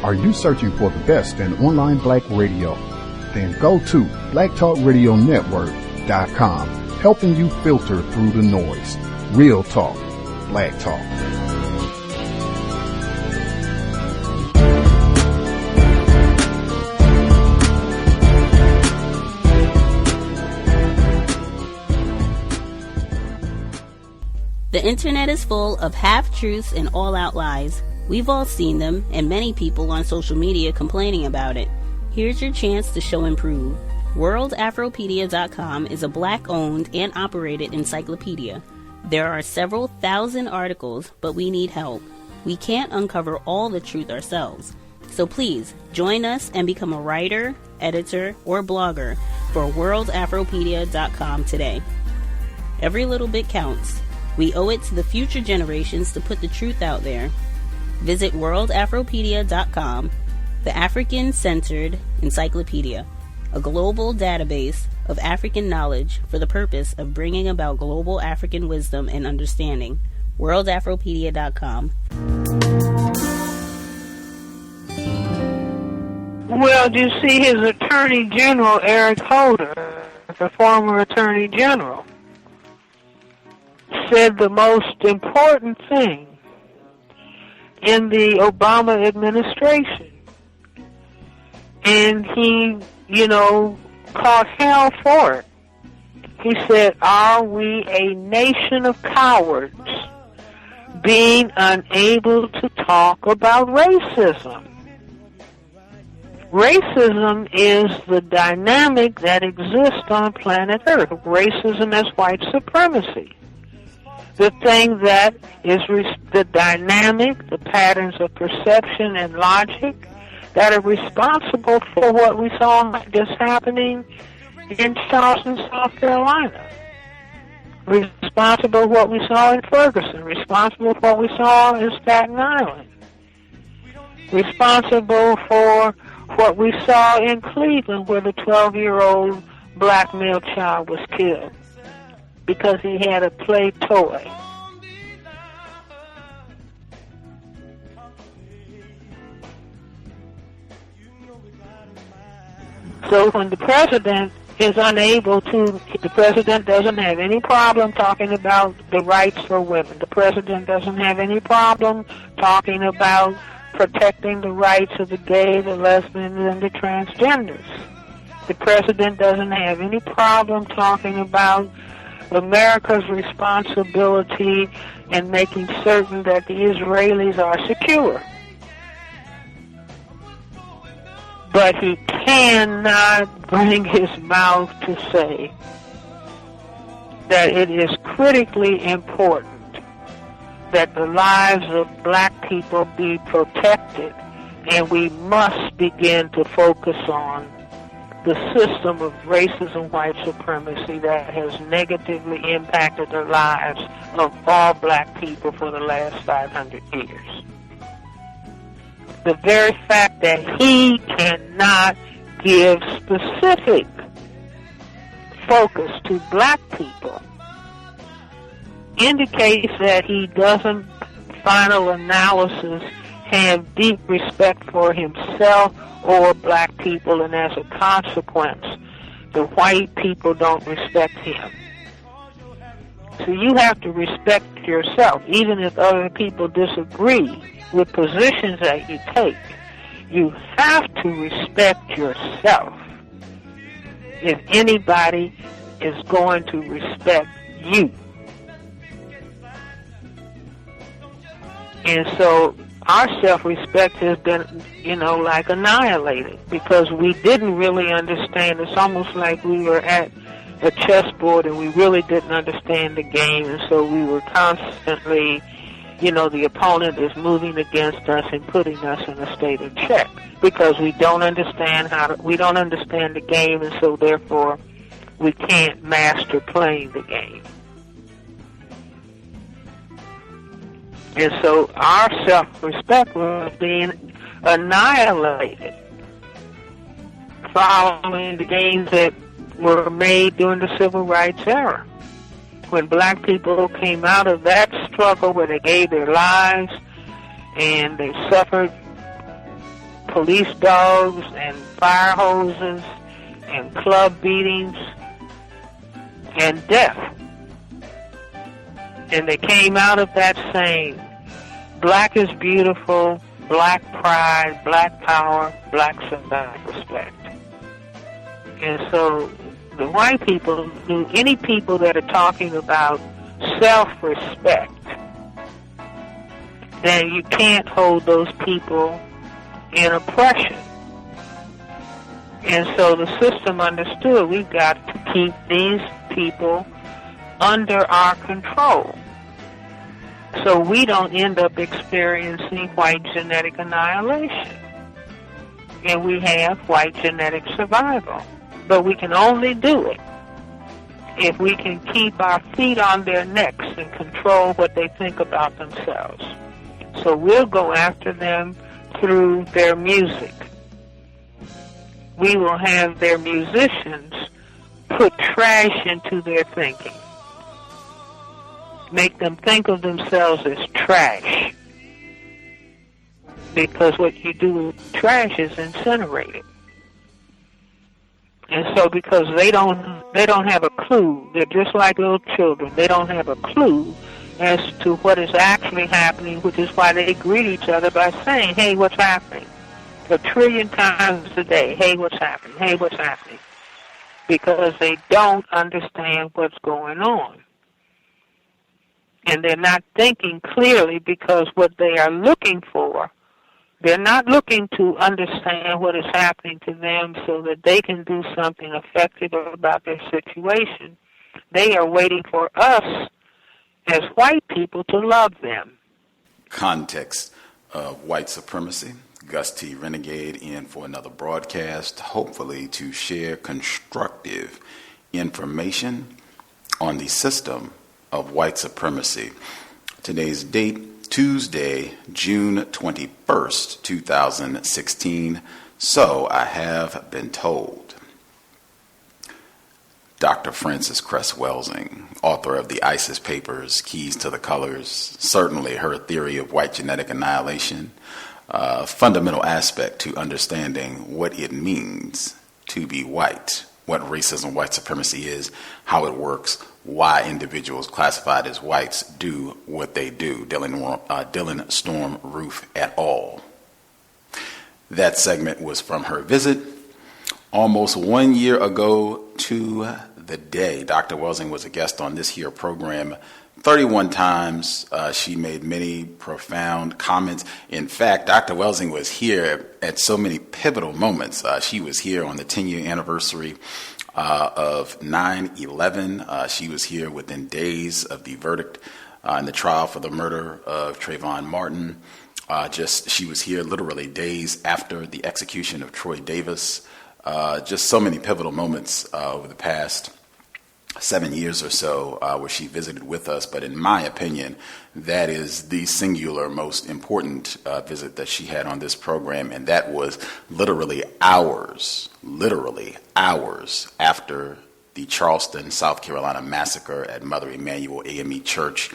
Are you searching for the best in online black radio? Then go to blacktalkradionetwork.com, helping you filter through the noise. Real talk, black talk. The internet is full of half-truths and all-out lies. We've all seen them, and many people on social media complaining about it. Here's your chance to show and prove. WorldAfropedia.com is a black-owned and operated encyclopedia. There are several thousand articles, but we need help. We can't uncover all the truth ourselves. So please, join us and become a writer, editor, or blogger for WorldAfropedia.com today. Every little bit counts. We owe it to the future generations to put the truth out there. Visit WorldAfropedia.com, the African-centered encyclopedia, a global database of African knowledge for the purpose of bringing about global African wisdom and understanding. WorldAfropedia.com. Well, you see, his Attorney General, Eric Holder, the former Attorney General, said the most important thing in the Obama administration. And he, caught hell for it. He said, "Are we a nation of cowards being unable to talk about racism?" Racism is the dynamic that exists on planet Earth. Racism is white supremacy. The thing that is the dynamic, the patterns of perception and logic that are responsible for what we saw just happening in Charleston, South Carolina. Responsible for what we saw in Ferguson. Responsible for what we saw in Staten Island. Responsible for what we saw in Cleveland, where the 12-year-old black male child was killed because he had a play toy. So when the president is unable to, the president doesn't have any problem talking about the rights for women. The president doesn't have any problem talking about protecting the rights of the gay, the lesbians, and the transgenders. The president doesn't have any problem talking about America's responsibility in making certain that the Israelis are secure. But he cannot bring his mouth to say that it is critically important that the lives of black people be protected, and we must begin to focus on the system of racism, white supremacy that has negatively impacted the lives of all black people for the last 500 years. The very fact that he cannot give specific focus to black people indicates that he doesn't, final analysis, have deep respect for himself or black people, and as a consequence, the white people don't respect him. So you have to respect yourself, even if other people disagree with positions that you take. You have to respect yourself if anybody is going to respect you. And so our self-respect has been, like annihilated because we didn't really understand. It's almost like we were at a chessboard and we really didn't understand the game, and so we were constantly, the opponent is moving against us and putting us in a state of check because we don't understand we don't understand the game, and so therefore we can't master playing the game. And so our self-respect was being annihilated following the games that were made during the Civil Rights era. When black people came out of that struggle where they gave their lives and they suffered police dogs and fire hoses and club beatings and death. And they came out of that saying, black is beautiful, black pride, black power, black self-respect. And so the white people, any people that are talking about self-respect, then you can't hold those people in oppression. And so the system understood we've got to keep these people under our control so we don't end up experiencing white genetic annihilation. And we have white genetic survival. But we can only do it if we can keep our feet on their necks and control what they think about themselves. So we'll go after them through their music. We will have their musicians put trash into their thinking. Make them think of themselves as trash. Because what you do with trash is incinerate it. And so because they don't have a clue, they're just like little children. They don't have a clue as to what is actually happening, which is why they greet each other by saying, hey, what's happening? A trillion times a day, hey, what's happening? Hey, what's happening? Because they don't understand what's going on. And they're not thinking clearly because what they are looking for, they're not looking to understand what is happening to them so that they can do something effective about their situation. They are waiting for us as white people to love them. Context of white supremacy. Gus T Renegade in for another broadcast, hopefully to share constructive information on the system of white supremacy. Today's date, Tuesday, June 21st, 2016. So I have been told. Dr. Frances Cress Welsing, author of the ISIS Papers, Keys to the Colors, certainly her theory of white genetic annihilation, fundamental aspect to understanding what it means to be white, what racism, white supremacy is, how it works, why individuals classified as whites do what they do. Dylan Storm Roof et al. That segment was from her visit almost 1 year ago to the day. Dr. Welsing was a guest on this here program 31 times. She made many profound comments. In fact, Dr. Welsing was here at so many pivotal moments. She was here on the 10-year anniversary of 9/11. She was here within days of the verdict in the trial for the murder of Trayvon Martin. She was here literally days after the execution of Troy Davis. Just so many pivotal moments over the past 7 years or so where she visited with us. But in my opinion, that is the singular most important visit that she had on this program. And that was literally hours after the Charleston, South Carolina massacre at Mother Emanuel AME Church.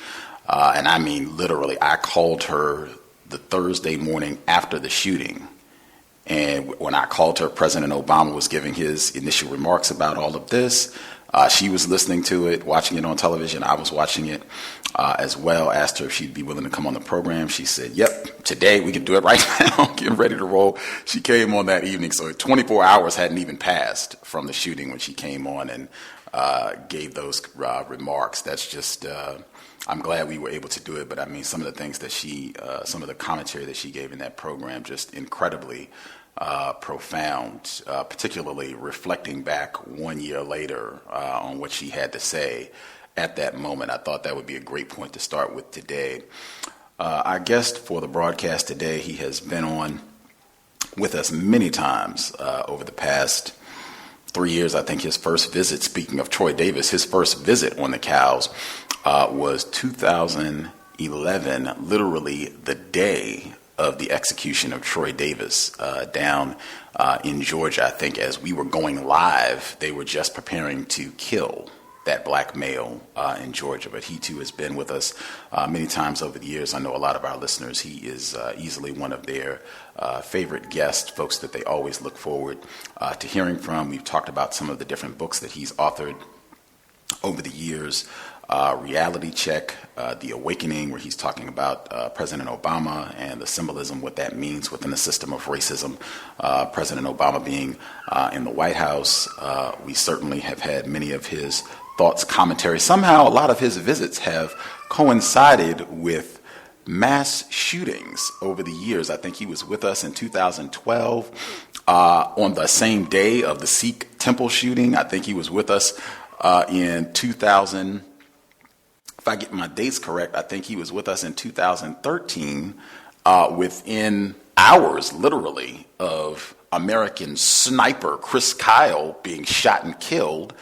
And I mean, literally, I called her the Thursday morning after the shooting. And when I called her, President Obama was giving his initial remarks about all of this. She was listening to it, watching it on television. I was watching it as well. Asked her if she'd be willing to come on the program. She said, yep, today we can do it right now. Getting ready to roll. She came on that evening. So 24 hours hadn't even passed from the shooting when she came on and gave those remarks. That's just, I'm glad we were able to do it. But I mean, some of the things that some of the commentary that she gave in that program, just incredibly profound, particularly reflecting back 1 year later on what she had to say at that moment. I thought that would be a great point to start with today. Our guest for the broadcast today, he has been on with us many times over the past 3 years. I think his first visit, speaking of Troy Davis, his first visit on the cows was 2011, literally the day of the execution of Troy Davis down in Georgia. I think as we were going live, they were just preparing to kill that black male in Georgia, but he too has been with us many times over the years. I know a lot of our listeners, he is easily one of their favorite guests, folks that they always look forward to hearing from. We've talked about some of the different books that he's authored over the years. Reality Check, The Awakening, where he's talking about President Obama and the symbolism, what that means within the system of racism. President Obama being in the White House, we certainly have had many of his thoughts, commentary. Somehow a lot of his visits have coincided with mass shootings over the years. I think he was with us in 2012 on the same day of the Sikh temple shooting. I think he was with us in 2000. If I get my dates correct, I think he was with us in 2013 within hours, literally, of American sniper Chris Kyle being shot and killed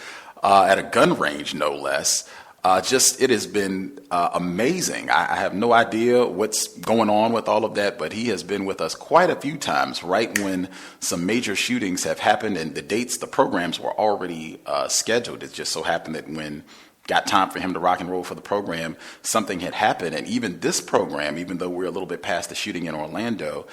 at a gun range, no less. It has been amazing. I have no idea what's going on with all of that, but he has been with us quite a few times, right when some major shootings have happened, and the programs were already scheduled. It just so happened that when got time for him to rock and roll for the program, something had happened. And even this program, even though we're a little bit past the shooting in Orlando,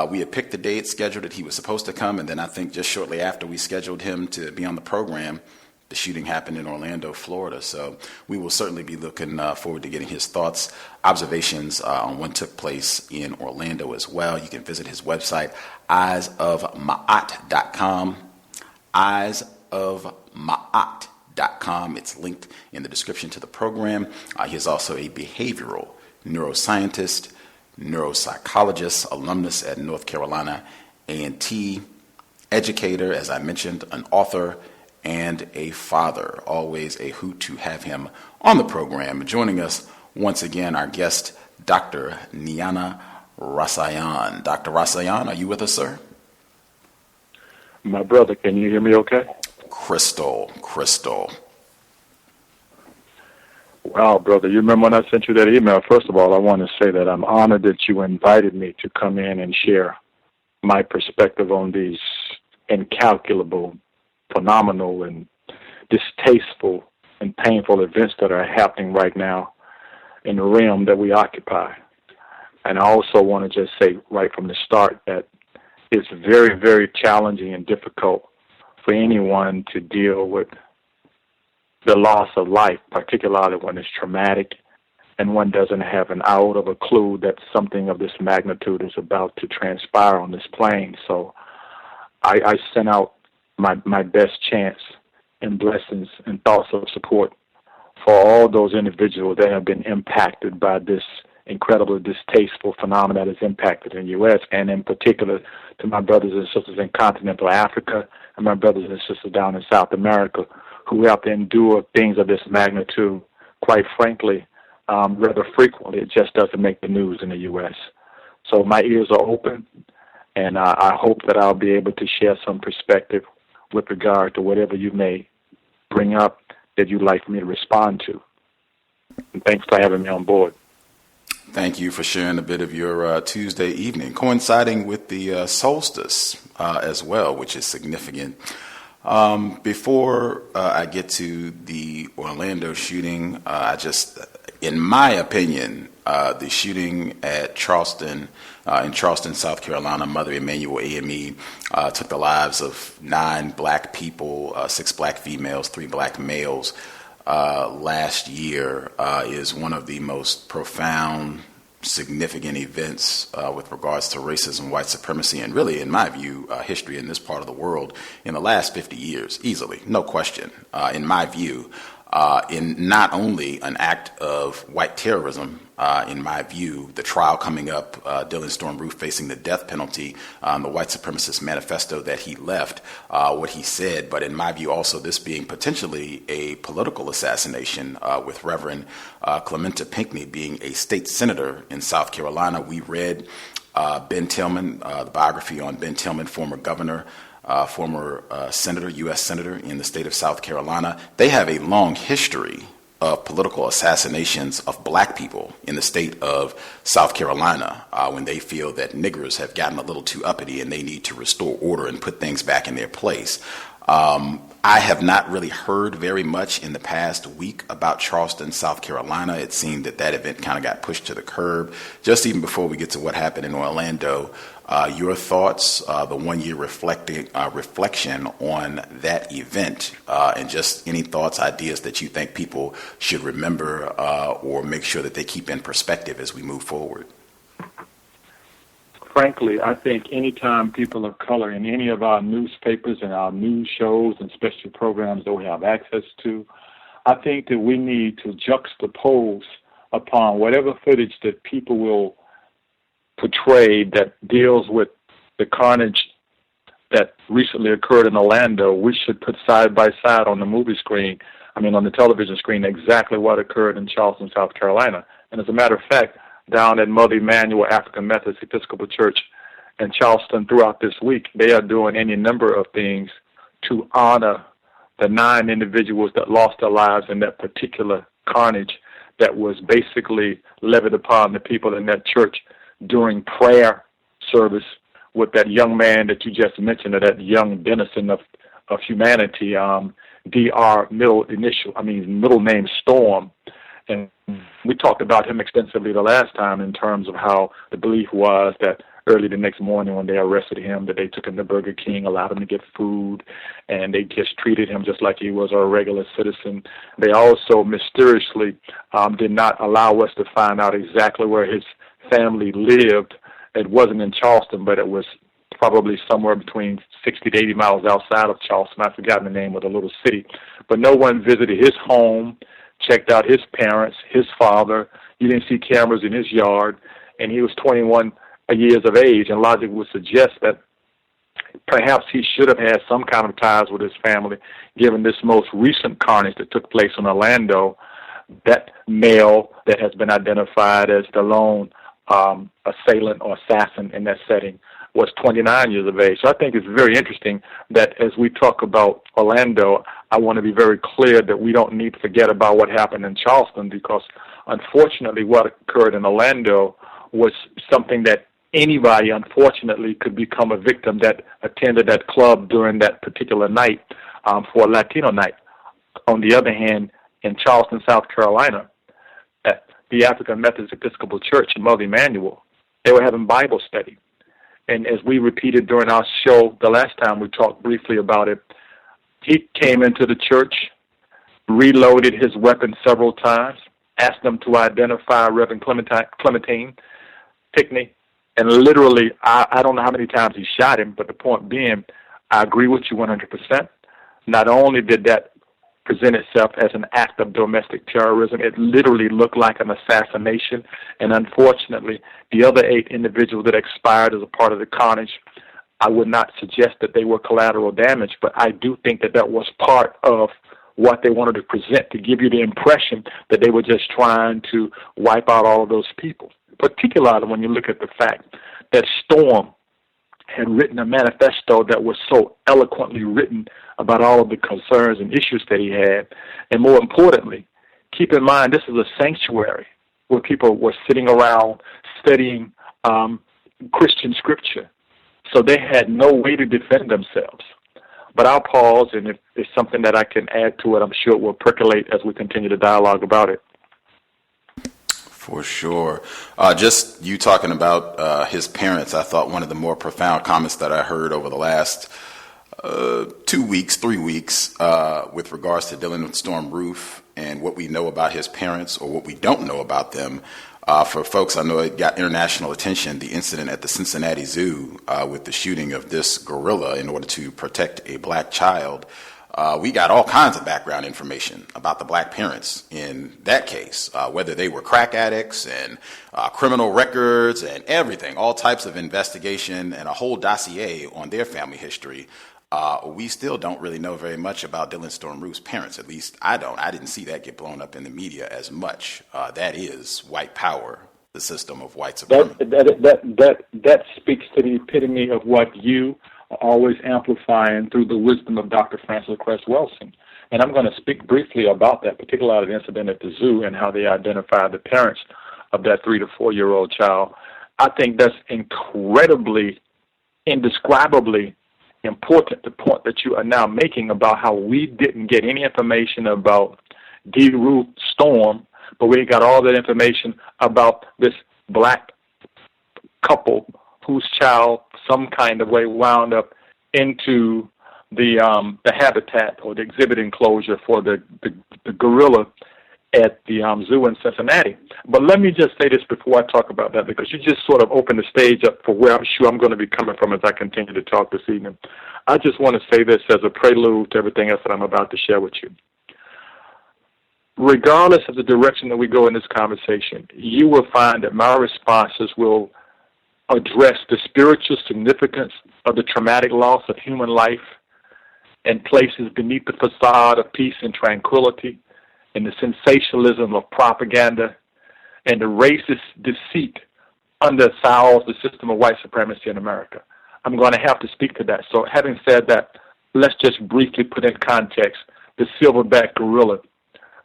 we had picked the date, scheduled it. He was supposed to come. And then I think just shortly after we scheduled him to be on the program, the shooting happened in Orlando, Florida. So we will certainly be looking forward to getting his thoughts, observations on what took place in Orlando as well. You can visit his website, eyesofma'at.com, eyesofma'at.com. It's linked in the description to the program. He is also a behavioral neuroscientist, neuropsychologist, alumnus at North Carolina A&T, educator, as I mentioned, an author, and a father. Always a hoot to have him on the program. Joining us once again, our guest, Dr. Niyana Rasayon. Dr. Rasayon, are you with us, sir? My brother, can you hear me okay? Crystal. Wow, brother, you remember when I sent you that email? First of all, I want to say that I'm honored that you invited me to come in and share my perspective on these incalculable, phenomenal, and distasteful and painful events that are happening right now in the realm that we occupy. And I also want to just say right from the start that it's very, very challenging and difficult for anyone to deal with the loss of life, particularly when it's traumatic and one doesn't have an iota of a clue that something of this magnitude is about to transpire on this plane. So I sent out my best chance and blessings and thoughts of support for all those individuals that have been impacted by this incredibly distasteful phenomenon that has impacted in the U.S., and in particular to my brothers and sisters in continental Africa and my brothers and sisters down in South America who have to endure things of this magnitude, quite frankly, rather frequently. It just doesn't make the news in the U.S. So my ears are open, and I hope that I'll be able to share some perspective with regard to whatever you may bring up that you'd like for me to respond to. And thanks for having me on board. Thank you for sharing a bit of your Tuesday evening, coinciding with the solstice as well, which is significant. Before I get to the Orlando shooting, in my opinion, the shooting at Charleston, in Charleston, South Carolina, Mother Emanuel AME, took the lives of 9 black people, 6 black females, 3 black males last year, is one of the most profound, significant events with regards to racism, white supremacy, and really, in my view, history in this part of the world in the last 50 years, easily, no question, in my view. In not only an act of white terrorism, in my view, the trial coming up, Dylan Storm Roof facing the death penalty, the white supremacist manifesto that he left, what he said, but in my view also this being potentially a political assassination with Reverend Clementa Pinckney being a state senator in South Carolina. We read Ben Tillman, the biography on Ben Tillman, former governor, former senator, U.S. senator in the state of South Carolina. They have a long history of political assassinations of black people in the state of South Carolina when they feel that niggers have gotten a little too uppity and they need to restore order and put things back in their place. I have not really heard very much in the past week about Charleston, South Carolina. It seemed that event kind of got pushed to the curb. Just even before we get to what happened in Orlando, your thoughts, the 1 year reflection on that event, and just any thoughts, ideas that you think people should remember or make sure that they keep in perspective as we move forward. Frankly, I think anytime people of color in any of our newspapers and our news shows and special programs that we have access to, I think that we need to juxtapose upon whatever footage that people will portray that deals with the carnage that recently occurred in Orlando. We should put side by side on the on the television screen, exactly what occurred in Charleston, South Carolina. And as a matter of fact, down at Mother Emanuel African Methodist Episcopal Church in Charleston throughout this week, they are doing any number of things to honor the 9 individuals that lost their lives in that particular carnage that was basically levied upon the people in that church during prayer service with that young man that you just mentioned, or that young denizen of humanity, DR middle name Storm. And we talked about him extensively the last time in terms of how the belief was that early the next morning when they arrested him, that they took him to Burger King, allowed him to get food, and they just treated him just like he was a regular citizen. They also mysteriously did not allow us to find out exactly where his family lived. It wasn't in Charleston, but it was probably somewhere between 60 to 80 miles outside of Charleston. I've forgotten the name of the little city. But no one visited his home, checked out his parents, his father. You didn't see cameras in his yard, and he was 21 years of age, and logic would suggest that perhaps he should have had some kind of ties with his family, given this most recent carnage that took place in Orlando. That male that has been identified as the lone assailant or assassin in that setting was 29 years of age. So I think it's very interesting that as we talk about Orlando, I want to be very clear that we don't need to forget about what happened in Charleston, because unfortunately what occurred in Orlando was something that anybody, unfortunately, could become a victim that attended that club during that particular night for a Latino night. On the other hand, in Charleston, South Carolina, at the African Methodist Episcopal Church in Mother Emanuel, they were having Bible study. And as we repeated during our show the last time we talked briefly about it, he came into the church, reloaded his weapon several times, asked them to identify Reverend Clementine Pickney, and literally, I don't know how many times he shot him, but the point being, I agree with you 100%. Not only did that present itself as an act of domestic terrorism, it literally looked like an assassination, and unfortunately, the other 8 individuals that expired as a part of the carnage, I would not suggest that they were collateral damage, but I do think that that was part of what they wanted to present, to give you the impression that they were just trying to wipe out all of those people. Particularly when you look at the fact that Storm had written a manifesto that was so eloquently written about all of the concerns and issues that he had. And more importantly, keep in mind, this is a sanctuary where people were sitting around studying Christian scripture. So they had no way to defend themselves. But I'll pause, and if there's something that I can add to it, I'm sure it will percolate as we continue to dialogue about it. For sure. Just you talking about his parents, I thought one of the more profound comments that I heard over the last 2 weeks, 3 weeks, with regards to dealing with Storm Roof and what we know about his parents or what we don't know about them. For folks, I know it got international attention, the incident at the Cincinnati Zoo with the shooting of this gorilla in order to protect a black child. We got all kinds of background information about the black parents in that case, whether they were crack addicts and criminal records and everything, all types of investigation and a whole dossier on their family history. We still don't really know very much about Dylan Storm Roof's parents. At least I don't. I didn't see that get blown up in the media as much. That is white power, the system of white supremacy. That speaks to the epitome of what you are always amplifying through the wisdom of Dr. Francis Cress Welsing. And I'm going to speak briefly about that, particularly the incident at the zoo and how they identified the parents of that 3 to 4 year old child. I think that's incredibly, indescribably important, the point that you are now making about how we didn't get any information about D-Rue Storm, but we got all that information about this black couple whose child some kind of way wound up into the habitat or the exhibit enclosure for the gorilla at the zoo in Cincinnati. But let me just say this before I talk about that, because you just sort of opened the stage up for where I'm sure I'm going to be coming from as I continue to talk this evening. I just want to say this as a prelude to everything else that I'm about to share with you. Regardless of the direction that we go in this conversation, you will find that my responses will address the spiritual significance of the traumatic loss of human life and places beneath the facade of peace and tranquility, and the sensationalism of propaganda, and the racist deceit undersouls the system of white supremacy in America. I'm going to have to speak to that. So having said that, let's just briefly put in context the silverback gorilla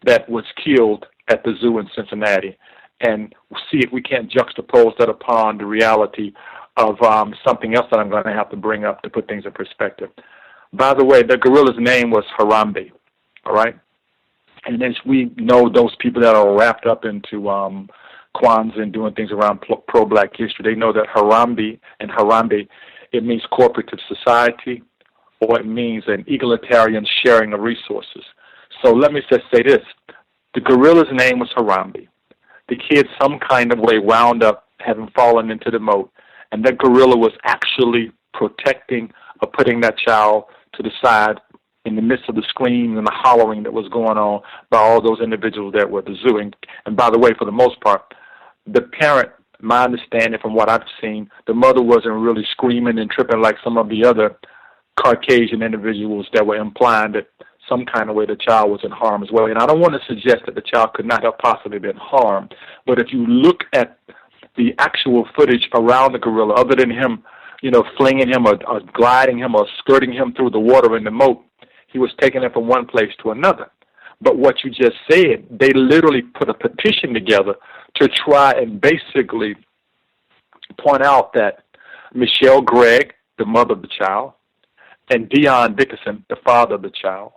that was killed at the zoo in Cincinnati, and see if we can't juxtapose that upon the reality of something else that I'm going to have to bring up to put things in perspective. By the way, the gorilla's name was Harambe, all right? And as we know, those people that are wrapped up into Kwanzaa and doing things around pro-black history, they know that Harambe, it means cooperative society, or it means an egalitarian sharing of resources. So let me just say this. The gorilla's name was Harambe. The kid some kind of way wound up having fallen into the moat, and that gorilla was actually protecting or putting that child to the side in the midst of the screams and the hollering that was going on by all those individuals that were at the zoo. And by the way, for the most part, the parent, my understanding from what I've seen, the mother wasn't really screaming and tripping like some of the other Caucasian individuals that were implying that some kind of way the child was in harm's way. And I don't want to suggest that the child could not have possibly been harmed, but if you look at the actual footage around the gorilla, other than him, flinging him or gliding him or skirting him through the water in the moat, he was taking it from one place to another. But what you just said, they literally put a petition together to try and basically point out that Michelle Gregg, the mother of the child, and Dion Dickerson, the father of the child,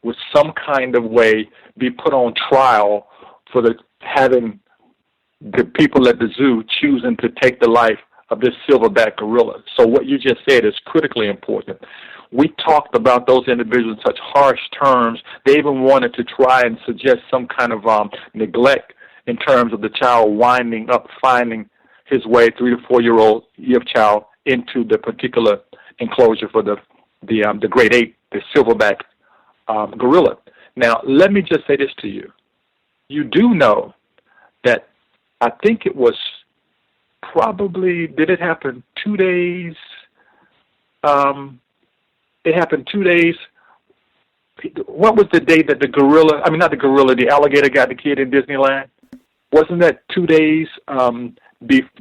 would some kind of way be put on trial for having the people at the zoo choosing to take the life of this silverback gorilla. So what you just said is critically important. We talked about those individuals in such harsh terms. They even wanted to try and suggest some kind of neglect in terms of the child winding up finding his way, 3 to 4 year old child, into the particular enclosure for the grade 8, the silverback gorilla. Now, let me just say this to you. You do know that I think it was probably, did it happen 2 days? It happened 2 days. What was the day that the alligator got the kid in Disneyland? Wasn't that 2 days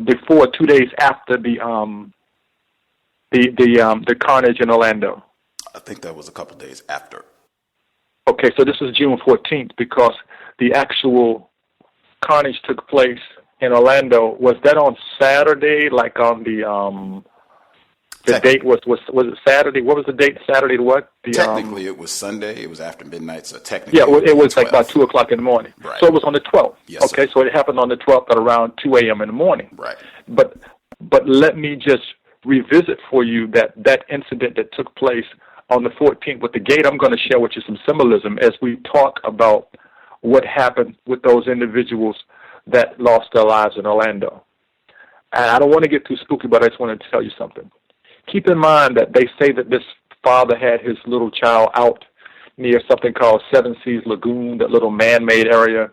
before, 2 days after the carnage in Orlando? I think that was a couple days after. Okay, so this was June 14th, because the actual carnage took place in Orlando. Was that on Saturday, like on the date was it Saturday? What was the date? Saturday to what? Technically, it was Sunday. It was after midnight, so technically... Yeah, it was like about 2 o'clock in the morning. Right. So it was on the 12th. Yes, okay, sir. So it happened on the 12th at around 2 a.m. in the morning. Right. But let me just revisit for you that incident that took place on the 14th with the gate. I'm going to share with you some symbolism as we talk about what happened with those individuals that lost their lives in Orlando. And I don't want to get too spooky, but I just want to tell you something. Keep in mind that they say that this father had his little child out near something called Seven Seas Lagoon, that little man-made area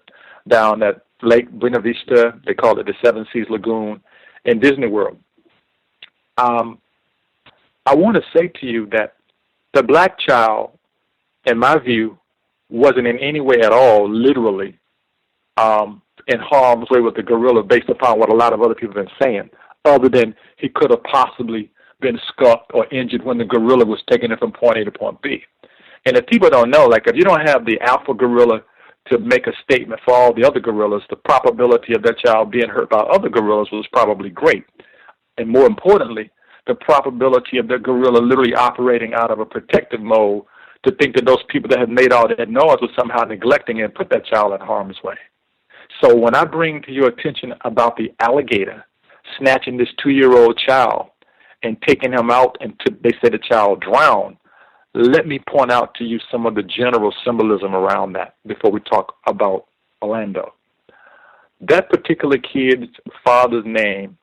down at Lake Buena Vista. They call it the Seven Seas Lagoon in Disney World. I want to say to you that the black child, in my view, wasn't in any way at all, literally, in harm's way with the gorilla based upon what a lot of other people have been saying, other than he could have possibly been scuffed or injured when the gorilla was taking it from point A to point B. And if people don't know, like if you don't have the alpha gorilla to make a statement for all the other gorillas, the probability of that child being hurt by other gorillas was probably great. And more importantly, the probability of the gorilla literally operating out of a protective mode to think that those people that have made all that noise were somehow neglecting it and put that child in harm's way. So when I bring to your attention about the alligator snatching this 2-year-old child and taking him out until they said the child drowned, let me point out to you some of the general symbolism around that before we talk about Orlando. That particular kid's father's name,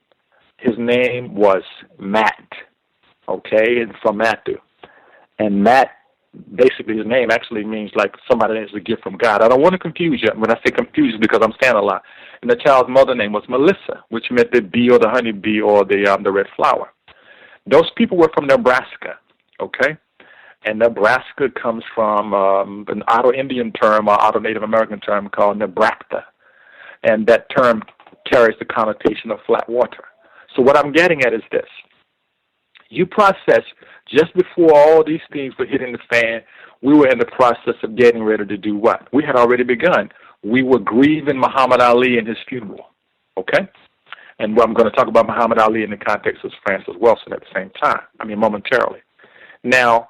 his name was Matt, okay, and from Matthew. And Matt, basically his name actually means like somebody that is a gift from God. I don't want to confuse you. When I say confuse you, because I'm saying a lot. And the child's mother name was Melissa, which meant the bee or the honey bee or the red flower. Those people were from Nebraska, okay? And Nebraska comes from an Auto-Indian term or Auto-Native American term called Nebraska. And that term carries the connotation of flat water. So what I'm getting at is this. You process, just before all these things were hitting the fan, we were in the process of getting ready to do what? We had already begun. We were grieving Muhammad Ali and his funeral, okay? And I'm going to talk about Muhammad Ali in the context of Francis Welsing at the same time, momentarily. Now,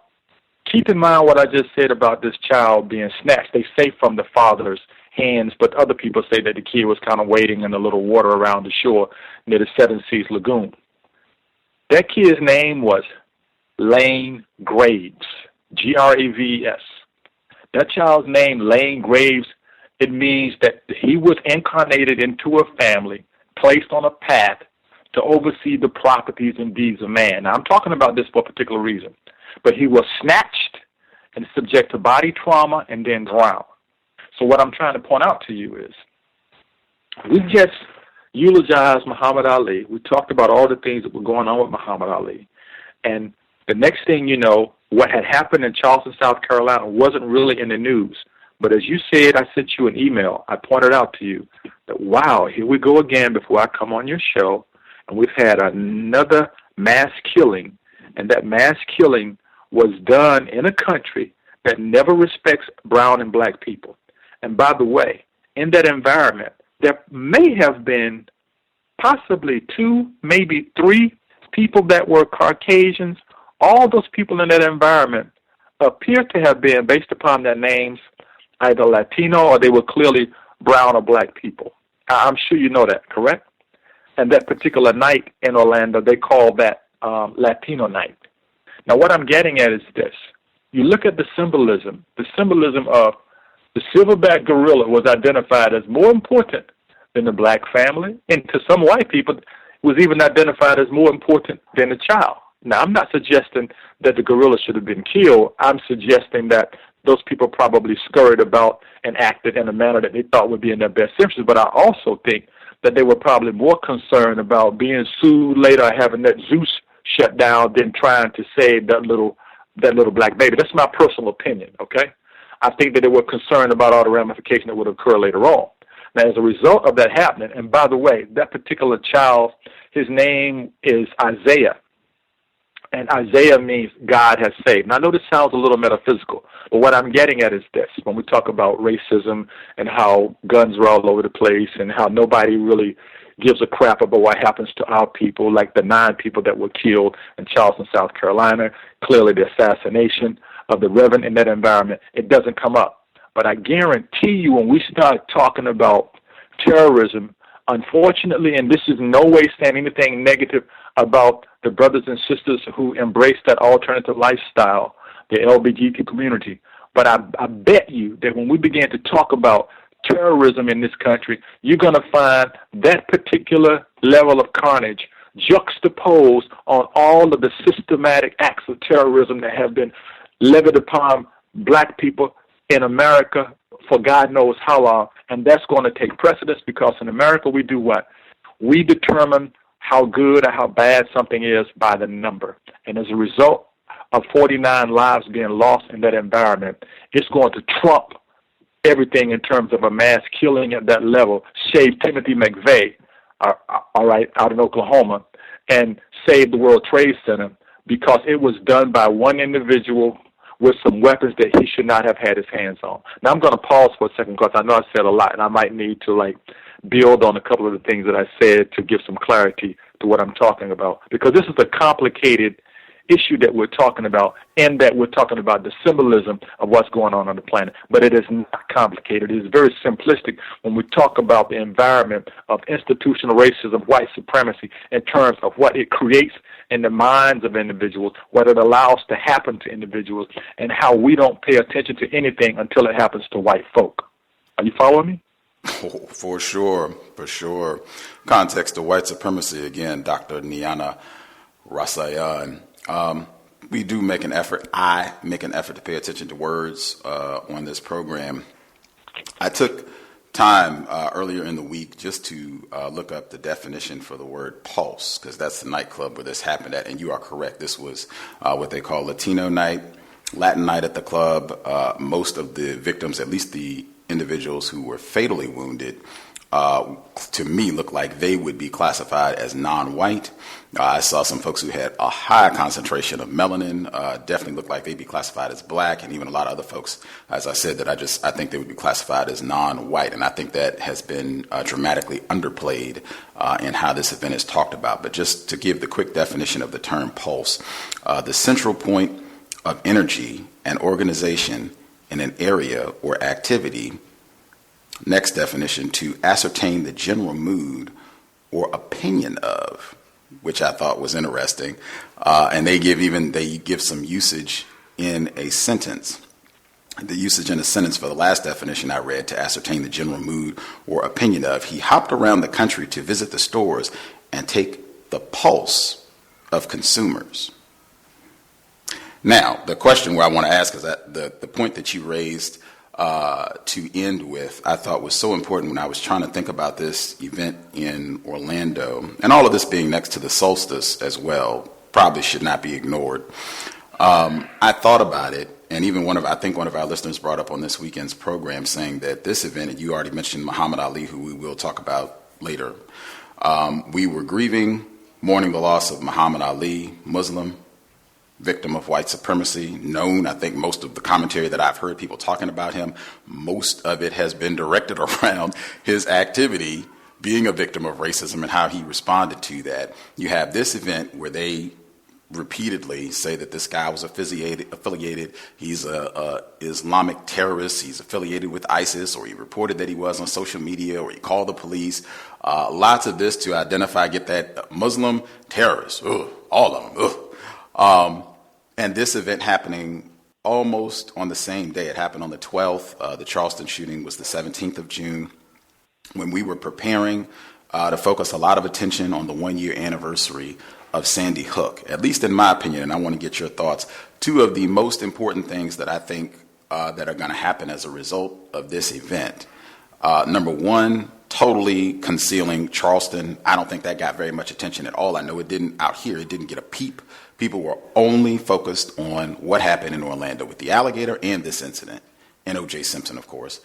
keep in mind what I just said about this child being snatched. They say from the father's hands, but other people say that the kid was kind of wading in a little water around the shore near the Seven Seas Lagoon. That kid's name was Lane Graves, Graves. That child's name, Lane Graves, it means that he was incarnated into a family, placed on a path to oversee the properties and deeds of man. Now, I'm talking about this for a particular reason. But he was snatched and subject to body trauma and then drowned. So what I'm trying to point out to you is we just eulogized Muhammad Ali. We talked about all the things that were going on with Muhammad Ali. And the next thing you know, what had happened in Charleston, South Carolina wasn't really in the news. But as you said, I sent you an email. I pointed out to you that, wow, here we go again before I come on your show. And we've had another mass killing. And that mass killing was done in a country that never respects brown and black people. And by the way, in that environment, there may have been possibly 2, maybe 3 people that were Caucasians. All those people in that environment appear to have been, based upon their names, either Latino or they were clearly brown or black people. I'm sure you know that, correct? And that particular night in Orlando, they called that Latino night. Now, what I'm getting at is this. You look at the symbolism of the silverback gorilla was identified as more important than the black family, and to some white people, it was even identified as more important than the child. Now, I'm not suggesting that the gorilla should have been killed. I'm suggesting that those people probably scurried about and acted in a manner that they thought would be in their best interest, but I also think that they were probably more concerned about being sued later or having that Zeus shut down than trying to save that little black baby. That's my personal opinion, okay? I think that they were concerned about all the ramifications that would occur later on. Now, as a result of that happening, and by the way, that particular child, his name is Isaiah, and Isaiah means God has saved. Now, I know this sounds a little metaphysical, but what I'm getting at is this. When we talk about racism and how guns are all over the place and how nobody really gives a crap about what happens to our people, like the 9 people that were killed in Charleston, South Carolina, clearly the assassination of the Reverend in that environment, it doesn't come up. But I guarantee you when we start talking about terrorism, unfortunately, and this is in no way saying anything negative about the brothers and sisters who embrace that alternative lifestyle, the LGBT community, but I bet you that when we begin to talk about terrorism in this country, you're going to find that particular level of carnage juxtaposed on all of the systematic acts of terrorism that have been levied upon black people in America for God knows how long, and that's going to take precedence because in America we do what? We determine how good or how bad something is by the number. And as a result of 49 lives being lost in that environment, it's going to trump everything in terms of a mass killing at that level, save Timothy McVeigh, all right, out in Oklahoma, and save the World Trade Center because it was done by one individual with some weapons that he should not have had his hands on. Now, I'm going to pause for a second because I know I said a lot, and I might need to, build on a couple of the things that I said to give some clarity to what I'm talking about, because this is a complicated issue that we're talking about, and that we're talking about the symbolism of what's going on the planet. But it is not complicated. It is very simplistic when we talk about the environment of institutional racism, white supremacy, in terms of what it creates in the minds of individuals, what it allows to happen to individuals, and how we don't pay attention to anything until it happens to white folk. Are you following me? Oh, for sure, for sure. Context of white supremacy, again, Dr. Niyana Rasayon. We do make an effort, I make an effort to pay attention to words on this program. I took time earlier in the week just to look up the definition for the word pulse, because that's the nightclub where this happened at, and you are correct. This was what they call Latino night, Latin night at the club. Most of the victims, at least the individuals who were fatally wounded, to me look like they would be classified as non-white. I saw some folks who had a high concentration of melanin, definitely looked like they'd be classified as black, and even a lot of other folks, as I said, that I think they would be classified as non-white, and I think that has been dramatically underplayed in how this event is talked about. But just to give the quick definition of the term pulse, the central point of energy and organization in an area or activity. Next definition, to ascertain the general mood or opinion of, which I thought was interesting. And they give some usage in a sentence. The usage in a sentence for the last definition I read, to ascertain the general mood or opinion of. He hopped around the country to visit the stores and take the pulse of consumers. Now, the question where I want to ask is that the point that you raised to end with, I thought was so important when I was trying to think about this event in Orlando, and all of this being next to the solstice as well, probably should not be ignored. I thought about it, and even I think one of our listeners brought up on this weekend's program saying that this event, and you already mentioned Muhammad Ali, who we will talk about later, we were mourning the loss of Muhammad Ali, Muslim, victim of white supremacy, known, I think most of the commentary that I've heard people talking about him, most of it has been directed around his activity being a victim of racism and how he responded to that. You have this event where they repeatedly say that this guy was affiliated, he's a Islamic terrorist, he's affiliated with ISIS, or he reported that he was on social media, or he called the police. Lots of this to identify, get that Muslim terrorist, all of them. And this event happening almost on the same day. It happened on the 12th. The Charleston shooting was the 17th of June. When we were preparing to focus a lot of attention on the 1-year anniversary of Sandy Hook, at least in my opinion, and I want to get your thoughts, two of the most important things that I think that are going to happen as a result of this event. Number one, totally concealing Charleston. I don't think that got very much attention at all. I know it didn't out here. It didn't get a peep. People were only focused on what happened in Orlando with the alligator and this incident, and O.J. Simpson, of course.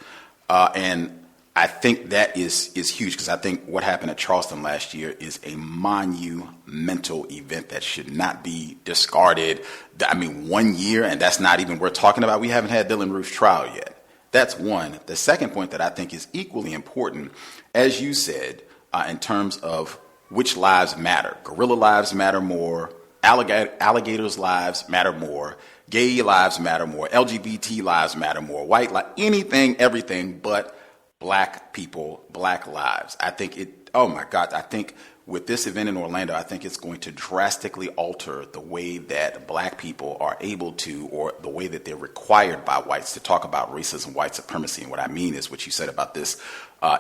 And I think that is huge, because I think what happened at Charleston last year is a monumental event that should not be discarded. I mean, 1 year, and that's not even we're talking about. We haven't had Dylann Roof's trial yet. That's one. The second point that I think is equally important, as you said, in terms of which lives matter. Gorilla lives matter more. Alligators' lives matter more. Gay lives matter more. LGBT lives matter more. White lives, anything, everything but black people, black lives. I think I think with this event in Orlando, I think it's going to drastically alter the way that black people are able to, or the way that they're required by whites to talk about racism, white supremacy. And what I mean is what you said about this,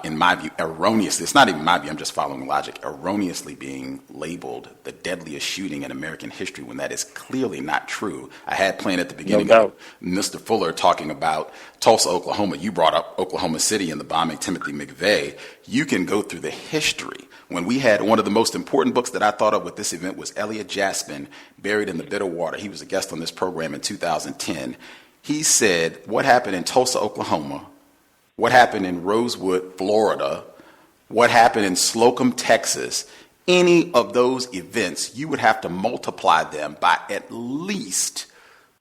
in my view, erroneously, it's not even my view, I'm just following logic, erroneously being labeled the deadliest shooting in American history when that is clearly not true. I had playing at the beginning of Mr. Fuller talking about Tulsa, Oklahoma. You brought up Oklahoma City and the bombing Timothy McVeigh. You can go through the history. When we had one of the most important books that I thought of with this event was Elliot Jaspin, Buried in the Bitter Water. He was a guest on this program in 2010. He said what happened in Tulsa, Oklahoma, what happened in Rosewood, Florida, what happened in Slocum, Texas, any of those events, you would have to multiply them by at least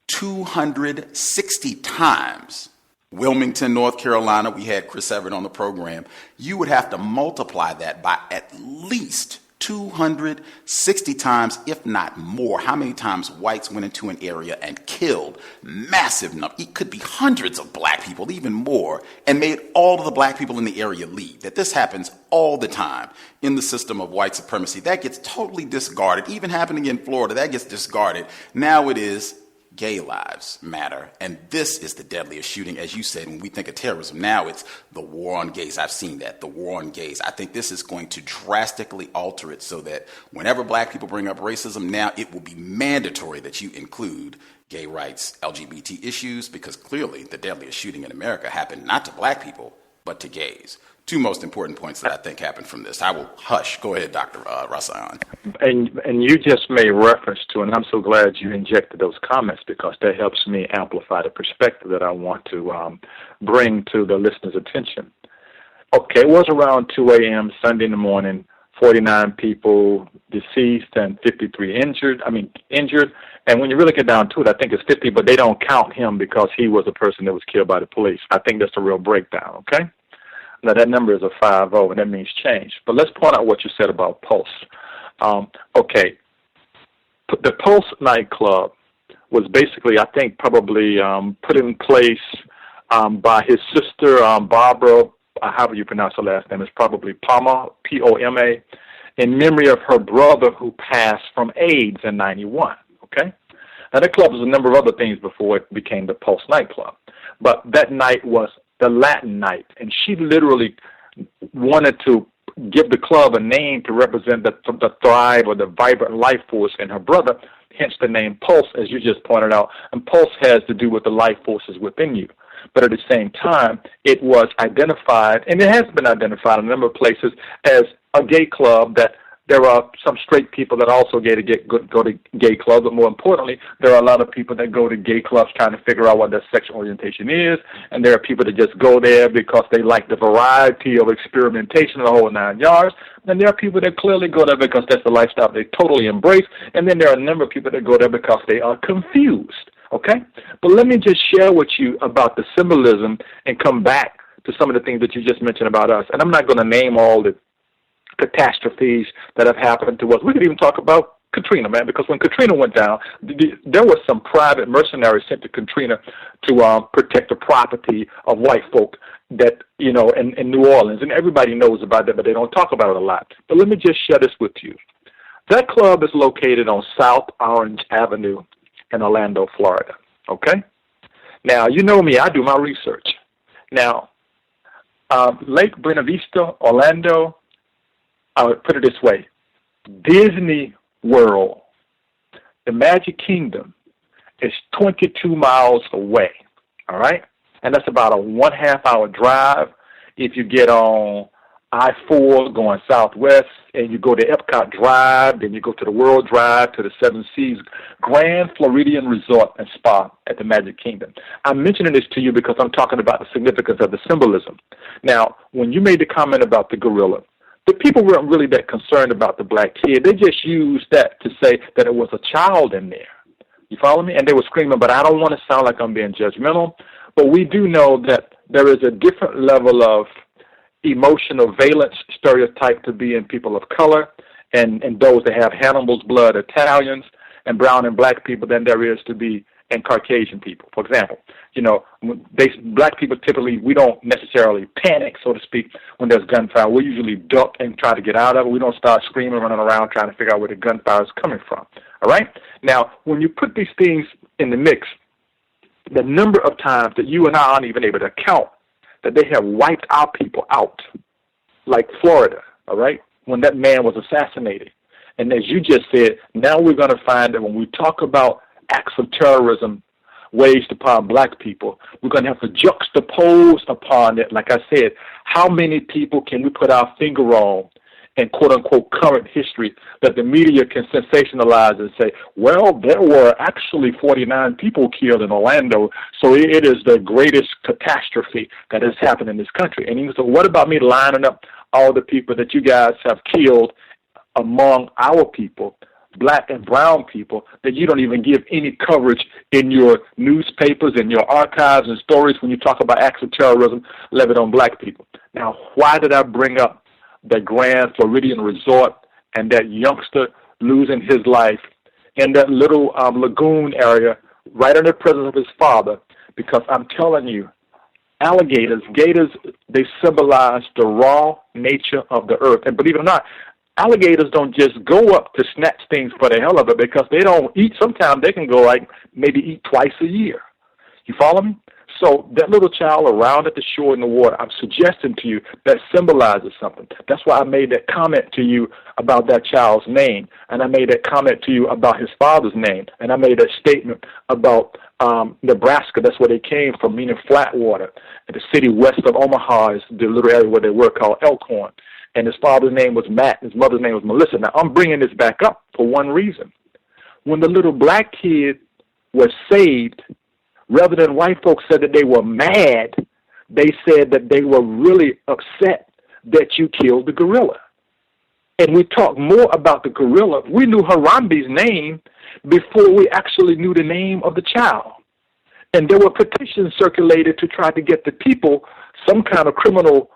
260 times. Wilmington, North Carolina, we had Chris Everett on the program. You would have to multiply that by at least 260 260 times, if not more, how many times whites went into an area and killed massive numbers, it could be hundreds of black people, even more, and made all of the black people in the area leave. That this happens all the time in the system of white supremacy. That gets totally discarded. Even happening in Florida, that gets discarded. Now it is gay lives matter. And this is the deadliest shooting, as you said, when we think of terrorism. Now it's the war on gays. I've seen that, the war on gays. I think this is going to drastically alter it so that whenever black people bring up racism, now it will be mandatory that you include gay rights, LGBT issues, because clearly the deadliest shooting in America happened not to black people, but to gays. Two most important points that I think happened from this. I will hush. Go ahead, Dr. Rasayon. And you just made reference to, and I'm so glad you injected those comments because that helps me amplify the perspective that I want to bring to the listener's attention. Okay, it was around 2 a.m. Sunday in the morning, 49 people deceased and 53 injured. And when you really get down to it, I think it's 50, but they don't count him because he was a person that was killed by the police. I think that's a real breakdown, okay? Now, that number is a 5-0, and that means change. But let's point out what you said about Pulse. Okay, the Pulse nightclub was basically, I think, probably put in place by his sister, Barbara, however you pronounce her last name, it's probably Poma, P-O-M-A, in memory of her brother who passed from AIDS in 91, okay? Now, that club was a number of other things before it became the Pulse nightclub. But that night was the Latin night, and she literally wanted to give the club a name to represent the thrive or the vibrant life force in her brother, hence the name Pulse, as you just pointed out. And Pulse has to do with the life forces within you. But at the same time, it was identified, and it has been identified in a number of places, as a gay club that there are some straight people that also go to gay clubs, but more importantly, there are a lot of people that go to gay clubs trying to figure out what their sexual orientation is, and there are people that just go there because they like the variety of experimentation, the whole 9 yards, and there are people that clearly go there because that's the lifestyle they totally embrace, and then there are a number of people that go there because they are confused, okay? But let me just share with you about the symbolism and come back to some of the things that you just mentioned about us, and I'm not going to name all the catastrophes that have happened to us. We could even talk about Katrina, man, because when Katrina went down, there was some private mercenaries sent to Katrina to protect the property of white folk that, in New Orleans, and everybody knows about that, but they don't talk about it a lot. But let me just share this with you. That club is located on South Orange Avenue in Orlando, Florida, okay? Now, you know me, I do my research. Now, Lake Buena Vista, Orlando, I would put it this way. Disney World, the Magic Kingdom, is 22 miles away, all right? And that's about a 1/2 hour drive if you get on I-4 going southwest and you go to Epcot Drive, then you go to the World Drive to the Seven Seas Grand Floridian Resort and Spa at the Magic Kingdom. I'm mentioning this to you because I'm talking about the significance of the symbolism. Now, when you made the comment about the gorilla, the people weren't really that concerned about the black kid. They just used that to say that it was a child in there. You follow me? And they were screaming, but I don't want to sound like I'm being judgmental. But we do know that there is a different level of emotional valence stereotype to be in people of color and those that have Hannibal's blood, Italians, and brown and black people than there is to be in Caucasian people. For example, black people typically, we don't necessarily panic, so to speak, when there's gunfire. We usually duck and try to get out of it. We don't start screaming, running around trying to figure out where the gunfire is coming from. All right? Now, when you put these things in the mix, the number of times that you and I aren't even able to count that they have wiped our people out, like Florida, all right, when that man was assassinated. And as you just said, now we're going to find that when we talk about acts of terrorism waged upon black people, we're going to have to juxtapose upon it, like I said, how many people can we put our finger on in quote-unquote current history that the media can sensationalize and say, well, there were actually 49 people killed in Orlando, so it is the greatest catastrophe that has happened in this country. And you say, what about me lining up all the people that you guys have killed among our people, black and brown people, that you don't even give any coverage in your newspapers and your archives and stories when you talk about acts of terrorism levied on black people? Now, why did I bring up the Grand Floridian Resort and that youngster losing his life in that little lagoon area right in the presence of his father, because I'm telling you, gators, they symbolize the raw nature of the earth. And believe it or not, alligators don't just go up to snatch things for the hell of it, because they don't eat. Sometimes they can go maybe eat twice a year. You follow me? So that little child around at the shore in the water, I'm suggesting to you that symbolizes something. That's why I made that comment to you about that child's name, and I made that comment to you about his father's name, and I made that statement about Nebraska. That's where they came from, meaning flat water. And the city west of Omaha is the little area where they were, called Elkhorn. And his father's name was Matt, his mother's name was Melissa. Now, I'm bringing this back up for one reason. When the little black kid was saved, rather than white folks said that they were mad, they said that they were really upset that you killed the gorilla. And we talked more about the gorilla. We knew Harambe's name before we actually knew the name of the child. And there were petitions circulated to try to get the people some kind of criminal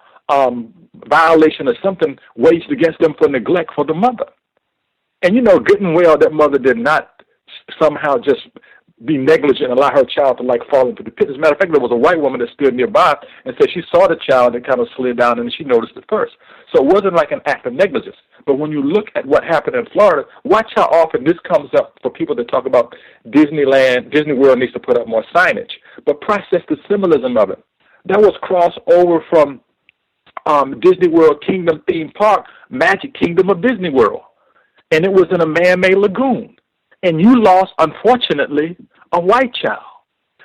violation or something waged against them for neglect for the mother. And you know, good and well, that mother did not somehow just be negligent and allow her child to fall into the pit. As a matter of fact, there was a white woman that stood nearby and said she saw the child and kind of slid down and she noticed it first. So it wasn't like an act of negligence. But when you look at what happened in Florida, watch how often this comes up for people that talk about Disneyland. Disney World needs to put up more signage, but process the symbolism of it. That was crossed over from Disney World Kingdom theme park, Magic Kingdom of Disney World. And it was in a man-made lagoon. And you lost, unfortunately, a white child.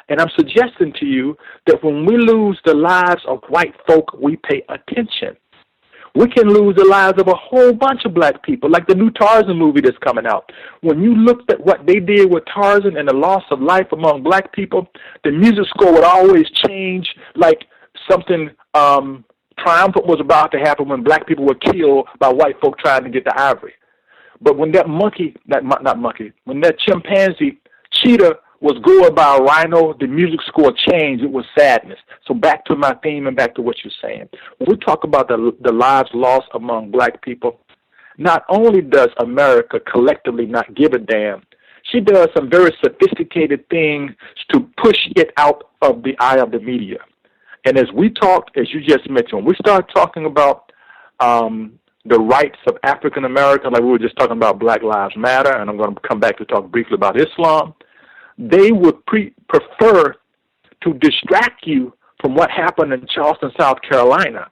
And I'm suggesting to you that when we lose the lives of white folk, we pay attention. We can lose the lives of a whole bunch of black people, like the new Tarzan movie that's coming out. When you looked at what they did with Tarzan and the loss of life among black people, the music score would always change, like something triumphant was about to happen when black people were killed by white folk trying to get the ivory. But when that when that chimpanzee, cheetah, was gored by a rhino, the music score changed. It was sadness. So back to my theme and back to what you're saying. When we talk about the lives lost among black people, not only does America collectively not give a damn, she does some very sophisticated things to push it out of the eye of the media. And as we talked, as you just mentioned, when we start talking about the rights of African Americans, like we were just talking about Black Lives Matter, and I'm going to come back to talk briefly about Islam, they would prefer to distract you from what happened in Charleston, South Carolina,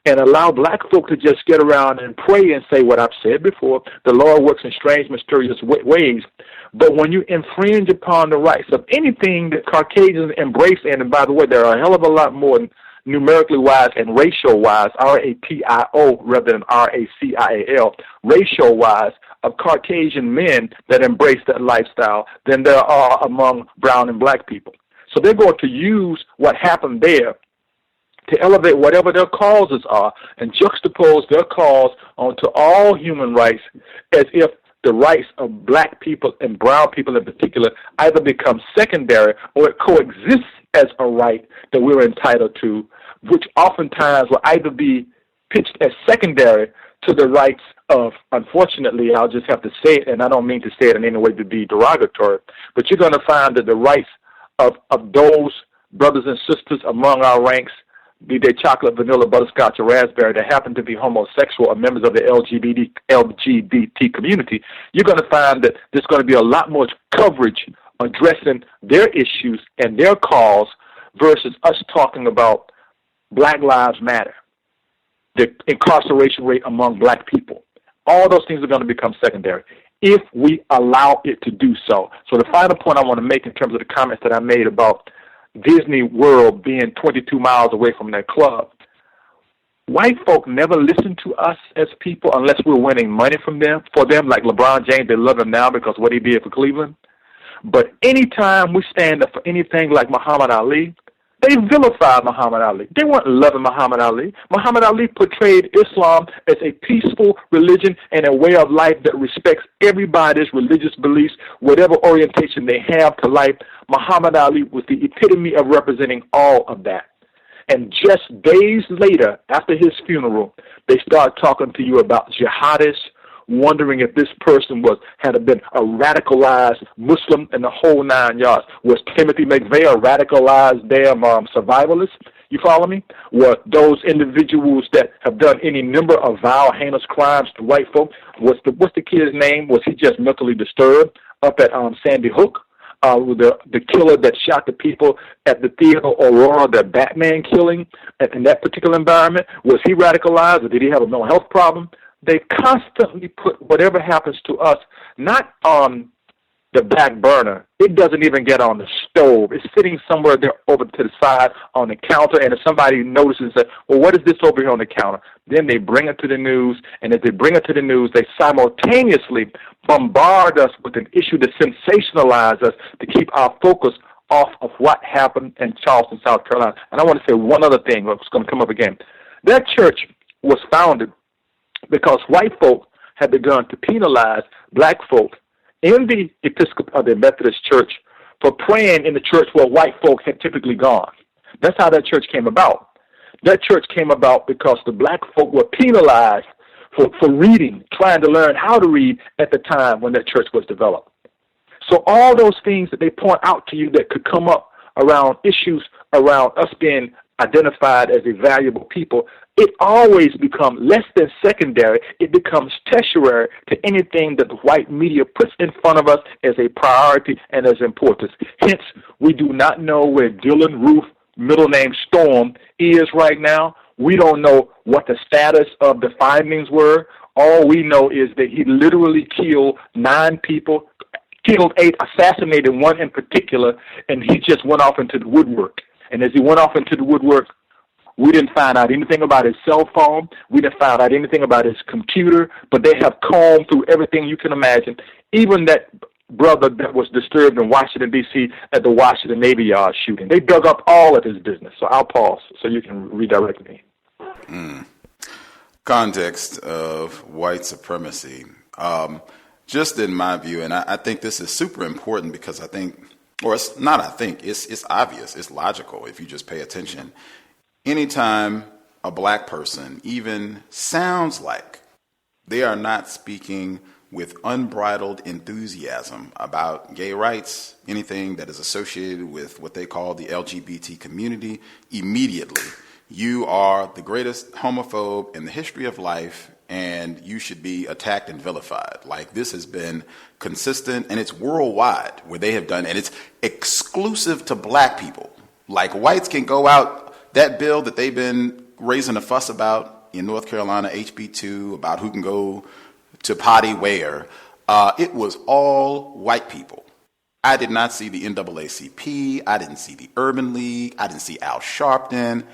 and allow black folk to just get around and pray and say what I've said before, the Lord works in strange, mysterious ways. But when you infringe upon the rights of anything that Caucasians embrace, and by the way, there are a hell of a lot more numerically wise and racial wise, R-A-T-I-O rather than R-A-C-I-A-L, racial wise, of Caucasian men that embrace that lifestyle than there are among brown and black people. So they're going to use what happened there to elevate whatever their causes are and juxtapose their cause onto all human rights as if the rights of black people and brown people in particular either become secondary or it coexists as a right that we're entitled to, which oftentimes will either be pitched as secondary to the rights of, unfortunately, I'll just have to say it, and I don't mean to say it in any way to be derogatory, but you're going to find that the rights of those brothers and sisters among our ranks, be they chocolate, vanilla, butterscotch, or raspberry, that happen to be homosexual or members of the LGBT community, you're going to find that there's going to be a lot more coverage addressing their issues and their cause versus us talking about Black Lives Matter, the incarceration rate among black people. All those things are going to become secondary if we allow it to do so. So the final point I want to make in terms of the comments that I made about Disney World being 22 miles away from their club, white folk never listen to us as people unless we're winning money for them, like LeBron James. They love him now because of what he did for Cleveland. But anytime we stand up for anything like Muhammad Ali, they vilified Muhammad Ali. They weren't loving Muhammad Ali. Muhammad Ali portrayed Islam as a peaceful religion and a way of life that respects everybody's religious beliefs, whatever orientation they have to life. Muhammad Ali was the epitome of representing all of that. And just days later, after his funeral, they start talking to you about jihadists, wondering if this person had been a radicalized Muslim in the whole 9 yards. Was Timothy McVeigh a radicalized damn survivalist? You follow me? Were those individuals that have done any number of vile, heinous crimes to white folk? What's the kid's name? Was he just mentally disturbed up at Sandy Hook? The killer that shot the people at the Theater Aurora, the Batman killing in that particular environment, was he radicalized or did he have a mental health problem? They constantly put whatever happens to us not on the back burner. It doesn't even get on the stove. It's sitting somewhere there over to the side on the counter, and if somebody notices that, well, what is this over here on the counter? Then they bring it to the news, and as they bring it to the news, they simultaneously bombard us with an issue to sensationalize us to keep our focus off of what happened in Charleston, South Carolina. And I want to say one other thing that's going to come up again. That church was founded because white folk had begun to penalize black folk in the the Methodist Church for praying in the church where white folk had typically gone. That's how that church came about. That church came about because the black folk were penalized for reading, trying to learn how to read at the time when that church was developed. So all those things that they point out to you that could come up around issues around us being identified as a valuable people, it always becomes less than secondary. It becomes tertiary to anything that the white media puts in front of us as a priority and as importance. Hence, we do not know where Dylan Roof, middle name Storm, is right now. We don't know what the status of the findings were. All we know is that he literally killed 9 people, killed 8, assassinated 1 in particular, and he just went off into the woodwork. And as he went off into the woodwork, we didn't find out anything about his cell phone. We didn't find out anything about his computer, but they have combed through everything you can imagine. Even that brother that was disturbed in Washington, D.C. at the Washington Navy Yard shooting. They dug up all of his business. So I'll pause so you can redirect me. Context of white supremacy. Just in my view, and I think this is super important because it's obvious, it's logical if you just pay attention. Anytime a black person even sounds like they are not speaking with unbridled enthusiasm about gay rights, anything that is associated with what they call the LGBT community, immediately you are the greatest homophobe in the history of life, and you should be attacked and vilified. Like, this has been consistent, and it's worldwide where they have done, and it's exclusive to black people. Like, whites can go out, that bill that they've been raising a fuss about in North Carolina, HB2, about who can go to potty where, it was all white people. I did not see the NAACP. I didn't see the Urban League. I didn't see Al Sharpton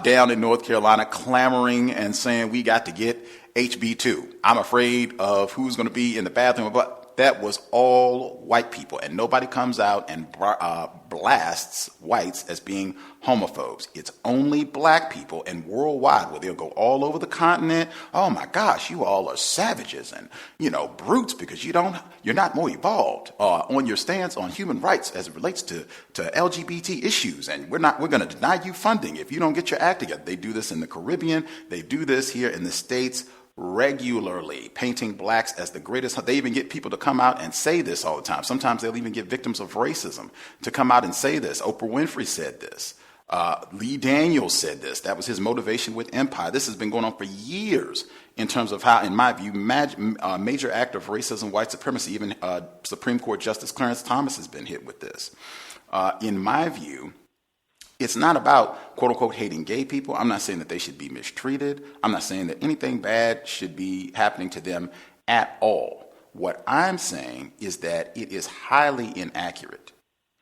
down in North Carolina clamoring and saying we got to get HB2. I'm afraid of who's going to be in the bathroom. But that was all white people, and nobody comes out and blasts whites as being homophobes. It's only black people, and worldwide, where they'll go all over the continent. Oh my gosh, you all are savages and brutes because you're not more evolved on your stance on human rights as it relates to LGBT issues, and we're going to deny you funding if you don't get your act together. They do this in the Caribbean. They do this here in the States regularly, painting blacks as the greatest. They even get people to come out and say this all the time. Sometimes they'll even get victims of racism to come out and say this. Oprah Winfrey said this. Lee Daniels said this. That was his motivation with Empire. This has been going on for years in terms of how, in my view, major act of racism, white supremacy, even Supreme Court Justice Clarence Thomas has been hit with this. In my view, it's not about, quote unquote, hating gay people. I'm not saying that they should be mistreated. I'm not saying that anything bad should be happening to them at all. What I'm saying is that it is highly inaccurate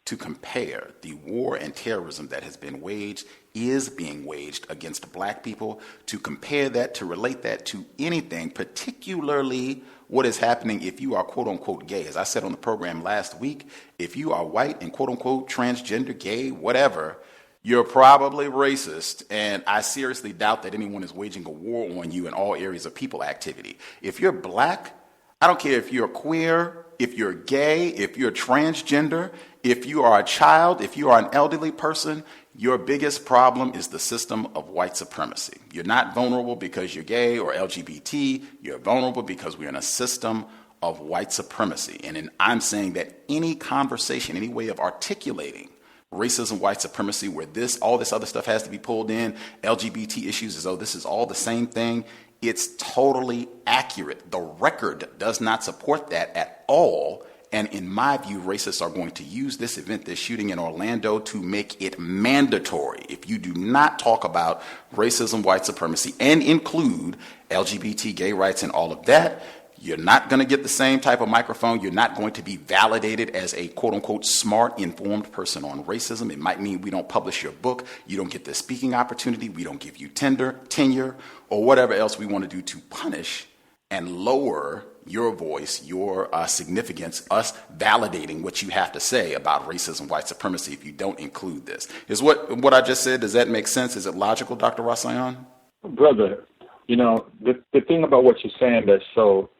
to compare the war and terrorism that has been waged, is being waged against black people, to compare that, to relate that to anything, particularly what is happening if you are quote unquote gay. As I said on the program last week, if you are white and quote unquote transgender, gay, whatever, you're probably racist, and I seriously doubt that anyone is waging a war on you in all areas of people activity. If you're black, I don't care if you're queer, if you're gay, if you're transgender, if you are a child, if you are an elderly person, Your biggest problem is the system of white supremacy. You're not vulnerable because you're gay or LGBT. You're vulnerable because we're in a system of white supremacy. And I'm saying that any conversation, any way of articulating racism, white supremacy, where all this other stuff has to be pulled in, LGBT issues, as though this is all the same thing, it's totally accurate. The record does not support that at all. And in my view, racists are going to use this event, this shooting in Orlando, to make it mandatory. If you do not talk about racism, white supremacy, and include LGBT, gay rights, and all of that, you're not going to get the same type of microphone. You're not going to be validated as a quote-unquote smart, informed person on racism. It might mean we don't publish your book. You don't get the speaking opportunity. We don't give you tenure, or whatever else we want to do to punish and lower your voice, your significance, us validating what you have to say about racism, white supremacy if you don't include this. Is what I just said, does that make sense? Is it logical, Dr. Rasayon? Brother, the thing about what you're saying that's so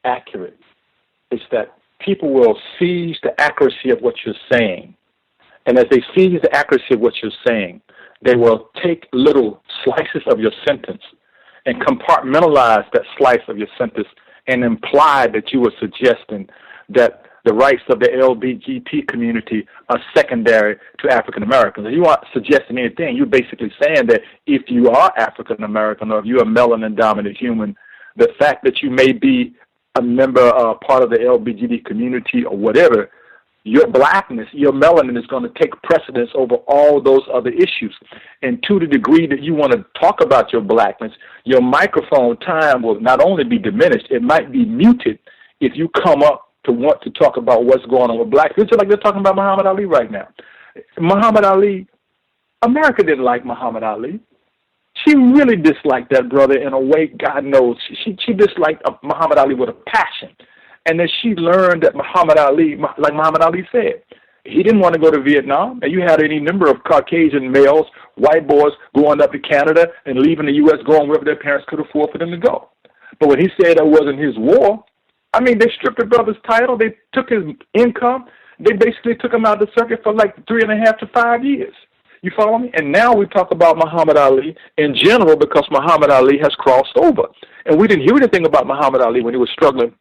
accurate is that people will seize the accuracy of what you're saying. And as they seize the accuracy of what you're saying, they will take little slices of your sentence and compartmentalize that slice of your sentence and imply that you were suggesting that the rights of the LGBT community are secondary to African Americans. If you aren't suggesting anything, you're basically saying that if you are African American or if you're a melanin-dominant human, the fact that you may be a member or part of the LGBT community or whatever, your blackness, your melanin is going to take precedence over all those other issues. And to the degree that you want to talk about your blackness, your microphone time will not only be diminished, it might be muted if you come up to want to talk about what's going on with blacks. It's just like they're talking about Muhammad Ali right now. Muhammad Ali, America didn't like Muhammad Ali. She really disliked that brother in a way God knows. She disliked Muhammad Ali with a passion. And then she learned that Muhammad Ali, like Muhammad Ali said, he didn't want to go to Vietnam. And you had any number of Caucasian males, white boys, going up to Canada and leaving the U.S., going wherever their parents could afford for them to go. But when he said that wasn't his war, I mean, they stripped the brother's title. They took his income. They basically took him out of the circuit for like 3.5 to 5 years. You follow me? And now we talk about Muhammad Ali in general because Muhammad Ali has crossed over. And we didn't hear anything about Muhammad Ali when he was struggling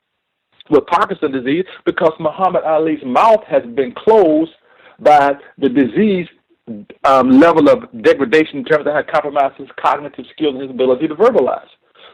with Parkinson's disease because Muhammad Ali's mouth has been closed by the disease level of degradation in terms of how it compromises his cognitive skills and his ability to verbalize.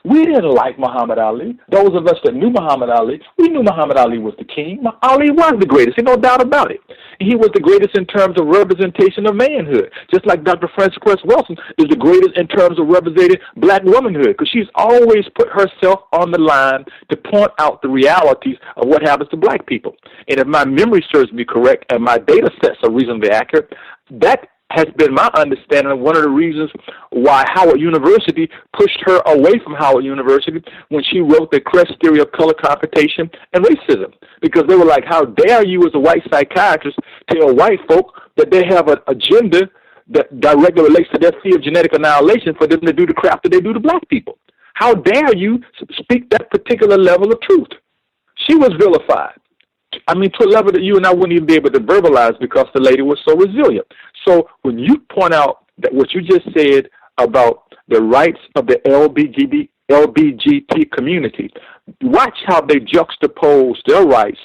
We didn't like Muhammad Ali. Those of us that knew Muhammad Ali, we knew Muhammad Ali was the king. Ali was the greatest, no doubt about it. He was the greatest in terms of representation of manhood, just like Dr. Frances Cress Welsing is the greatest in terms of representing black womanhood, because she's always put herself on the line to point out the realities of what happens to black people. And if my memory serves me correct and my data sets are reasonably accurate, that has been my understanding of one of the reasons why Howard University pushed her away from Howard University when she wrote the Cress theory of color confrontation and racism. Because they were like, how dare you as a white psychiatrist tell white folk that they have an agenda that directly relates to their fear of genetic annihilation for them to do the crap that they do to black people? How dare you speak that particular level of truth? She was vilified. I mean, to a level that you and I wouldn't even be able to verbalize because the lady was so resilient. So when you point out that what you just said about the rights of the LBGT community, watch how they juxtapose their rights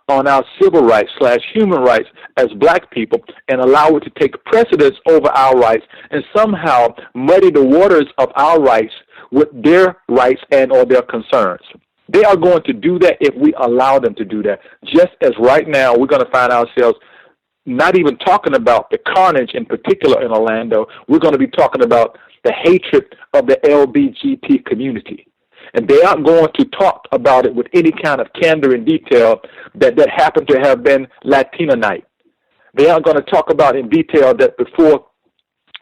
on our civil rights / human rights as black people and allow it to take precedence over our rights and somehow muddy the waters of our rights with their rights and or their concerns. They are going to do that if we allow them to do that. Just as right now we're going to find ourselves not even talking about the carnage in particular in Orlando. We're going to be talking about the hatred of the LBGT community. And they aren't going to talk about it with any kind of candor and detail that happened to have been Latina night. They aren't going to talk about in detail that before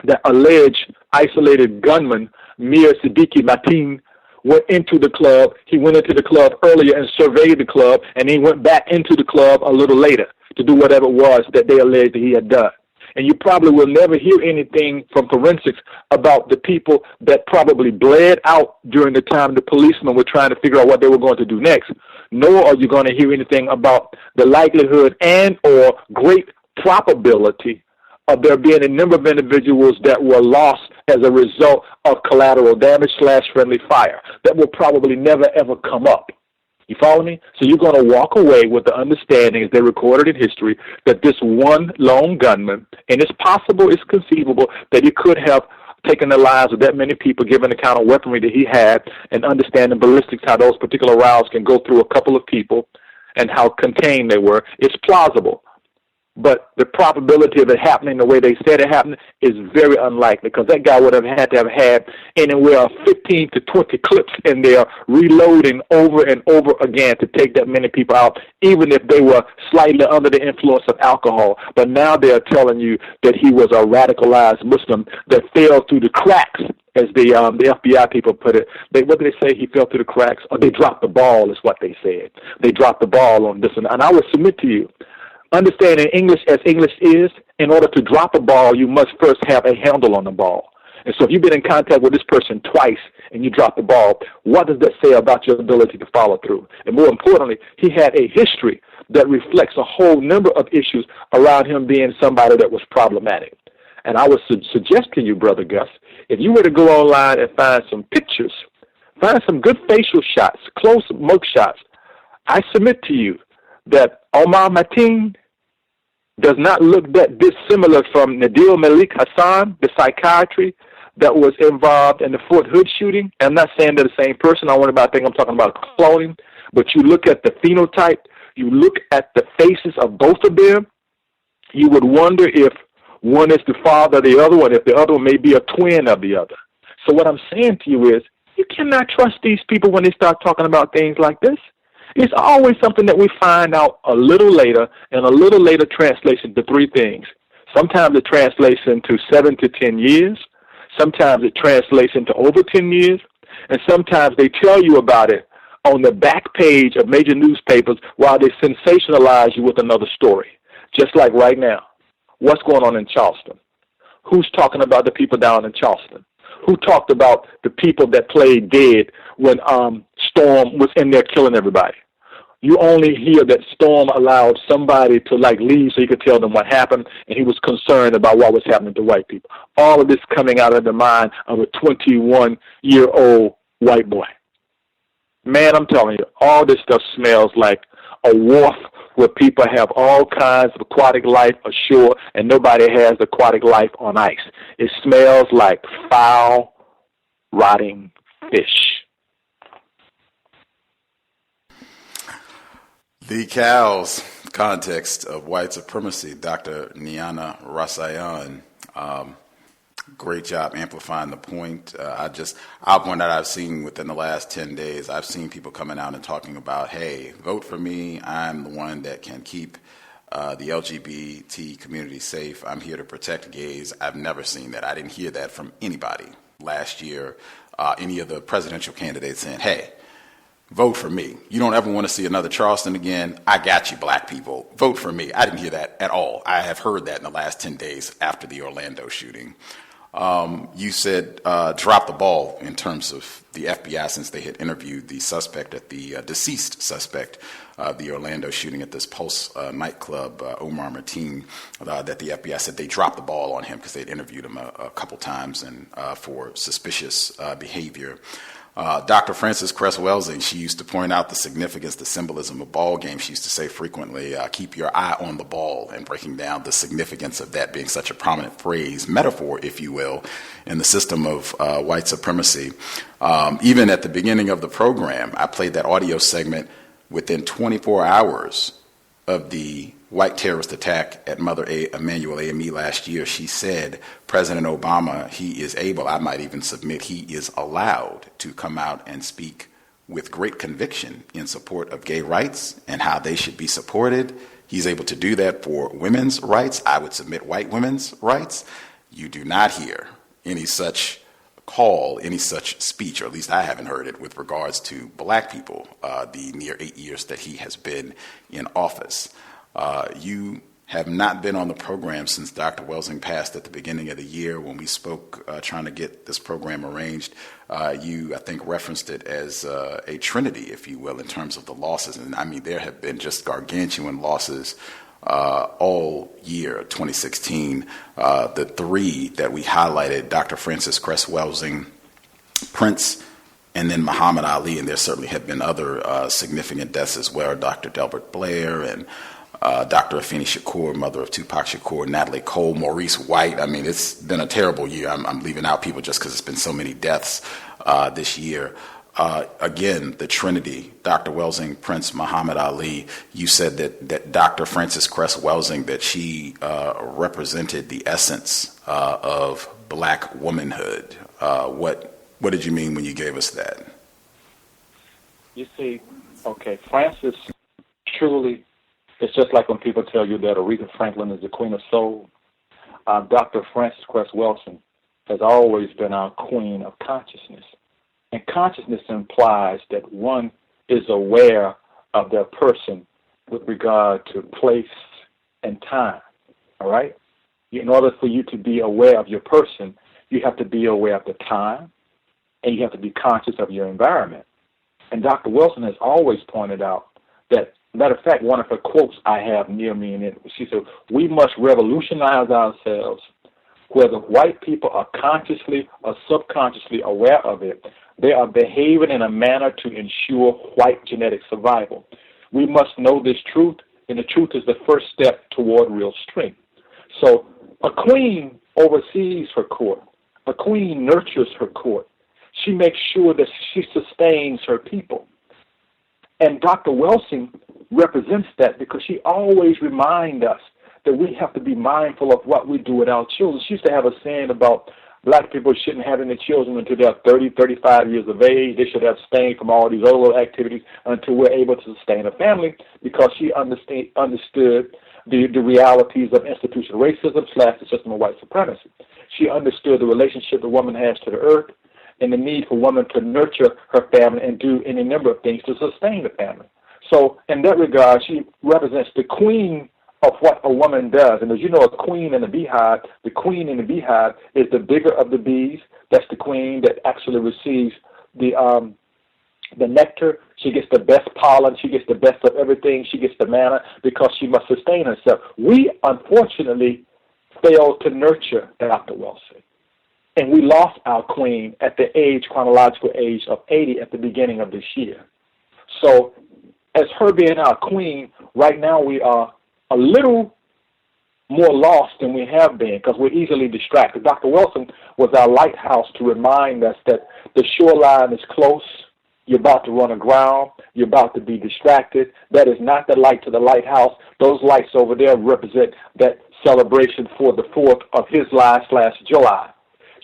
the alleged isolated gunman, Mir Siddiqui Mateen, went into the club. He went into the club earlier and surveyed the club, and he went back into the club a little later to do whatever it was that they alleged that he had done. And you probably will never hear anything from forensics about the people that probably bled out during the time the policemen were trying to figure out what they were going to do next. Nor are you going to hear anything about the likelihood and or great probability of there being a number of individuals that were lost as a result of collateral damage / friendly fire that will probably never, ever come up. You follow me? So you're going to walk away with the understanding, as they recorded in history, that this one lone gunman, and it's possible, it's conceivable, that he could have taken the lives of that many people given the kind of weaponry that he had, and understanding ballistics, how those particular rounds can go through a couple of people and how contained they were. It's plausible. But the probability of it happening the way they said it happened is very unlikely, because that guy would have had anywhere 15 to 20 clips in there reloading over and over again to take that many people out, even if they were slightly under the influence of alcohol. But now they're telling you that he was a radicalized Muslim that fell through the cracks, as the FBI people put it. What did they say? He fell through the cracks? Or they dropped the ball is what they said. They dropped the ball on this. And I would submit to you, understanding English as English is, in order to drop a ball, you must first have a handle on the ball. And so if you've been in contact with this person twice and you drop the ball, what does that say about your ability to follow through? And more importantly, he had a history that reflects a whole number of issues around him being somebody that was problematic. And I would suggest to you, Brother Gus, if you were to go online and find some pictures, find some good facial shots, close mug shots, I submit to you that Omar Mateen does not look that dissimilar from Nadil Malik Hassan, the psychiatry that was involved in the Fort Hood shooting. I'm not saying they're the same person. I'm talking about cloning. But you look at the phenotype, you look at the faces of both of them, you would wonder if one is the father of the other one, if the other one may be a twin of the other. So what I'm saying to you is, you cannot trust these people when they start talking about things like this. It's always something that we find out a little later, and a little later translates into three things. Sometimes it translates into 7 to 10 years. Sometimes it translates into over 10 years. And sometimes they tell you about it on the back page of major newspapers while they sensationalize you with another story. Just like right now. What's going on in Charleston? Who's talking about the people down in Charleston? Who talked about the people that played dead when Storm was in there killing everybody? You only hear that Storm allowed somebody to leave so he could tell them what happened, and he was concerned about what was happening to white people. All of this coming out of the mind of a 21-year-old white boy. Man, I'm telling you, all this stuff smells like a wharf where people have all kinds of aquatic life ashore, and nobody has aquatic life on ice. It smells like foul, rotting fish. The cows context of white supremacy, Dr. Niyana Rasayon. Great job amplifying the point. I'll point out, I've seen within the last 10 days, I've seen people coming out and talking about, hey, vote for me. I'm the one that can keep the LGBT community safe. I'm here to protect gays. I've never seen that. I didn't hear that from anybody last year. Any of the presidential candidates saying, hey, vote for me. You don't ever want to see another Charleston again. I got you, black people. Vote for me. I didn't hear that at all. I have heard that in the last 10 days after the Orlando shooting. You said drop the ball in terms of the FBI, since they had interviewed the suspect at the deceased suspect of the Orlando shooting at this Pulse nightclub, Omar Mateen, that the FBI said they dropped the ball on him because they'd interviewed him a couple times and for suspicious behavior. Dr. Frances Cress Welsing, she used to point out the significance, the symbolism of ball games. She used to say frequently, keep your eye on the ball, and breaking down the significance of that being such a prominent phrase, metaphor, if you will, in the system of white supremacy. Even at the beginning of the program, I played that audio segment within 24 hours of the white terrorist attack at Mother Emanuel AME last year. She said President Obama, he is able, I might even submit, he is allowed to come out and speak with great conviction in support of gay rights and how they should be supported. He's able to do that for women's rights. I would submit white women's rights. You do not hear any such call, any such speech, or at least I haven't heard it, with regards to black people the near 8 years that he has been in office. You have not been on the program since Dr. Welsing passed at the beginning of the year. When we spoke trying to get this program arranged, you, I think, referenced it as a trinity, if you will, in terms of the losses. And I mean, there have been just gargantuan losses all year 2016. The three that we highlighted, Dr. Frances Cress Welsing, Prince, and then Muhammad Ali, and there certainly have been other significant deaths as well, Dr. Delbert Blair and Dr. Afeni Shakur, mother of Tupac Shakur, Natalie Cole, Maurice White. I mean, it's been a terrible year. I'm leaving out people just because it's been so many deaths this year. Again, the Trinity, Dr. Welsing, Prince, Muhammad Ali. You said that Dr. Frances Cress Welsing, that she represented the essence of black womanhood. What did you mean when you gave us that? You see, okay, Frances truly, it's just like when people tell you that Aretha Franklin is the queen of soul. Dr. Frances Cress Welsing has always been our queen of consciousness. And consciousness implies that one is aware of their person with regard to place and time, all right? In order for you to be aware of your person, you have to be aware of the time, and you have to be conscious of your environment. And Dr. Welsing has always pointed out that, matter of fact, one of her quotes I have near me, and she said, we must revolutionize ourselves. Whether white people are consciously or subconsciously aware of it, they are behaving in a manner to ensure white genetic survival. We must know this truth, and the truth is the first step toward real strength. So a queen oversees her court. A queen nurtures her court. She makes sure that she sustains her people. And Dr. Welsing represents that because she always reminds us that we have to be mindful of what we do with our children. She used to have a saying about black people shouldn't have any children until they're 30, 35 years of age. They should have abstained from all these other activities until we're able to sustain a family, because she understood the realities of institutional racism / the system of white supremacy. She understood the relationship the woman has to the earth and the need for woman to nurture her family and do any number of things to sustain the family. So in that regard, she represents the queen of what a woman does. And as you know, a queen in the beehive, the queen in the beehive is the bigger of the bees. That's the queen that actually receives the nectar. She gets the best pollen. She gets the best of everything. She gets the manna because she must sustain herself. We, unfortunately, failed to nurture Dr. Welsing. And we lost our queen at the chronological age of 80 at the beginning of this year. So as her being our queen, right now we are a little more lost than we have been because we're easily distracted. Dr. Welsing was our lighthouse to remind us that the shoreline is close. You're about to run aground. You're about to be distracted. That is not the light to the lighthouse. Those lights over there represent that celebration for the 4th of his July.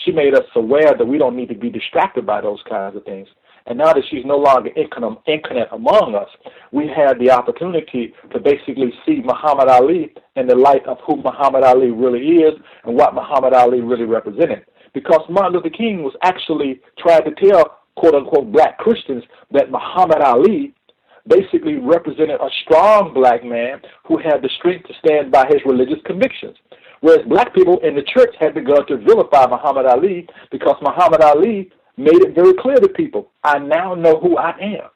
She made us aware that we don't need to be distracted by those kinds of things. And now that she's no longer incarnate among us, we had the opportunity to basically see Muhammad Ali in the light of who Muhammad Ali really is and what Muhammad Ali really represented. Because Martin Luther King was actually trying to tell, quote-unquote, black Christians that Muhammad Ali basically represented a strong black man who had the strength to stand by his religious convictions. Whereas black people in the church had begun to vilify Muhammad Ali because Muhammad Ali made it very clear to people, I now know who I am.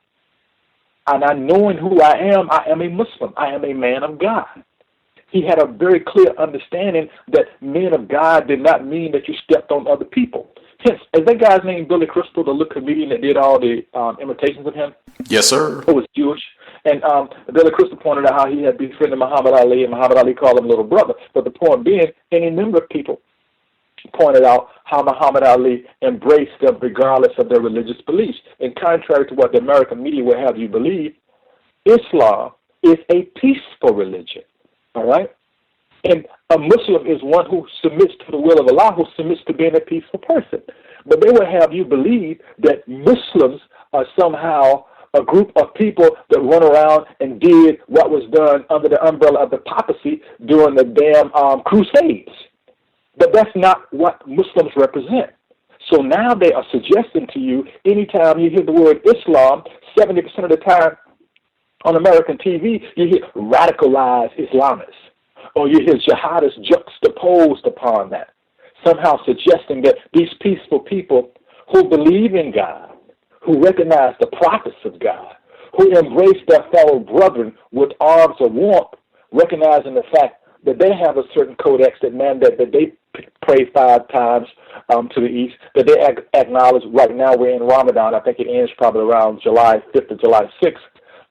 And I knowing who I am a Muslim. I am a man of God. He had a very clear understanding that men of God did not mean that you stepped on other people. Hence, is that guy's name Billy Crystal, the little comedian that did all the imitations of him? Yes, sir. Who was Jewish. And Billy Crystal pointed out how he had befriended Muhammad Ali, and Muhammad Ali called him little brother. But the point being, any number of people pointed out how Muhammad Ali embraced them regardless of their religious beliefs. And contrary to what the American media will have you believe, Islam is a peaceful religion, all right? And a Muslim is one who submits to the will of Allah, who submits to being a peaceful person. But they will have you believe that Muslims are somehow a group of people that run around and did what was done under the umbrella of the papacy during the damn crusades. But that's not what Muslims represent. So now they are suggesting to you, anytime you hear the word Islam, 70% of the time on American TV, you hear radicalized Islamists. Or you hear jihadists juxtaposed upon that, somehow suggesting that these peaceful people who believe in God, who recognize the prophets of God, who embrace their fellow brethren with arms of warmth, recognizing the fact that they have a certain codex that mandate that they pray 5 times to the east, that they acknowledge. Right now we're in Ramadan. I think it ends probably around July 5th or July 6th.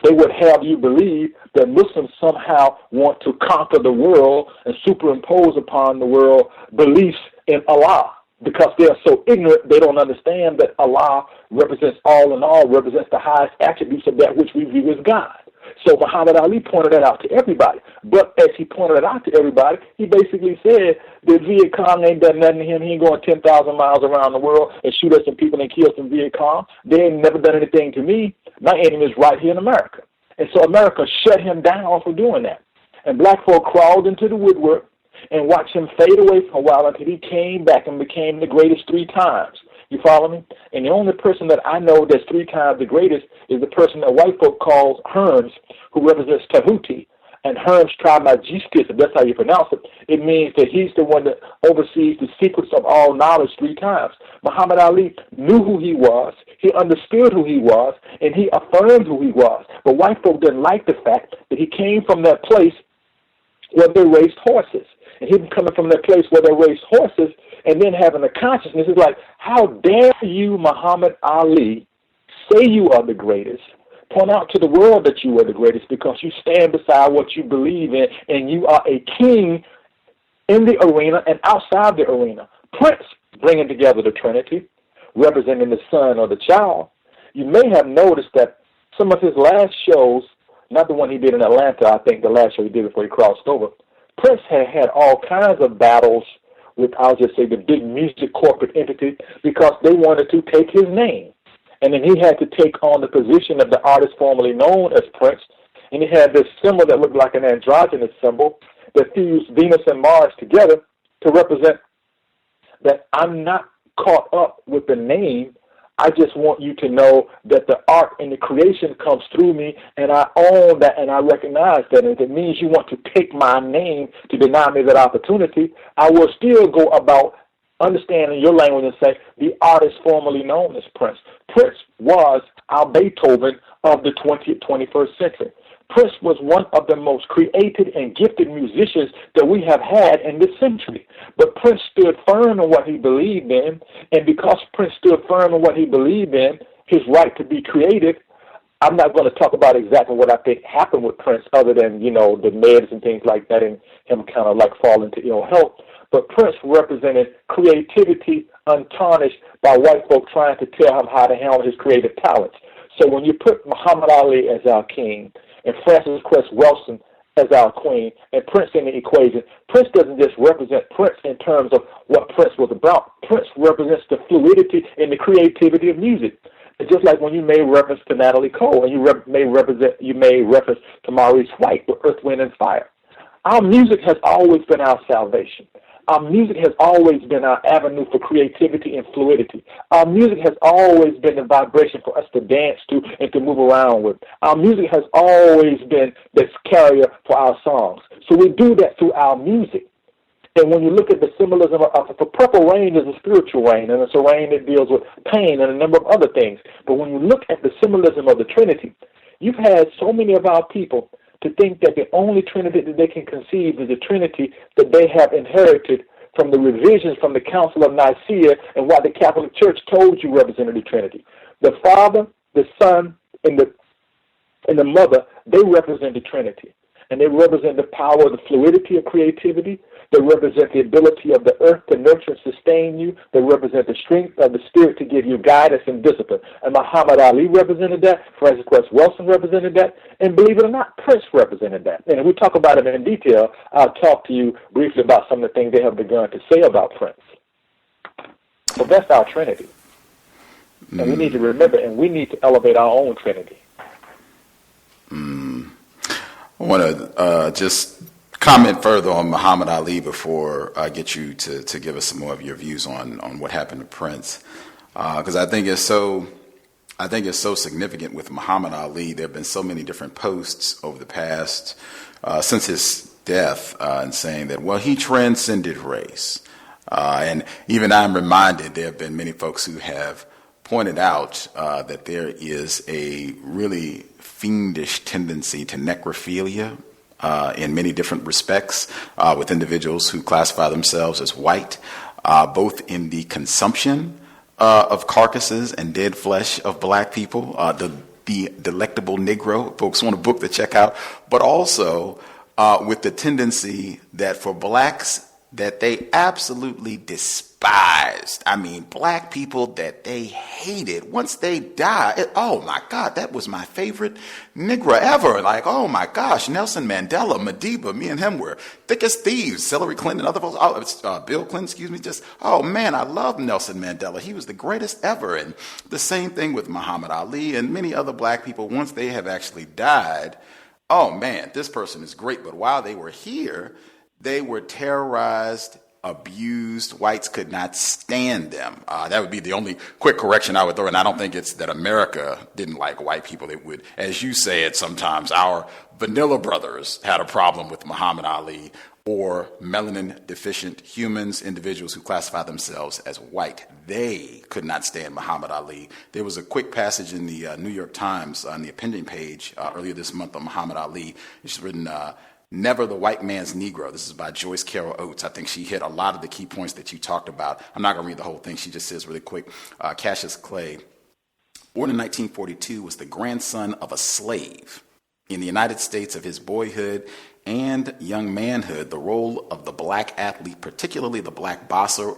They would have you believe that Muslims somehow want to conquer the world and superimpose upon the world beliefs in Allah, because they are so ignorant they don't understand that Allah represents all in all, represents the highest attributes of that which we view as God. So Muhammad Ali pointed that out to everybody. But as he pointed it out to everybody, he basically said that Viet Cong ain't done nothing to him. He ain't going 10,000 miles around the world and shoot at some people and kill some Viet Cong. They ain't never done anything to me. My enemy is right here in America. And so America shut him down for doing that. And black folk crawled into the woodwork and watched him fade away for a while until he came back and became the greatest 3 times. You follow me? And the only person that I know that's 3 times the greatest is the person that white folk calls Herms, who represents Tahuti. And Herms Trismegistus, if that's how you pronounce it, it means that he's the one that oversees the secrets of all knowledge 3 times. Muhammad Ali knew who he was, he understood who he was, and he affirmed who he was. But white folk didn't like the fact that he came from that place where they raised horses. And him coming from that place where they raised horses and then having a consciousness is like, how dare you, Muhammad Ali, say you are the greatest, point out to the world that you are the greatest because you stand beside what you believe in and you are a king in the arena and outside the arena. Prince bringing together the Trinity, representing the son or the child. You may have noticed that some of his last shows, not the one he did in Atlanta, I think the last show he did before he crossed over, Prince had all kinds of battles with, I'll just say, the big music corporate entity because they wanted to take his name. And then he had to take on the position of the artist formerly known as Prince. And he had this symbol that looked like an androgynous symbol that fused Venus and Mars together to represent that I'm not caught up with the name. I just want you to know that the art and the creation comes through me, and I own that, and I recognize that. And if it means you want to take my name to deny me that opportunity, I will still go about understanding your language and say, the artist formerly known as Prince. Prince was our Beethoven of the 20th, 21st century. Prince was one of the most creative and gifted musicians that we have had in this century. But Prince stood firm in what he believed in, and because Prince stood firm in what he believed in, his right to be creative, I'm not going to talk about exactly what I think happened with Prince other than, the meds and things like that and him kind of like falling to ill health. But Prince represented creativity untarnished by white folk trying to tell him how to handle his creative talents. So when you put Muhammad Ali as our king and Frances Cress Welsing as our queen and Prince in the equation, Prince doesn't just represent Prince in terms of what Prince was about. Prince represents the fluidity and the creativity of music. It's just like when you made reference to Natalie Cole and you made reference to Maurice White with Earth, Wind, and Fire. Our music has always been our salvation. Our music has always been our avenue for creativity and fluidity. Our music has always been the vibration for us to dance to and to move around with. Our music has always been this carrier for our songs. So we do that through our music. And when you look at the symbolism of the purple rain is a spiritual rain, and it's a rain that deals with pain and a number of other things. But when you look at the symbolism of the Trinity, you've had so many of our people to think that the only Trinity that they can conceive is the Trinity that they have inherited from the revisions from the Council of Nicaea and what the Catholic Church told you represented the Trinity. The Father, the Son, and the Mother, they represent the Trinity. And they represent the power of the fluidity of creativity. They represent the ability of the earth to nurture and sustain you. They represent the strength of the spirit to give you guidance and discipline. And Muhammad Ali represented that. Frances Cress Welsing represented that. And believe it or not, Prince represented that. And if we talk about it in detail, I'll talk to you briefly about some of the things they have begun to say about Prince. So that's our Trinity. And we need to remember, and we need to elevate our own Trinity. I want to just comment further on Muhammad Ali before I get you to give us some more of your views on what happened to Prince, because I think it's so significant with Muhammad Ali. There have been so many different posts over the past since his death, and saying that he transcended race, and even I'm reminded there have been many folks who have pointed out that there is a really fiendish tendency to necrophilia in many different respects with individuals who classify themselves as white, both in the consumption of carcasses and dead flesh of black people, the delectable Negro, folks want a book to check out, but also with the tendency that for blacks that they absolutely despised. I mean, black people that they hated. Once they died, oh my God, that was my favorite Negro ever. Like, oh my gosh, Nelson Mandela, Madiba, me and him were thick as thieves. Hillary Clinton, other folks, Bill Clinton, excuse me, just, oh man, I love Nelson Mandela. He was the greatest ever. And the same thing with Muhammad Ali and many other black people. Once they have actually died, oh man, this person is great. But while they were here, they were terrorized, abused. Whites could not stand them. That would be the only quick correction I would throw. And I don't think it's that America didn't like white people. It would, as you said, sometimes our vanilla brothers had a problem with Muhammad Ali or melanin deficient humans, individuals who classify themselves as white. They could not stand Muhammad Ali. There was a quick passage in the New York Times on the opinion page earlier this month on Muhammad Ali. It's written, Never the White Man's Negro. This is by Joyce Carol Oates. I think she hit a lot of the key points that you talked about. I'm not going to read the whole thing. She just says really quick, Cassius Clay, born in 1942, was the grandson of a slave. In the United States of his boyhood and young manhood, the role of the black athlete, particularly the black boxer,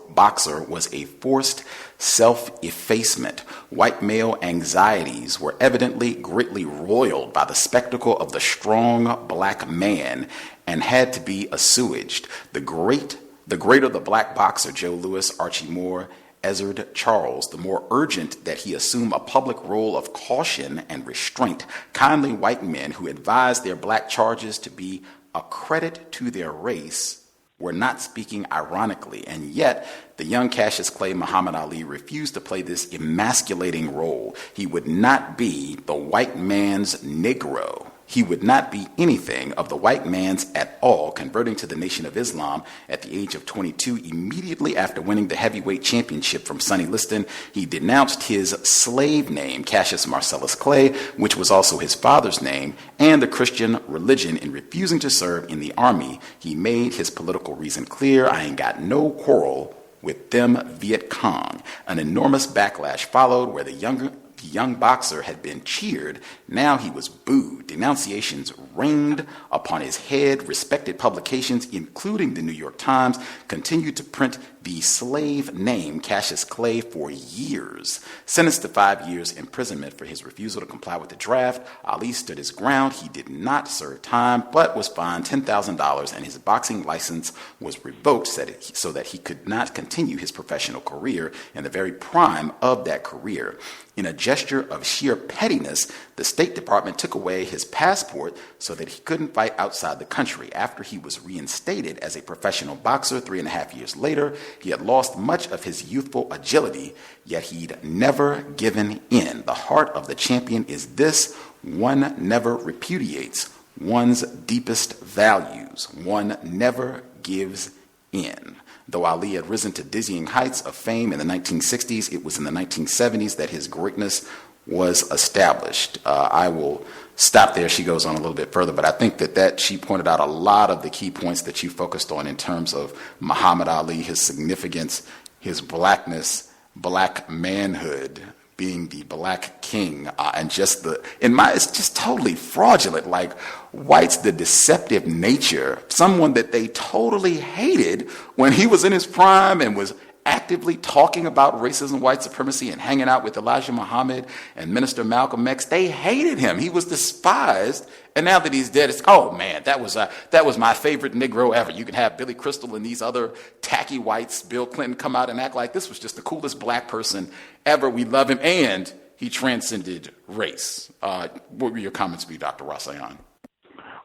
was a forced self-effacement. White male anxieties were evidently greatly roiled by the spectacle of the strong black man and had to be assuaged. The greater the black boxer, Joe Louis, Archie Moore, Ezard Charles, the more urgent that he assume a public role of caution and restraint. Kindly white men who advised their black charges to be a credit to their race were not speaking ironically, and yet the young Cassius Clay Muhammad Ali refused to play this emasculating role. He would not be the white man's Negro. He would not be anything of the white man's at all, converting to the Nation of Islam at the age of 22. Immediately after winning the heavyweight championship from Sonny Liston, he denounced his slave name, Cassius Marcellus Clay, which was also his father's name, and the Christian religion in refusing to serve in the army. He made his political reason clear. I ain't got no quarrel with them Viet Cong. An enormous backlash followed where the young boxer had been cheered. Now he was booed. Denunciations rained upon his head. Respected publications, including the New York Times, continued to print the slave name Cassius Clay for years. Sentenced to 5 years imprisonment for his refusal to comply with the draft, Ali stood his ground. He did not serve time, but was fined $10,000, and his boxing license was revoked so that he could not continue his professional career in the very prime of that career. In a gesture of sheer pettiness, the State Department took away his passport so that he couldn't fight outside the country. After he was reinstated as a professional boxer 3.5 years later, he had lost much of his youthful agility, yet he'd never given in. The heart of the champion is this: one never repudiates one's deepest values. One never gives in. Though Ali had risen to dizzying heights of fame in the 1960s, it was in the 1970s that his greatness was established. I will stop there. She goes on a little bit further, but I think that she pointed out a lot of the key points that you focused on in terms of Muhammad Ali, his significance, his blackness, black manhood, being the black king, and just it's just totally fraudulent. Like, whites, the deceptive nature, someone that they totally hated when he was in his prime and was actively talking about racism, white supremacy, and hanging out with Elijah Muhammad and Minister Malcolm X. They hated him. He was despised. And now that he's dead, it's, oh man, that was my favorite Negro ever. You can have Billy Crystal and these other tacky whites, Bill Clinton, come out and act like this was just the coolest black person ever. We love him, and he transcended race. What were your comments be, Dr. Rasayon?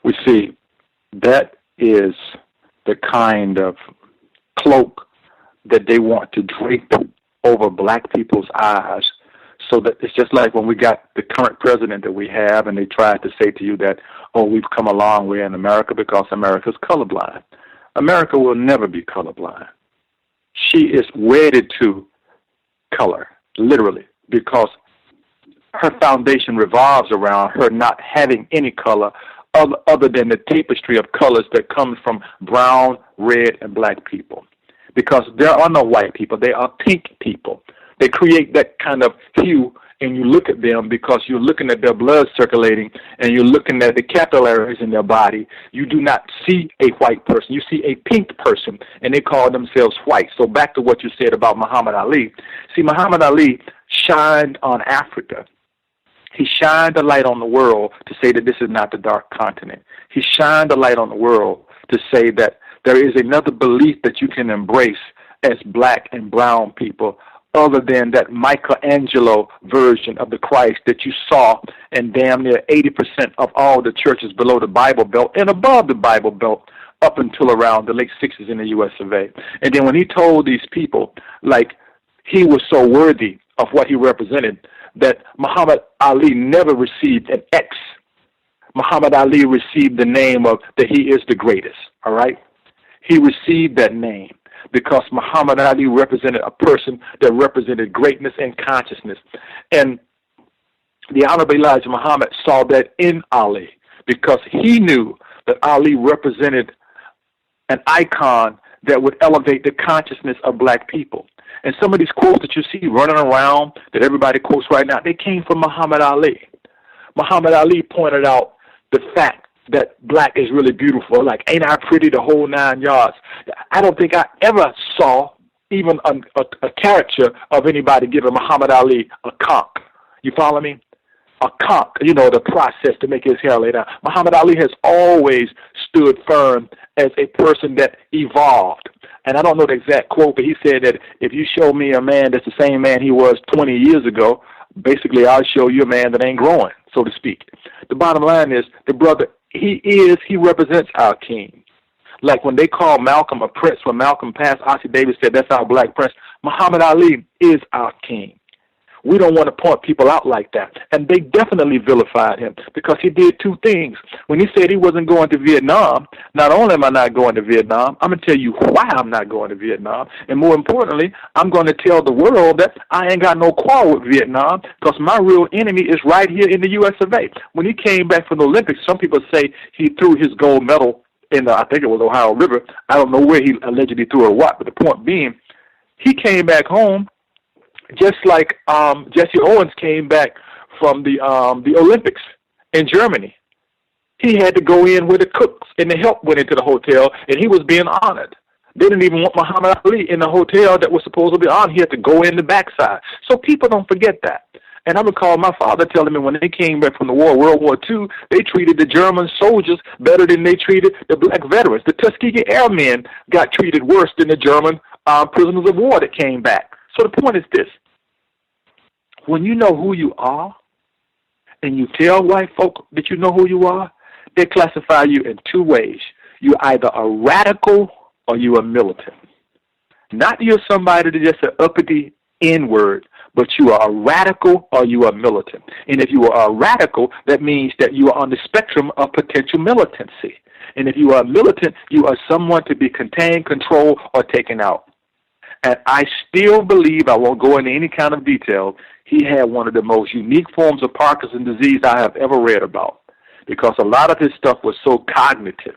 We see that is the kind of cloak that they want to drape over black people's eyes, so that it's just like when we got the current president that we have, and they tried to say to you that, oh, we've come a long way in America because America's colorblind. America will never be colorblind. She is wedded to color, literally, because her foundation revolves around her not having any color other than the tapestry of colors that comes from brown, red, and black people. Because there are no white people. They are pink people. They create that kind of hue, and you look at them because you're looking at their blood circulating and you're looking at the capillaries in their body. You do not see a white person. You see a pink person, and they call themselves white. So back to what you said about Muhammad Ali. See, Muhammad Ali shined on Africa. He shined a light on the world to say that this is not the dark continent. He shined a light on the world to say that there is another belief that you can embrace as black and brown people other than that Michelangelo version of the Christ that you saw in damn near 80% of all the churches below the Bible Belt and above the Bible Belt up until around the late 60s in the U.S. of A. And then when he told these people, like, he was so worthy of what he represented that Muhammad Ali never received an X. Muhammad Ali received the name of that he is the greatest, all right? He received that name because Muhammad Ali represented a person that represented greatness and consciousness. And the Honorable Elijah Muhammad saw that in Ali because he knew that Ali represented an icon that would elevate the consciousness of black people. And some of these quotes that you see running around that everybody quotes right now, they came from Muhammad Ali. Muhammad Ali pointed out the fact that black is really beautiful. Like, ain't I pretty, the whole 9 yards. I don't think I ever saw even a caricature of anybody giving Muhammad Ali a conch. You follow me? A conch, you know, the process to make his hair lay down. Muhammad Ali has always stood firm as a person that evolved. And I don't know the exact quote, but he said that if you show me a man that's the same man he was 20 years ago, basically I'll show you a man that ain't growing, so to speak. The bottom line is the brother, he represents our king. Like when they call Malcolm a prince, when Malcolm passed, Ossie Davis said that's our black prince. Muhammad Ali is our king. We don't want to point people out like that. And they definitely vilified him because he did two things. When he said he wasn't going to Vietnam, not only am I not going to Vietnam, I'm going to tell you why I'm not going to Vietnam. And more importantly, I'm going to tell the world that I ain't got no quarrel with Vietnam because my real enemy is right here in the U.S. of A. When he came back from the Olympics, some people say he threw his gold medal in the, I think it was Ohio River. I don't know where he allegedly threw it or what, but the point being, he came back home just like Jesse Owens came back from the Olympics in Germany. He had to go in where the cooks and the help went into the hotel, and he was being honored. They didn't even want Muhammad Ali in the hotel that was supposed to be honored. He had to go in the backside. So people don't forget that. And I recall my father telling me when they came back from the war, World War II, they treated the German soldiers better than they treated the black veterans. The Tuskegee Airmen got treated worse than the German prisoners of war that came back. So the point is this. When you know who you are and you tell white folk that you know who you are, they classify you in two ways. You're either a radical or you're a militant. Not you're somebody that's just an uppity N-word, but you are a radical or you are militant. And if you are a radical, that means that you are on the spectrum of potential militancy. And if you are a militant, you are someone to be contained, controlled, or taken out. And I still believe, I won't go into any kind of detail, he had one of the most unique forms of Parkinson's disease I have ever read about, because a lot of his stuff was so cognitive,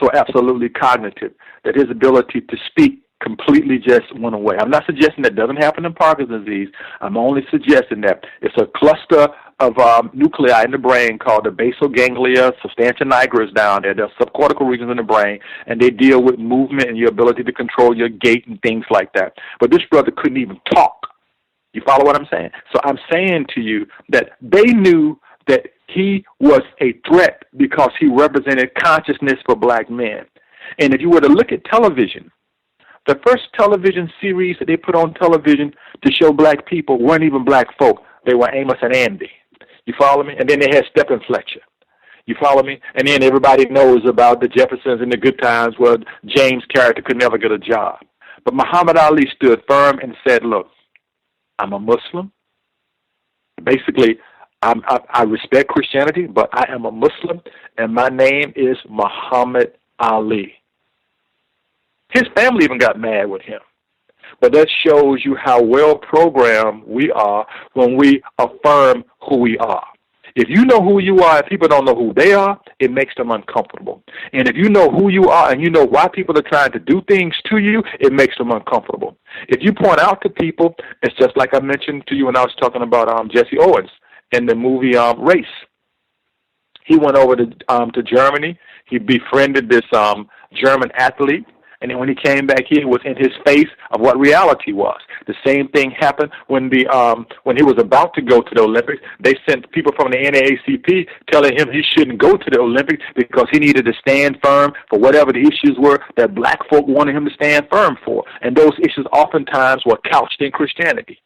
so absolutely cognitive, that his ability to speak completely just went away. I'm not suggesting that doesn't happen in Parkinson's disease. I'm only suggesting that it's a cluster of nuclei in the brain called the basal ganglia, substantia nigra is down there. There are subcortical regions in the brain, and they deal with movement and your ability to control your gait and things like that. But this brother couldn't even talk. You follow what I'm saying? So I'm saying to you that they knew that he was a threat because he represented consciousness for black men. And if you were to look at television, the first television series that they put on television to show black people weren't even black folk. They were Amos and Andy. You follow me? And then they had Stephen Fletcher. You follow me? And then everybody knows about the Jeffersons and the Good Times where James' character could never get a job. But Muhammad Ali stood firm and said, look, I'm a Muslim. Basically, I respect Christianity, but I am a Muslim, and my name is Muhammad Ali. His family even got mad with him. But that shows you how well programmed we are when we affirm who we are. If you know who you are and people don't know who they are, it makes them uncomfortable. And if you know who you are and you know why people are trying to do things to you, it makes them uncomfortable. If you point out to people, it's just like I mentioned to you when I was talking about Jesse Owens in the movie Race. He went over to Germany. He befriended this German athlete. And then when he came back here, it was in his face of what reality was. The same thing happened when he was about to go to the Olympics. They sent people from the NAACP telling him he shouldn't go to the Olympics because he needed to stand firm for whatever the issues were that black folk wanted him to stand firm for. And those issues oftentimes were couched in Christianity.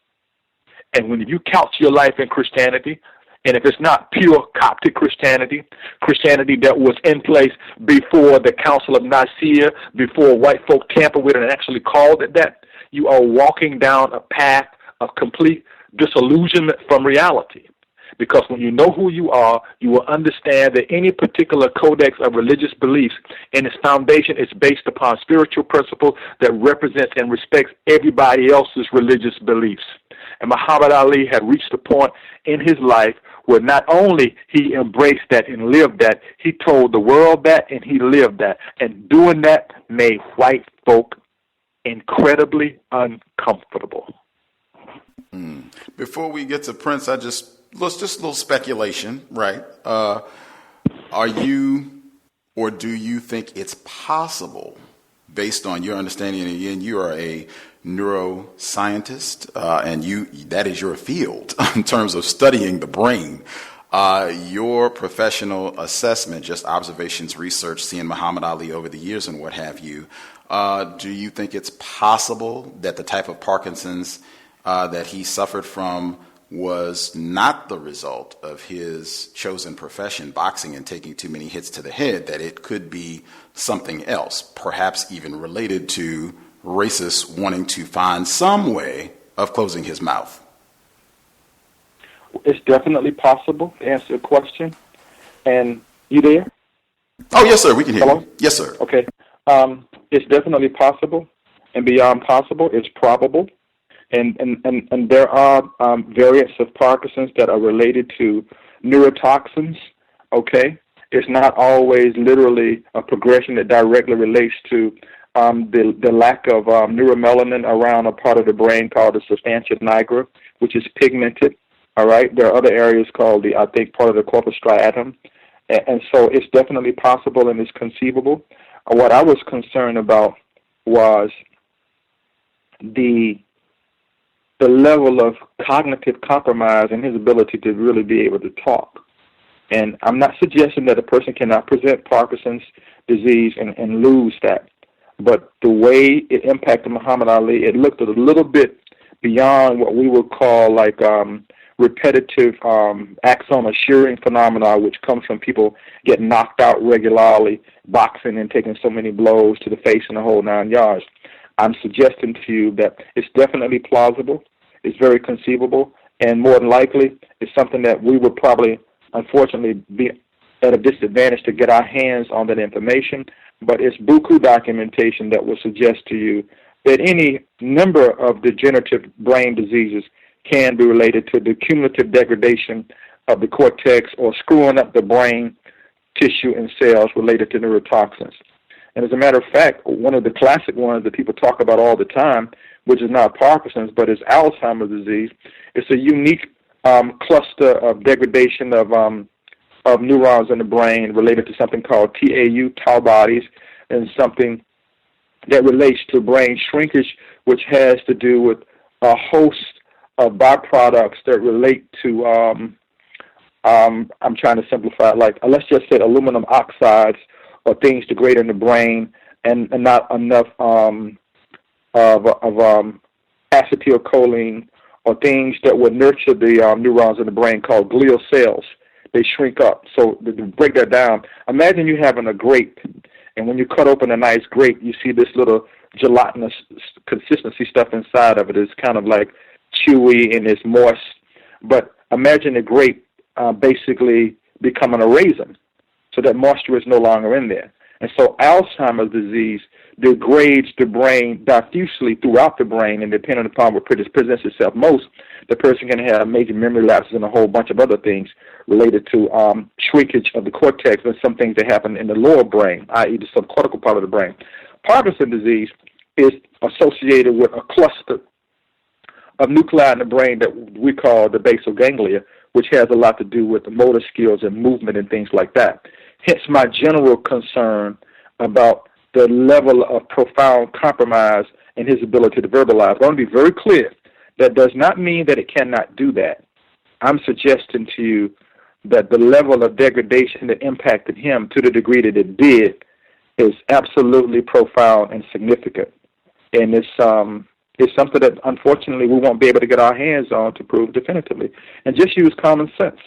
And when you couch your life in Christianity, and if it's not pure Coptic Christianity, Christianity that was in place before the Council of Nicaea, before white folk tampered with it and actually called it that, you are walking down a path of complete disillusionment from reality. Because when you know who you are, you will understand that any particular codex of religious beliefs and its foundation is based upon spiritual principles that represents and respects everybody else's religious beliefs. And Muhammad Ali had reached a point in his life where not only he embraced that and lived that, he told the world that and he lived that. And doing that made white folk incredibly uncomfortable. Before we get to Prince, just a little speculation, right? Are you or do you think it's possible, based on your understanding, and again, you are a neuroscientist, and that is your field in terms of studying the brain. Your professional assessment, just observations, research, seeing Muhammad Ali over the years and what have you, do you think it's possible that the type of Parkinson's that he suffered from was not the result of his chosen profession, boxing, and taking too many hits to the head, that it could be something else, perhaps even related to racists wanting to find some way of closing his mouth? It's definitely possible, to answer your question. And you there? Oh, yes, sir. We can hear Hello? you. Yes, sir. Okay. It's definitely possible, and beyond possible, it's probable. And there are variants of Parkinson's that are related to neurotoxins, okay? It's not always literally a progression that directly relates to the lack of neuromelanin around a part of the brain called the substantia nigra, which is pigmented, all right? There are other areas called part of the corpus striatum. And so it's definitely possible and it's conceivable. What I was concerned about was the level of cognitive compromise and his ability to really be able to talk. And I'm not suggesting that a person cannot present Parkinson's disease and lose that. But the way it impacted Muhammad Ali, it looked a little bit beyond what we would call like repetitive axonal shearing phenomena, which comes from people getting knocked out regularly, boxing and taking so many blows to the face and the whole 9 yards. I'm suggesting to you that it's definitely plausible, it's very conceivable, and more than likely, it's something that we would probably, unfortunately, be at a disadvantage to get our hands on that information. But it's buku documentation that will suggest to you that any number of degenerative brain diseases can be related to the cumulative degradation of the cortex or screwing up the brain tissue and cells related to neurotoxins. And as a matter of fact, one of the classic ones that people talk about all the time, which is not Parkinson's, but is Alzheimer's disease, it's a unique cluster of degradation of neurons in the brain related to something called tau bodies, and something that relates to brain shrinkage, which has to do with a host of byproducts that relate to, I'm trying to simplify it, like let's just say aluminum oxides or things degrade in the brain, and not enough of acetylcholine or things that would nurture the neurons in the brain called glial cells. They shrink up. So to break that down, imagine you having a grape, and when you cut open a nice grape, you see this little gelatinous consistency stuff inside of it. It's kind of like chewy and it's moist. But imagine a grape basically becoming a raisin. So that moisture is no longer in there. And so Alzheimer's disease degrades the brain diffusely throughout the brain, and depending upon what presents itself most, the person can have major memory lapses and a whole bunch of other things related to shrinkage of the cortex and some things that happen in the lower brain, i.e. the subcortical part of the brain. Parkinson's disease is associated with a cluster of nuclei in the brain that we call the basal ganglia, which has a lot to do with the motor skills and movement and things like that. Hence my general concern about the level of profound compromise in his ability to verbalize. I want to be very clear. That does not mean that it cannot do that. I'm suggesting to you that the level of degradation that impacted him to the degree that it did is absolutely profound and significant. And it's something that, unfortunately, we won't be able to get our hands on to prove definitively. And just use common sense.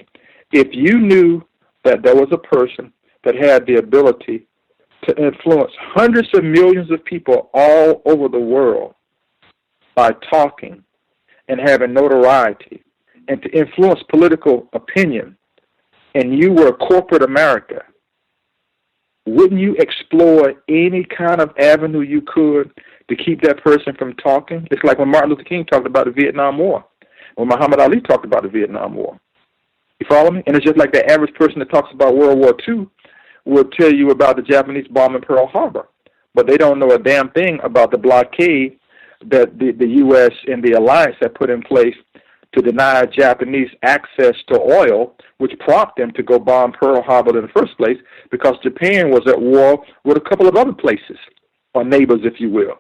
If you knew that there was a person that had the ability to influence hundreds of millions of people all over the world by talking and having notoriety and to influence political opinion, and you were corporate America, wouldn't you explore any kind of avenue you could to keep that person from talking? It's like when Martin Luther King talked about the Vietnam War, when Muhammad Ali talked about the Vietnam War. You follow me? And it's just like the average person that talks about World War II will tell you about the Japanese bombing Pearl Harbor, but they don't know a damn thing about the blockade that the U.S. and the alliance have put in place to deny Japanese access to oil, which prompted them to go bomb Pearl Harbor in the first place, because Japan was at war with a couple of other places, or neighbors, if you will.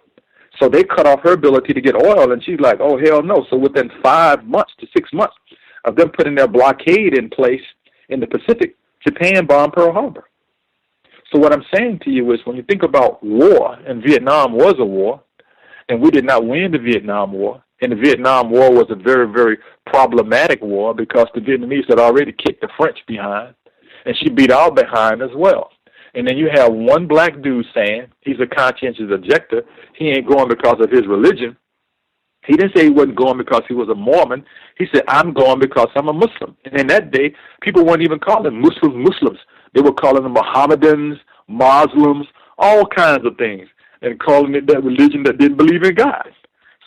So they cut off her ability to get oil, and she's like, oh, hell no. So within 5 months to 6 months of them putting their blockade in place in the Pacific, Japan bombed Pearl Harbor. So what I'm saying to you is, when you think about war, and Vietnam was a war, and we did not win the Vietnam War, and the Vietnam War was a very, very problematic war because the Vietnamese had already kicked the French behind, and she beat our behind as well. And then you have one black dude saying he's a conscientious objector. He ain't going because of his religion. He didn't say he wasn't going because he was a Mormon. He said, I'm going because I'm a Muslim. And in that day, people weren't even calling Muslims. They were calling them Mohammedans, Muslims, all kinds of things, and calling it that religion that didn't believe in God.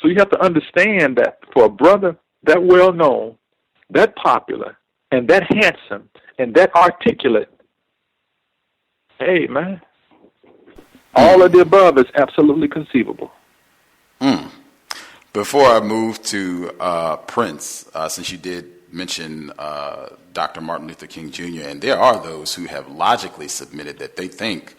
So you have to understand that for a brother that well-known, that popular, and that handsome, and that articulate, hey, man, all of the above is absolutely conceivable. Before I move to Prince, since you did mention Dr. Martin Luther King Jr., and there are those who have logically submitted that they think,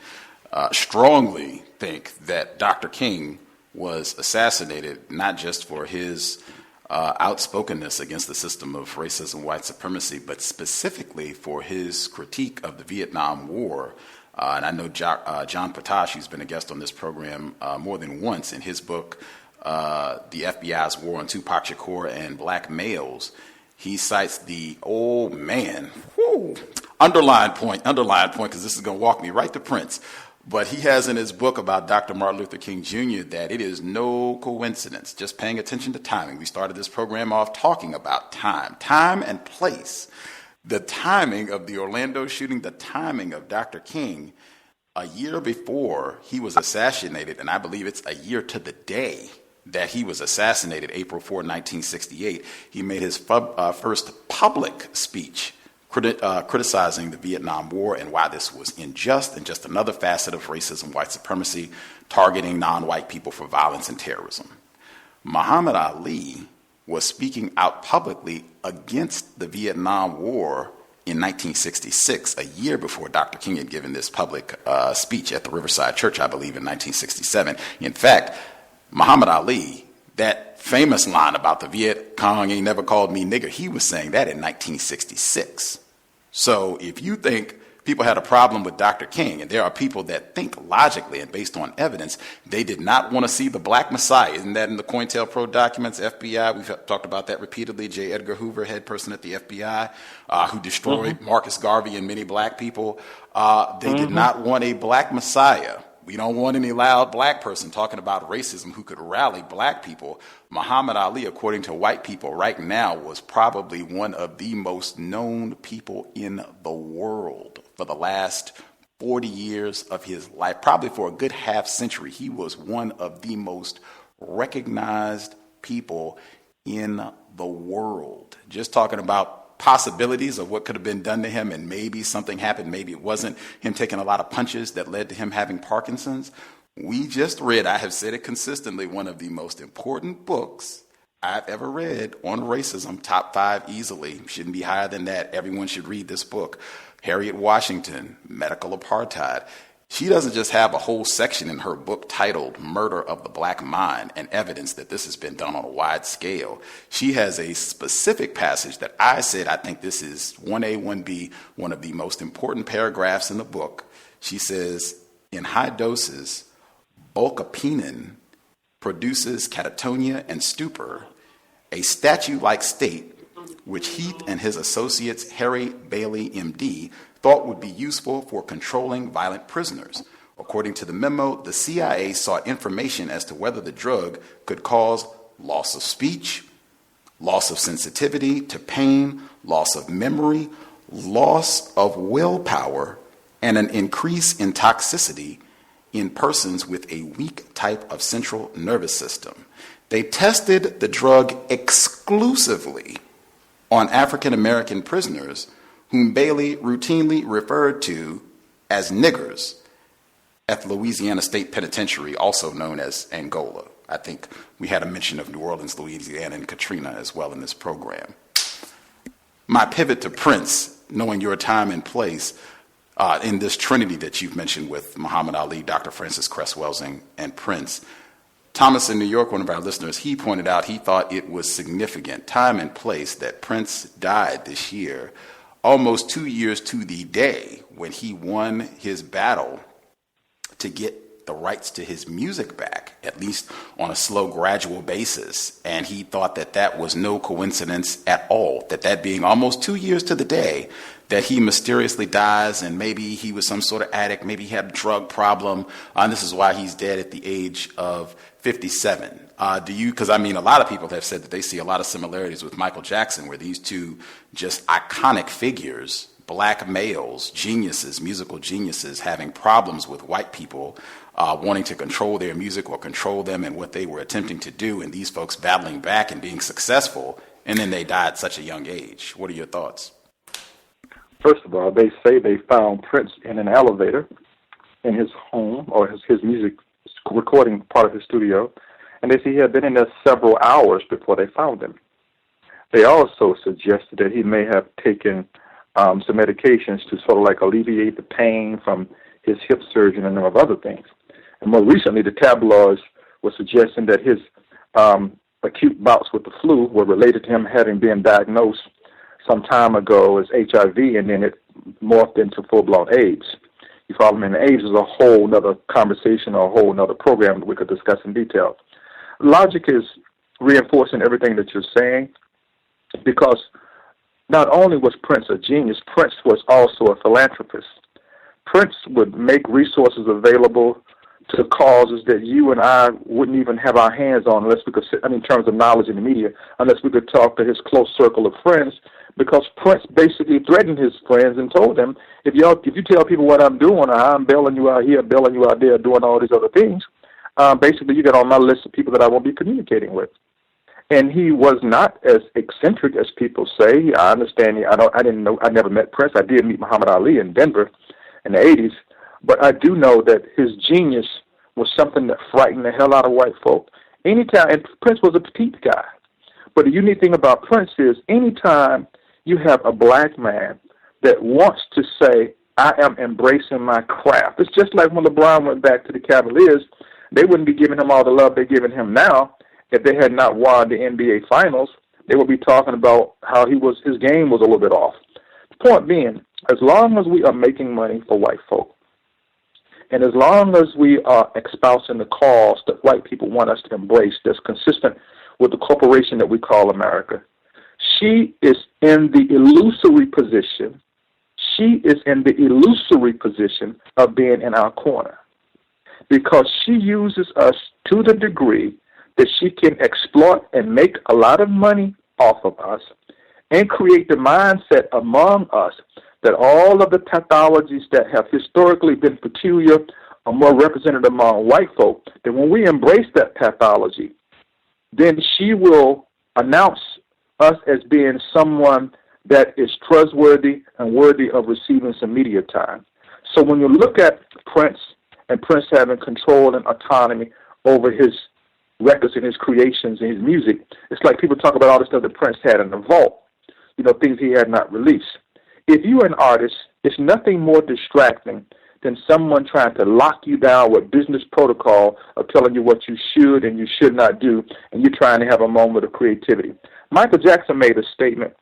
strongly think, that Dr. King was assassinated not just for his outspokenness against the system of racism, white supremacy, but specifically for his critique of the Vietnam War. And I know John Potash, who's been a guest on this program more than once, in his book, The FBI's War on Tupac Shakur and Black Males, he cites the old man, underline point, because this is going to walk me right to Prince. But he has in his book about Dr. Martin Luther King Jr. that it is no coincidence, just paying attention to timing. We started this program off talking about time and place. The timing of the Orlando shooting, the timing of Dr. King, a year before he was assassinated, and I believe it's a year to the day that he was assassinated, April 4, 1968, he made his first public speech criticizing the Vietnam War and why this was unjust and just another facet of racism, white supremacy, targeting non-white people for violence and terrorism. Muhammad Ali was speaking out publicly against the Vietnam War in 1966, a year before Dr. King had given this public speech at the Riverside Church, I believe, in 1967. In fact, Muhammad Ali, that famous line about the Viet Cong ain't never called me nigger, he was saying that in 1966. So if you think people had a problem with Dr. King, and there are people that think logically and based on evidence, they did not want to see the Black Messiah. Isn't that in the COINTELPRO documents, FBI? We've talked about that repeatedly. J. Edgar Hoover, head person at the FBI, who destroyed Marcus Garvey and many black people. They did not want a Black Messiah. We don't want any loud black person talking about racism who could rally black people. Muhammad Ali, according to white people right now, was probably one of the most known people in the world for the last 40 years of his life, probably for a good half century, he was one of the most recognized people in the world. Just talking about possibilities of what could have been done to him, and maybe something happened, maybe it wasn't him taking a lot of punches that led to him having Parkinson's. We just read, I have said it consistently, one of the most important books I've ever read on racism, top 5 easily, shouldn't be higher than that. Everyone should read this book. Harriet Washington, Medical Apartheid. She doesn't just have a whole section in her book titled Murder of the Black Mind and evidence that this has been done on a wide scale. She has a specific passage that I said, I think this is 1A, 1B, one of the most important paragraphs in the book. She says, in high doses, bulkapinin produces catatonia and stupor, a statue-like state which Heath and his associates Harry Bailey, MD, thought would be useful for controlling violent prisoners. According to the memo, the CIA sought information as to whether the drug could cause loss of speech, loss of sensitivity to pain, loss of memory, loss of willpower, and an increase in toxicity in persons with a weak type of central nervous system. They tested the drug exclusively on African American prisoners whom Bailey routinely referred to as niggers at the Louisiana State Penitentiary, also known as Angola. I think we had a mention of New Orleans, Louisiana, and Katrina as well in this program. My pivot to Prince, knowing your time and place in this trinity that you've mentioned with Muhammad Ali, Dr. Francis Cress Welsing, and Prince. Thomas in New York, one of our listeners, he pointed out he thought it was significant, time and place, that Prince died this year, almost 2 years to the day when he won his battle to get the rights to his music back, at least on a slow, gradual basis. And he thought that that was no coincidence at all, that being almost 2 years to the day that he mysteriously dies, and maybe he was some sort of addict, maybe he had a drug problem, and this is why he's dead at the age of 57. Because I mean, a lot of people have said that they see a lot of similarities with Michael Jackson, where these two just iconic figures, black males, geniuses, musical geniuses, having problems with white people, wanting to control their music or control them and what they were attempting to do, and these folks battling back and being successful, and then they die at such a young age. What are your thoughts? First of all, they say they found Prince in an elevator in his home, or his music recording part of his studio, and they say he had been in there several hours before they found him. They also suggested that he may have taken some medications to sort of like alleviate the pain from his hip surgery and a number of other things. And more recently, the tabloids were suggesting that his acute bouts with the flu were related to him having been diagnosed some time ago as HIV, and then it morphed into full-blown AIDS. You follow me? And AIDS is a whole other conversation or a whole other program that we could discuss in detail. Logic is reinforcing everything that you're saying, because not only was Prince a genius, Prince was also a philanthropist. Prince would make resources available to causes that you and I wouldn't even have our hands on unless we could, in terms of knowledge in the media, unless we could talk to his close circle of friends, because Prince basically threatened his friends and told them, if you tell people what I'm doing, or I'm bailing you out here, bailing you out there, doing all these other things, basically you get on my list of people that I won't be communicating with. And he was not as eccentric as people say. I understand. I never met Prince. I did meet Muhammad Ali in Denver in the 80s. But I do know that his genius was something that frightened the hell out of white folk. Anytime, and Prince was a petite guy. But the unique thing about Prince is anytime you have a black man that wants to say, I am embracing my craft. It's just like when LeBron went back to the Cavaliers, they wouldn't be giving him all the love they're giving him now. If they had not won the NBA Finals, they would be talking about how his game was a little bit off. The point being, as long as we are making money for white folk, and as long as we are espousing the cause that white people want us to embrace that's consistent with the corporation that we call America, she is in the illusory position. She is in the illusory position of being in our corner, because she uses us to the degree that she can exploit and make a lot of money off of us and create the mindset among us that all of the pathologies that have historically been peculiar are more represented among white folk, that when we embrace that pathology, then she will announce us as being someone that is trustworthy and worthy of receiving some media time. So when you look at Prince and Prince having control and autonomy over his records and his creations and his music, it's like people talk about all the stuff that Prince had in the vault, things he had not released. If you're an artist, it's nothing more distracting than someone trying to lock you down with business protocol of telling you what you should and you should not do, and you're trying to have a moment of creativity. Michael Jackson made a statement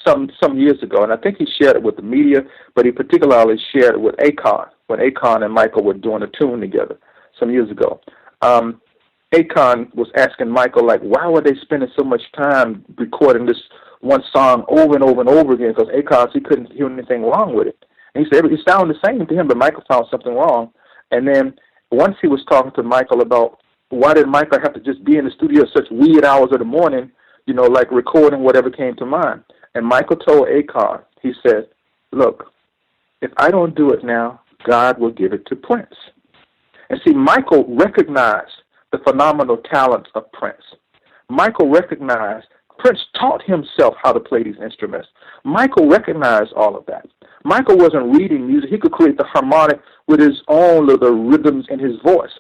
some years ago, and I think he shared it with the media, but he particularly shared it with Akon, when Akon and Michael were doing a tune together some years ago. Akon was asking Michael, why were they spending so much time recording this one song over and over and over again? Because Akon, he couldn't hear anything wrong with it. And he said it sounded the same to him, but Michael found something wrong. And then once he was talking to Michael about why did Michael have to just be in the studio at such weird hours of the morning, recording whatever came to mind. And Michael told Akon, he said, look, if I don't do it now, God will give it to Prince. And see, Michael recognized the phenomenal talents of Prince. Michael recognized Prince taught himself how to play these instruments. Michael recognized all of that. Michael wasn't reading music. He could create the harmonic with his own little rhythms in his voice.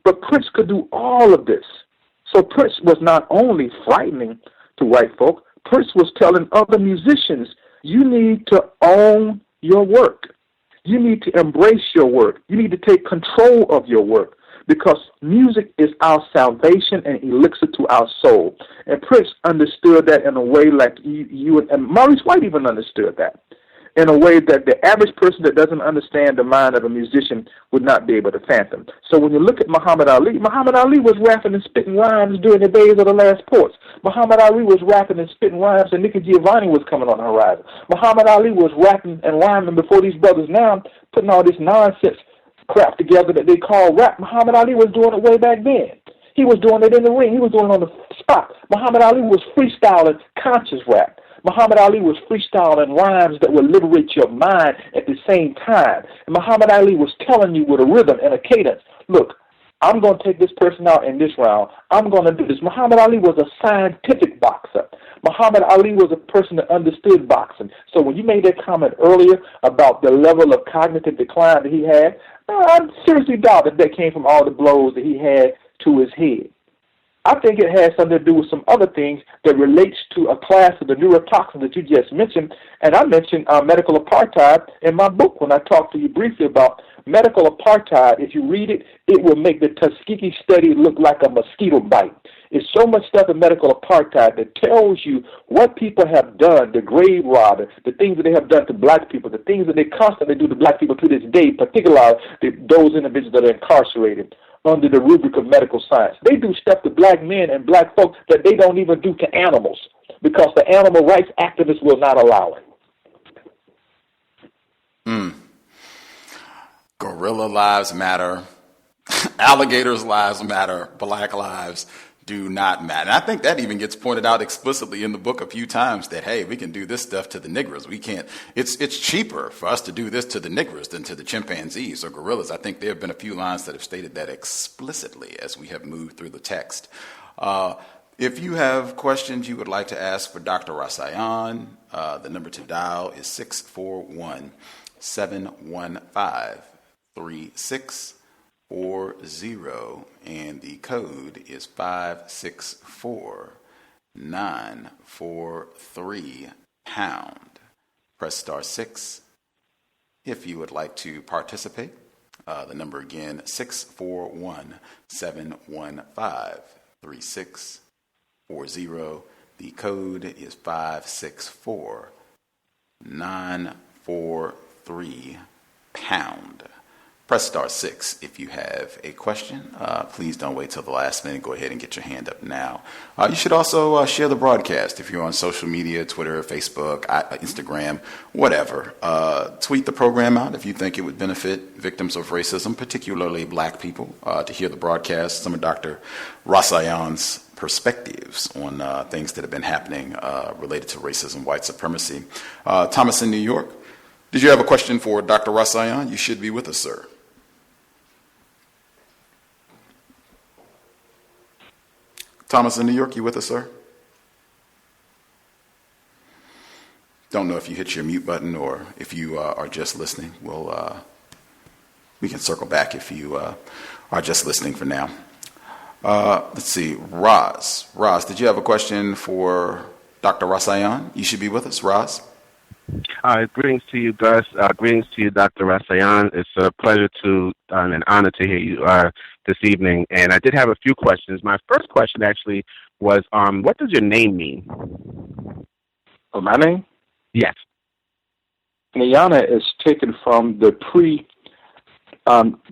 But Prince could do all of this. So Prince was not only frightening to white folk, Prince was telling other musicians, you need to own your work. You need to embrace your work. You need to take control of your work, because music is our salvation and elixir to our soul. And Prince understood that in a way like you and Maurice White even understood that, in a way that the average person that doesn't understand the mind of a musician would not be able to fathom. So when you look at Muhammad Ali was rapping and spitting rhymes during the days of the last ports. Muhammad Ali was rapping and spitting rhymes, and Nicky Giovanni was coming on the horizon. Muhammad Ali was rapping and rhyming before these brothers now putting all this nonsense crap together that they call rap. Muhammad Ali was doing it way back then. He was doing it in the ring. He was doing it on the spot. Muhammad Ali was freestyling conscious rap. Muhammad Ali was freestyling rhymes that would liberate your mind at the same time. And Muhammad Ali was telling you with a rhythm and a cadence, look, I'm going to take this person out in this round. I'm going to do this. Muhammad Ali was a scientific boxer. Muhammad Ali was a person that understood boxing. So when you made that comment earlier about the level of cognitive decline that he had, I seriously doubt that came from all the blows that he had to his head. I think it has something to do with some other things that relates to a class of the neurotoxins that you just mentioned. And I mentioned medical apartheid in my book when I talked to you briefly about medical apartheid. If you read it, it will make the Tuskegee study look like a mosquito bite. It's so much stuff in medical apartheid that tells you what people have done, the grave robber, the things that they have done to black people, the things that they constantly do to black people to this day, particularly those individuals that are incarcerated under the rubric of medical science. They do stuff to black men and black folks that they don't even do to animals, because the animal rights activists will not allow it. Gorilla lives matter. Alligators' lives matter. Black lives do not matter. And I think that even gets pointed out explicitly in the book a few times, that, hey, we can do this stuff to the Negroes. We can't. It's cheaper for us to do this to the Negroes than to the chimpanzees or gorillas. I think there have been a few lines that have stated that explicitly as we have moved through the text. If you have questions you would like to ask for Dr. Rasayon, the number to dial is 641-715-3640, and the code is 564-943#. Press star 6 if you would like to participate. The number again, 641-715-3640. The code is 564-943#. Press star 6 if you have a question. Please don't wait till the last minute. Go ahead and get your hand up now. You should also share the broadcast if you're on social media, Twitter, Facebook, Instagram, whatever. Tweet the program out if you think it would benefit victims of racism, particularly black people, to hear the broadcast, some of Dr. Rasayon's perspectives on things that have been happening related to racism, white supremacy. Thomas in New York, Did you have a question for Dr. Rasayon? You should be with us, sir. Thomas in New York, you with us, sir? Don't know if you hit your mute button or if you are just listening. We can circle back if you are just listening for now. Let's see, Roz. Roz, did you have a question for Dr. Rasayon? You should be with us, Roz. Greetings to you, Gus. Greetings to you, Dr. Rasayon. It's a pleasure and an honor to hear you this evening. And I did have a few questions. My first question actually was, what does your name mean? Oh, my name? Yes. Niyana is taken from the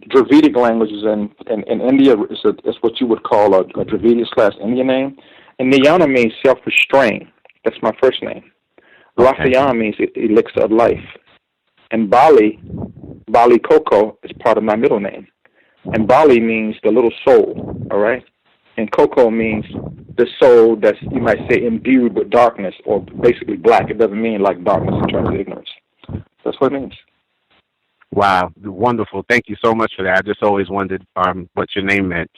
Dravidic languages in India. It's what you would call a Dravidic/Indian name. And Niyana means self-restraint. That's my first name. Okay. Rasayon means elixir of life. And Bali Coco is part of my middle name. And Bali means the little soul, all right? And Coco means the soul that's, you might say, imbued with darkness, or basically black. It doesn't mean like darkness in terms of ignorance. That's what it means. Wow, wonderful. Thank you so much for that. I just always wondered what your name meant.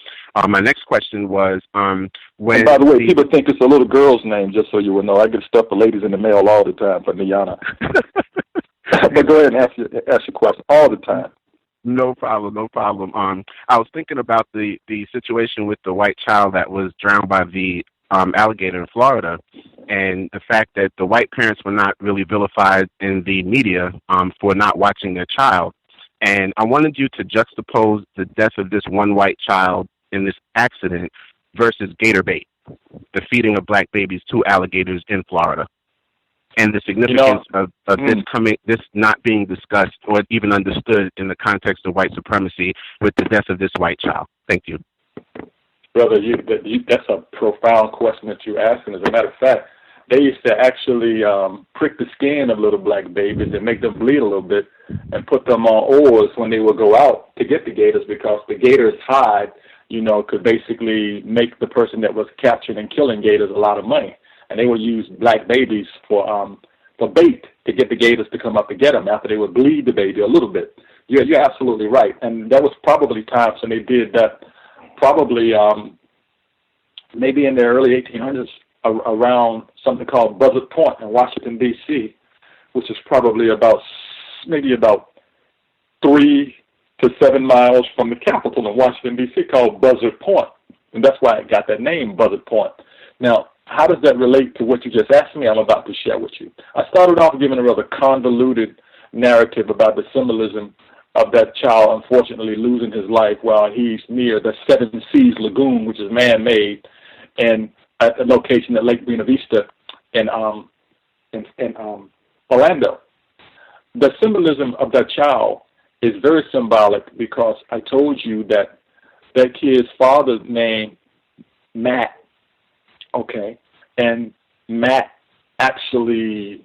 My next question was, when... And by the way, people think it's a little girl's name, just so you will know. I get stuff for ladies in the mail all the time for Niyana. But go ahead and ask your question all the time. No problem. I was thinking about the situation with the white child that was drowned by the alligator in Florida, and the fact that the white parents were not really vilified in the media for not watching their child. And I wanted you to juxtapose the death of this one white child in this accident versus gator bait, the feeding of black babies to alligators in Florida, and the significance of this not being discussed or even understood in the context of white supremacy with the death of this white child. Thank you. Brother, that's a profound question that you're asking. As a matter of fact, they used to actually prick the skin of little black babies and make them bleed a little bit and put them on oars when they would go out to get the gators, because the gators' hide, could basically make the person that was capturing and killing gators a lot of money. And they would use black babies for bait to get the gators to come up to get them after they would bleed the baby a little bit. You're absolutely right. And that was probably times when they did that, probably maybe in the early 1800s, around something called Buzzard Point in Washington, D.C., which is probably about 3 to 7 miles from the capital in Washington, D.C., called Buzzard Point. And that's why it got that name, Buzzard Point. Now, how does that relate to what you just asked me? I'm about to share with you. I started off giving a rather convoluted narrative about the symbolism of that child unfortunately losing his life while he's near the Seven Seas Lagoon, which is man-made, and at the location at Lake Buena Vista in Orlando. The symbolism of that child is very symbolic, because I told you that that kid's father's name, Matt, okay, and Matt actually,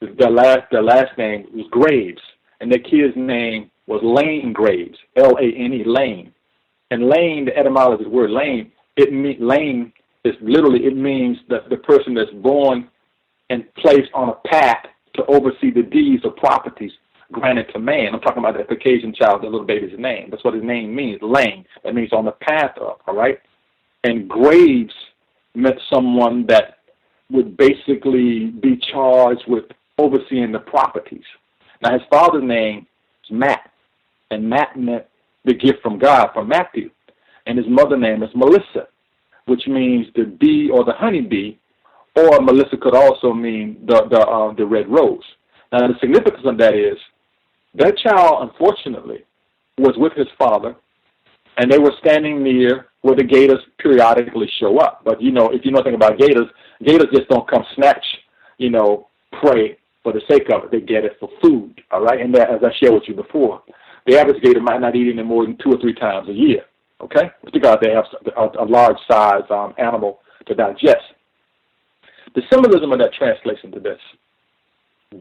the last name was Graves, and the kid's name was Lane Graves, L-A-N-E, Lane. And Lane, the etymology of the word Lane, Lane is literally, it means that the person that's born and placed on a path to oversee the deeds or properties granted to man. I'm talking about the Caucasian child, the little baby's name. That's what his name means, Lane. That means on the path of, all right? And Graves meant someone that would basically be charged with overseeing the properties. Now, his father's name is Matt, and Matt meant the gift from God, from Matthew. And his mother's name is Melissa, which means the bee or the honeybee, or Melissa could also mean the red rose. Now, the significance of that is that child, unfortunately, was with his father, and they were standing near where the gators periodically show up. But, if you know anything about gators just don't come snatch, prey for the sake of it. They get it for food, all right? And that, as I shared with you before, the average gator might not eat any more than 2 or 3 times a year, okay? Because they have a large size animal to digest. The symbolism of that translates into this.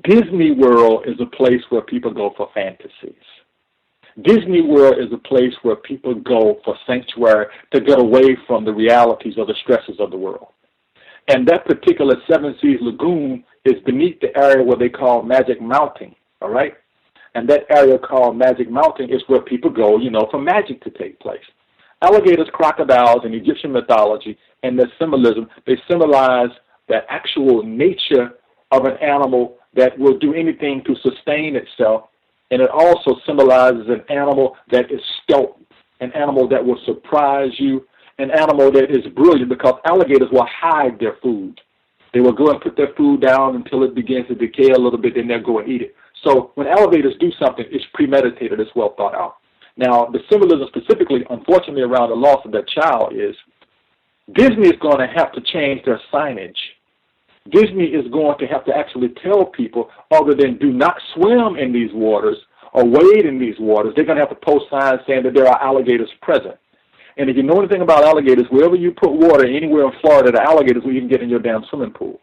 Disney World is a place where people go for fantasies. Disney World is a place where people go for sanctuary to get away from the realities or the stresses of the world. And that particular Seven Seas Lagoon is beneath the area where they call Magic Mountain, all right? And that area called Magic Mountain is where people go, for magic to take place. Alligators, crocodiles, in Egyptian mythology and their symbolism, they symbolize the actual nature of an animal that will do anything to sustain itself. And it also symbolizes an animal that is stealth, an animal that will surprise you, an animal that is brilliant, because alligators will hide their food. They will go and put their food down until it begins to decay a little bit, then they'll go and eat it. So when alligators do something, it's premeditated, it's well thought out. Now, the symbolism specifically, unfortunately, around the loss of that child is Disney is going to have to change their signage. Disney is going to have to actually tell people, other than do not swim in these waters or wade in these waters, they're going to have to post signs saying that there are alligators present. And if you know anything about alligators, wherever you put water, anywhere in Florida, the alligators will even get in your damn swimming pool.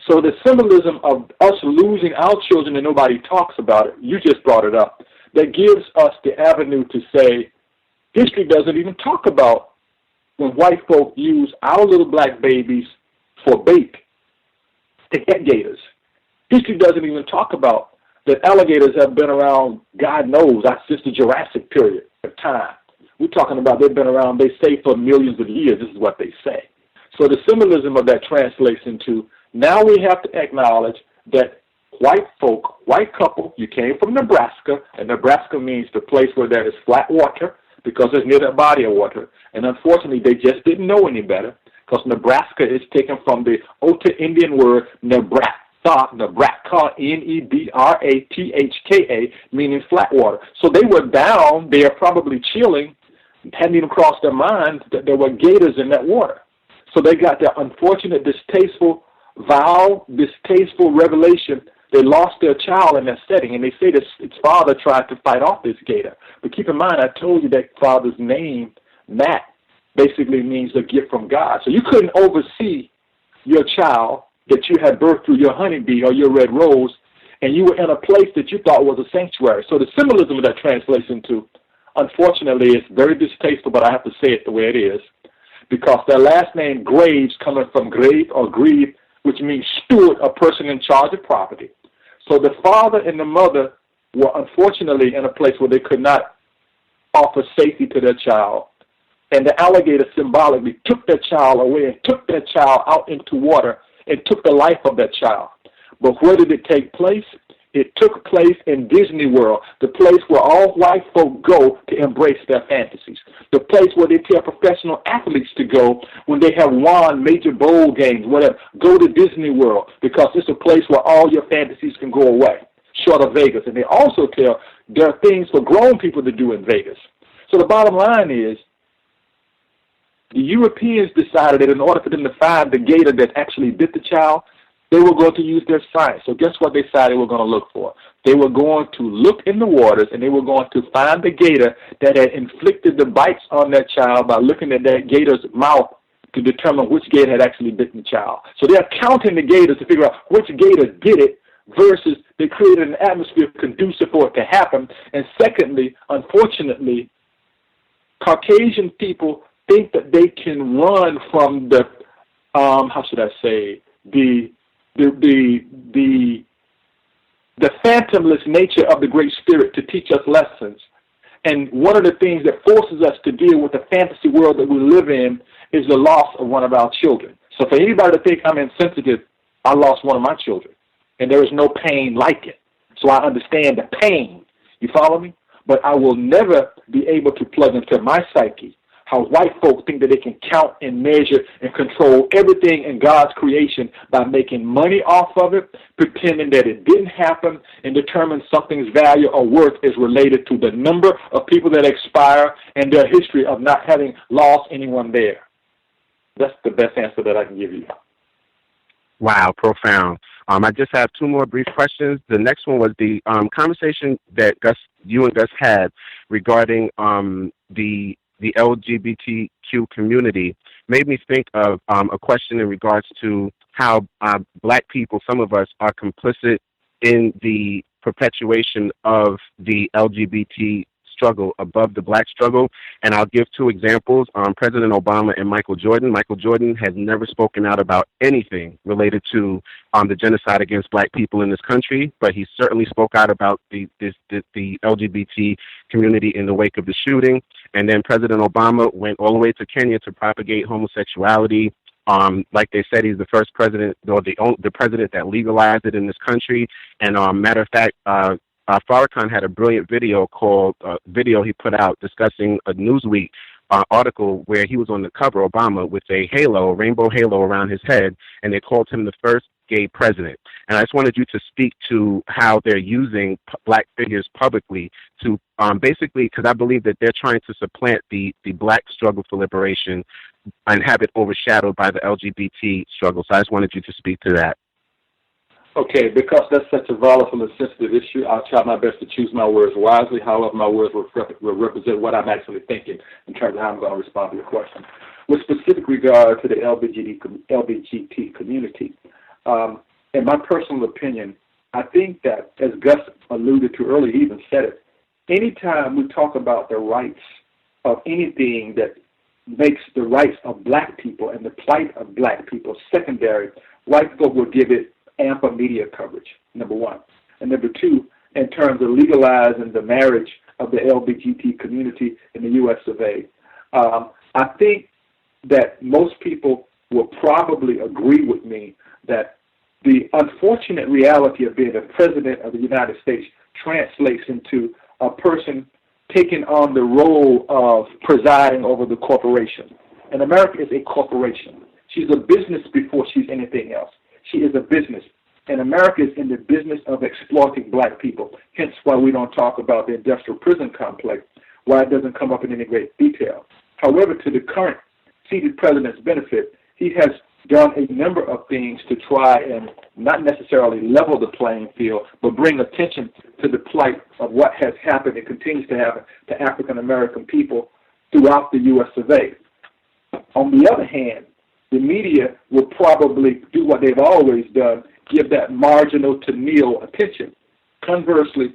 So the symbolism of us losing our children and nobody talks about it, you just brought it up, that gives us the avenue to say history doesn't even talk about when white folk use our little black babies for bait to get gators. History doesn't even talk about that alligators have been around, God knows, since the Jurassic period of time. We're talking about they've been around, they say, for millions of years. This is what they say. So the symbolism of that translates into, now we have to acknowledge that white folk, white couple, you came from Nebraska, and Nebraska means the place where there is flat water, because it's near the body of water. And unfortunately, they just didn't know any better, because Nebraska is taken from the Oto Indian word Nebraska, Nebrathka, meaning flat water. So they were down there probably chilling, hadn't even crossed their mind that there were gators in that water. So they got their unfortunate, distasteful vow, distasteful revelation. They lost their child in that setting, and they say that its father tried to fight off this gator. But keep in mind, I told you that father's name, Matt, basically means a gift from God. So you couldn't oversee your child that you had birthed through your honeybee or your red rose, and you were in a place that you thought was a sanctuary. So the symbolism of that translates into, unfortunately, it's very distasteful, but I have to say it the way it is, because their last name, Graves, coming from grave or grieve, which means steward, a person in charge of property. So the father and the mother were unfortunately in a place where they could not offer safety to their child. And the alligator symbolically took their child away and took their child out into water and took the life of that child. But where did it take place? It took place in Disney World, the place where all white folk go to embrace their fantasies, the place where they tell professional athletes to go when they have won major bowl games, whatever. Go to Disney World, because it's a place where all your fantasies can go away, short of Vegas. And they also tell there are things for grown people to do in Vegas. So the bottom line is, the Europeans decided that in order for them to find the gator that actually bit the child, they were going to use their science. So guess what they decided they were going to look for? They were going to look in the waters, and they were going to find the gator that had inflicted the bites on that child by looking at that gator's mouth to determine which gator had actually bitten the child. So they're counting the gators to figure out which gator did it, versus they created an atmosphere conducive for it to happen. And secondly, unfortunately, Caucasian people think that they can run from the, the phantomless nature of the Great Spirit to teach us lessons. And one of the things that forces us to deal with the fantasy world that we live in is the loss of one of our children. So for anybody to think I'm insensitive, I lost one of my children, and there is no pain like it. So I understand the pain. You follow me? But I will never be able to plug into my psyche how white folk think that they can count and measure and control everything in God's creation by making money off of it, pretending that it didn't happen, and determine something's value or worth is related to the number of people that expire and their history of not having lost anyone there. That's the best answer that I can give you. Wow, profound. I just have two more brief questions. The next one was the conversation that you and Gus had regarding the LGBTQ community made me think of a question in regards to how black people, some of us, are complicit in the perpetuation of the LGBT struggle above the black struggle. And I'll give two examples. President Obama and Michael Jordan. Michael Jordan has never spoken out about anything related to the genocide against black people in this country, but he certainly spoke out about the LGBT community in the wake of the shooting. And then President Obama went all the way to Kenya to propagate homosexuality. Like they said, he's the first president, or the president that legalized it in this country. And matter of fact, Farrakhan had a brilliant video he put out discussing a Newsweek article where he was on the cover, Obama, with a rainbow halo around his head, and they called him the first gay president. And I just wanted you to speak to how they're using black figures publicly to basically, because I believe that they're trying to supplant the black struggle for liberation and have it overshadowed by the LGBT struggle. So I just wanted you to speak to that. Okay, because that's such a volatile and sensitive issue, I'll try my best to choose my words wisely. However, my words will represent what I'm actually thinking in terms of how I'm going to respond to your question. With specific regard to the LGBT community, in my personal opinion, I think that, as Gus alluded to earlier, he even said it, anytime we talk about the rights of anything that makes the rights of black people and the plight of black people secondary, white folk will give it ample media coverage, number one. And number two, in terms of legalizing the marriage of the LGBT community in the U.S. of A., I think that most people will probably agree with me that the unfortunate reality of being a president of the United States translates into a person taking on the role of presiding over the corporation. And America is a corporation. She's a business before she's anything else. She is a business. And America is in the business of exploiting black people, hence why we don't talk about the industrial prison complex, why it doesn't come up in any great detail. However, to the current seated president's benefit, he has done a number of things to try and not necessarily level the playing field, but bring attention to the plight of what has happened and continues to happen to African-American people throughout the U.S. of A. On the other hand, the media will probably do what they've always done, give that marginal to nil attention. Conversely,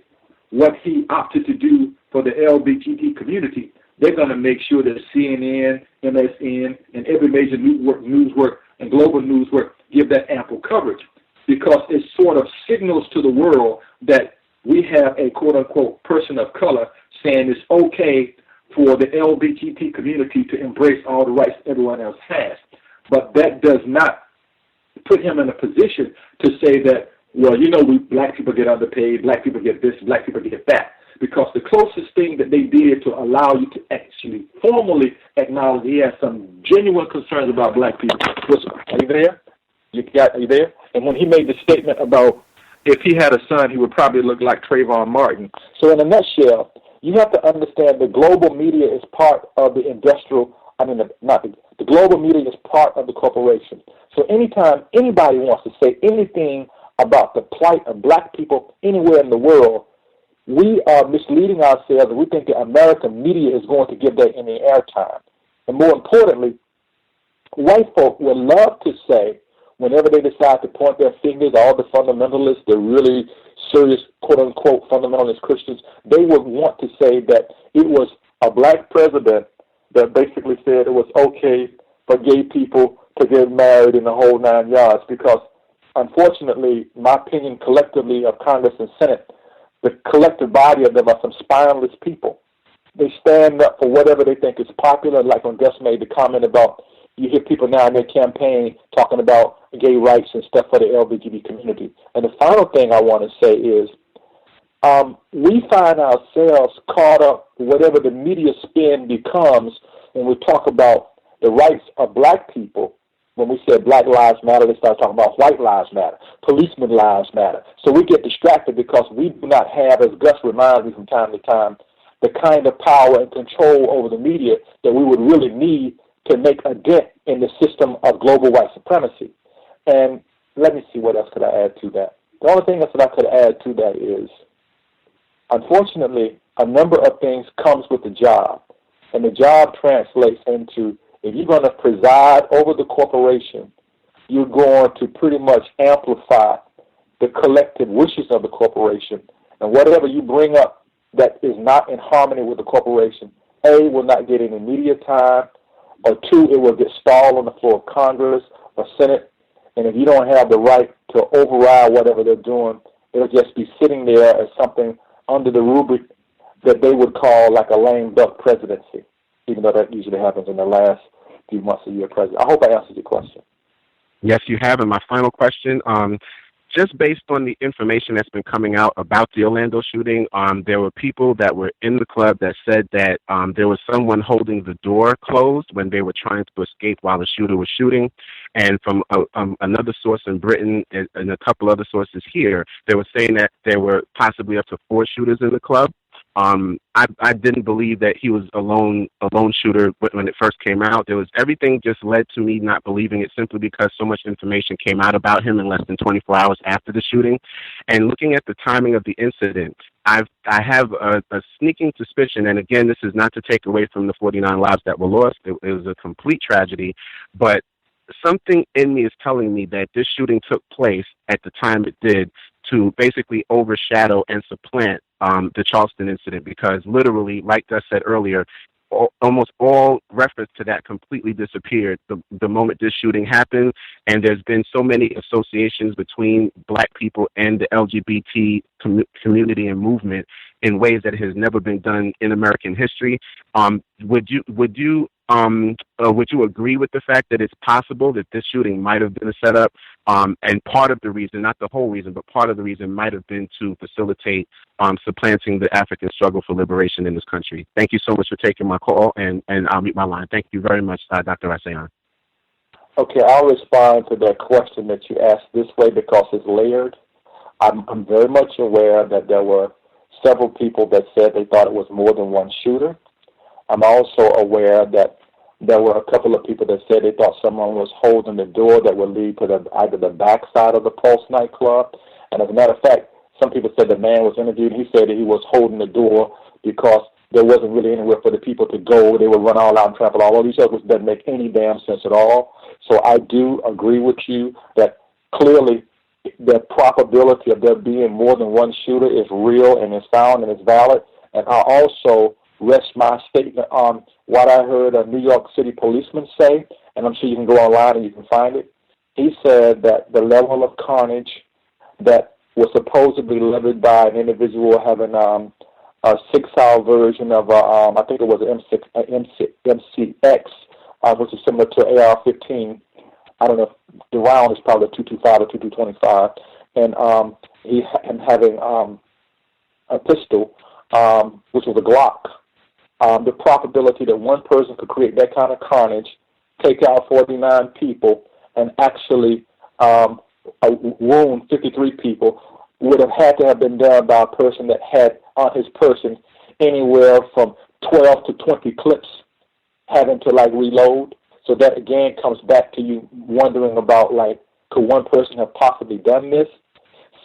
what he opted to do for the LGBT community, they're going to make sure that CNN, MSN, and every major newswork and global newswork give that ample coverage, because it sort of signals to the world that we have a quote-unquote person of color saying it's okay for the LGBT community to embrace all the rights everyone else has. But that does not put him in a position to say that, well, you know, black people get underpaid, black people get this, black people get that. Because the closest thing that they did to allow you to actually formally acknowledge he has some genuine concerns about black people was, are you there? Are you there? And when he made the statement about if he had a son, he would probably look like Trayvon Martin. So in a nutshell, you have to understand the global media is part of the the global media is part of the corporation. So anytime anybody wants to say anything about the plight of black people anywhere in the world, we are misleading ourselves, and we think the American media is going to give that any airtime. And more importantly, white folk would love to say, whenever they decide to point their fingers, all the fundamentalists, the really serious, quote-unquote, fundamentalist Christians, they would want to say that it was a black president that basically said it was okay for gay people to get married in the whole 9 yards, because, unfortunately, my opinion collectively of Congress and Senate, the collective body of them are some spineless people. They stand up for whatever they think is popular, like when Gus made the comment about, you hear people now in their campaign talking about gay rights and stuff for the LGBT community. And the final thing I want to say is, we find ourselves caught up with whatever the media spin becomes when we talk about the rights of black people. When we said Black Lives Matter, they start talking about White Lives Matter, policemen lives matter. So we get distracted because we do not have, as Gus reminds me from time to time, the kind of power and control over the media that we would really need to make a dent in the system of global white supremacy. And let me see, what else could I add to that? The only thing else that I could add to that is, unfortunately, a number of things comes with the job. And the job translates into, if you're going to preside over the corporation, you're going to pretty much amplify the collective wishes of the corporation. And whatever you bring up that is not in harmony with the corporation, A, will not get any media time, or two, it will get stalled on the floor of Congress or Senate. And if you don't have the right to override whatever they're doing, it'll just be sitting there as something under the rubric that they would call like a lame duck presidency, even though that usually happens in the last few months of your president. I hope I answered your question. Yes, you have. And my final question, just based on the information that's been coming out about the Orlando shooting, there were people that were in the club that said that there was someone holding the door closed when they were trying to escape while the shooter was shooting. And from another source in Britain and a couple other sources here, they were saying that there were possibly up to 4 shooters in the club. I didn't believe that he was a lone shooter when it first came out. Everything just led to me not believing it simply because so much information came out about him in less than 24 hours after the shooting. And looking at the timing of the incident, I have a sneaking suspicion, and again, this is not to take away from the 49 lives that were lost. It was a complete tragedy, but something in me is telling me that this shooting took place at the time it did to basically overshadow and supplant the Charleston incident, because literally, like Gus said earlier, almost all reference to that completely disappeared the moment this shooting happened. And there's been so many associations between Black people and the LGBT community and movement in ways that has never been done in American history. Would you agree with the fact that it's possible that this shooting might have been a setup, and part of the reason, not the whole reason, but part of the reason might have been to facilitate supplanting the African struggle for liberation in this country? Thank you so much for taking my call, and I'll mute my line. Thank you very much, Dr. Rasayon. Okay, I'll respond to that question that you asked this way because it's layered. I'm very much aware that there were several people that said they thought it was more than one shooter. I'm also aware that there were a couple of people that said they thought someone was holding the door that would lead to either the backside of the Pulse nightclub. And as a matter of fact, some people said the man was interviewed. He said that he was holding the door because there wasn't really anywhere for the people to go. They would run all out and trample all over each other, which doesn't make any damn sense at all. So I do agree with you that clearly the probability of there being more than one shooter is real and is found and is valid. And I also rest my statement on what I heard a New York City policeman say, and I'm sure you can go online and you can find it. He said that the level of carnage that was supposedly levied by an individual having a 6-hour version of, I think it was an MCX, which is similar to an AR-15. I don't know if the round is probably a 225 or 2225, and having a pistol, which was a Glock. The probability that one person could create that kind of carnage, take out 49 people, and actually wound 53 people would have had to have been done by a person that had on his person anywhere from 12 to 20 clips having to reload. So that again comes back to you wondering about could one person have possibly done this?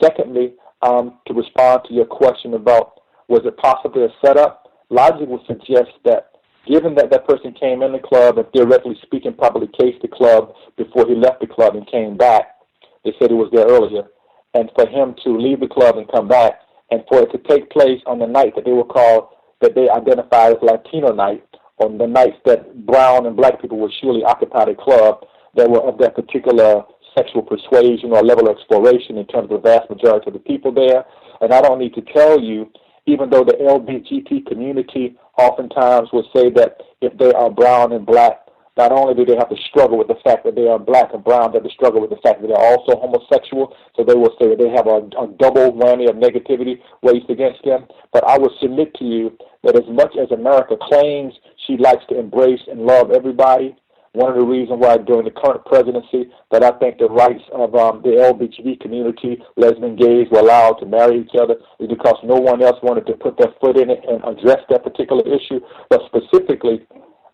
Secondly, to respond to your question about was it possibly a setup, logic would suggest that given that that person came in the club and theoretically speaking probably cased the club before he left the club and came back, they said he was there earlier, and for him to leave the club and come back, and for it to take place on the night that they identified as Latino night, on the nights that brown and Black people would surely occupy the club that were of that particular sexual persuasion or level of exploration in terms of the vast majority of the people there. And I don't need to tell you, even though the LGBT community oftentimes will say that if they are brown and Black, not only do they have to struggle with the fact that they are Black and brown, they have to struggle with the fact that they're also homosexual. So they will say that they have a double whammy of negativity raised against them. But I will submit to you that as much as America claims she likes to embrace and love everybody, one of the reasons why during the current presidency that I think the rights of the LGBT community, lesbian, gays, were allowed to marry each other is because no one else wanted to put their foot in it and address that particular issue. But specifically,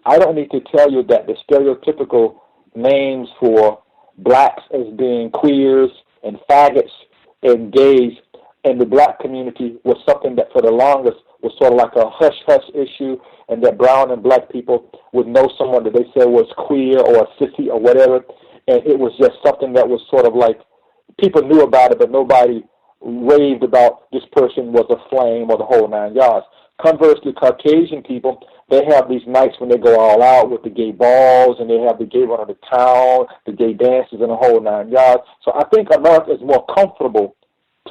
I don't need to tell you that the stereotypical names for Blacks as being queers and faggots and gays in the Black community was something that for the longest was sort of like a hush-hush issue, and that brown and Black people would know someone that they said was queer or a sissy or whatever, and it was just something that was sort of like people knew about it, but nobody raved about this person was a flame or the whole 9 yards. Conversely, Caucasian people, they have these nights when they go all out with the gay balls, and they have the gay run of the town, the gay dances, and the whole 9 yards. So I think America is more comfortable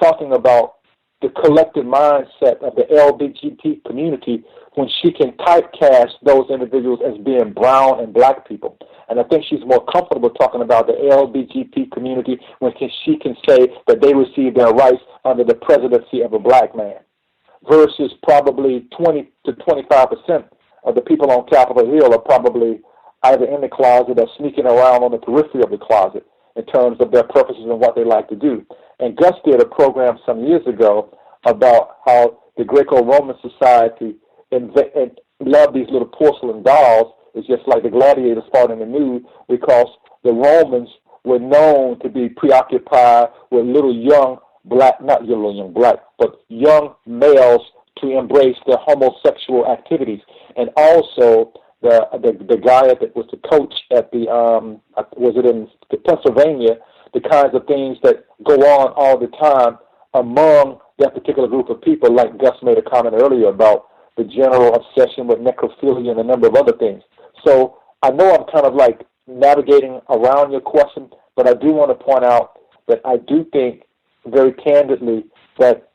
talking about the collective mindset of the LGBT community when she can typecast those individuals as being brown and black people. And I think she's more comfortable talking about the LGBT community when she can say that they receive their rights under the presidency of a black man, versus probably 20 to 25% of the people on Capitol Hill are probably either in the closet or sneaking around on the periphery of the closet in terms of their purposes and what they like to do. And Gus did a program some years ago about how the Greco-Roman society loved these little porcelain dolls. It's just like the gladiators fought in the nude, because the Romans were known to be preoccupied with little young black, not little young black, but young males to embrace their homosexual activities. And also the guy that was the coach at the, was it in Pennsylvania, the kinds of things that go on all the time among that particular group of people, like Gus made a comment earlier about the general obsession with necrophilia and a number of other things. So I know I'm kind of like navigating around your question, but I do want to point out that I do think very candidly that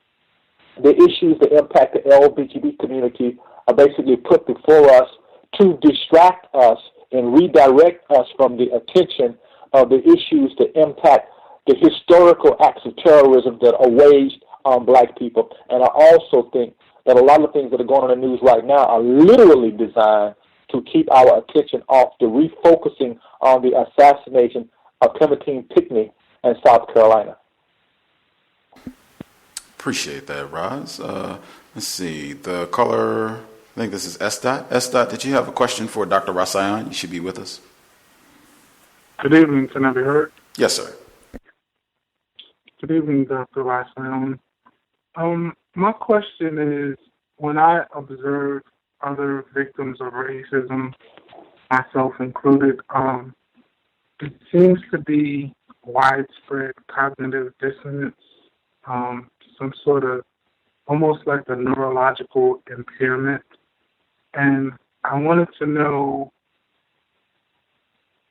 the issues that impact the LGBT community are basically put before us to distract us and redirect us from the attention of the issues that impact the historical acts of terrorism that are waged on black people. And I also think that a lot of things that are going on in the news right now are literally designed to keep our attention off the refocusing on the assassination of Clementine Pinckney in South Carolina. Appreciate that, Roz. Let's see. The caller, I think this is S. S. Did you have a question for Dr. Rasayon? You should be with us. Good evening. Can I be heard? Yes, sir. Good evening, Dr. Rasayon. My question is, when I observe other victims of racism, myself included, it seems to be widespread cognitive dissonance, some sort of almost like a neurological impairment. And I wanted to know,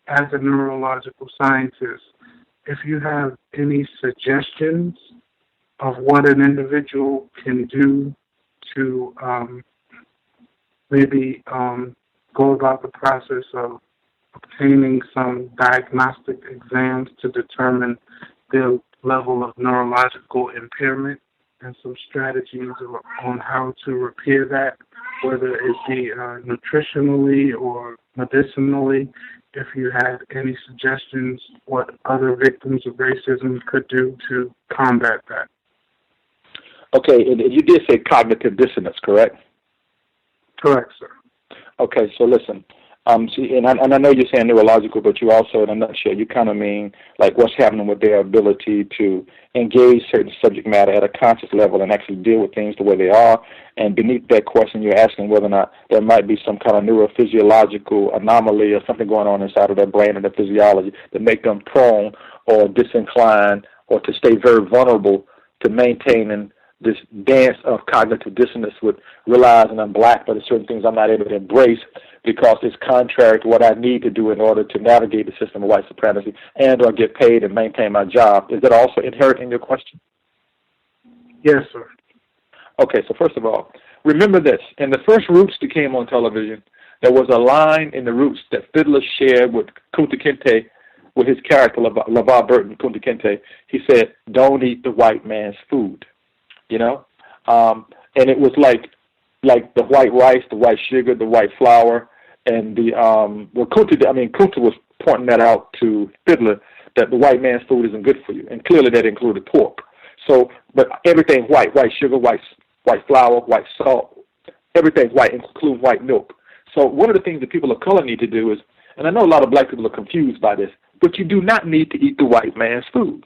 as a neurological scientist, if you have any suggestions of what an individual can do to maybe go about the process of obtaining some diagnostic exams to determine their level of neurological impairment, and some strategies on how to repair that, whether it be nutritionally or medicinally. If you had any suggestions what other victims of racism could do to combat that. Okay, and you did say cognitive dissonance, correct? Correct, sir. Okay, so listen, and I know you're saying neurological, but you also, in a nutshell, you kind of mean like what's happening with their ability to engage certain subject matter at a conscious level and actually deal with things the way they are. And beneath that question, you're asking whether or not there might be some kind of neurophysiological anomaly or something going on inside of their brain and their physiology that make them prone or disinclined or to stay very vulnerable to maintaining this dance of cognitive dissonance with realizing I'm black, but there's certain things I'm not able to embrace because it's contrary to what I need to do in order to navigate the system of white supremacy and or get paid and maintain my job. Is that also inherent in your question? Yes, sir. Okay, so first of all, remember this. In the first Roots that came on television, there was a line in the Roots that Fiddler shared with Kunta Kinte, with his character, LeVar Burton, Kunta Kinte. He said, "Don't eat the white man's food." You know, and it was like the white rice, the white sugar, the white flour, and the Kunta was pointing that out to Fiddler, that the white man's food isn't good for you, and clearly that included pork. So, but everything white sugar, white flour, white salt, everything white, including white milk. So one of the things that people of color need to do is, and I know a lot of black people are confused by this, but you do not need to eat the white man's food.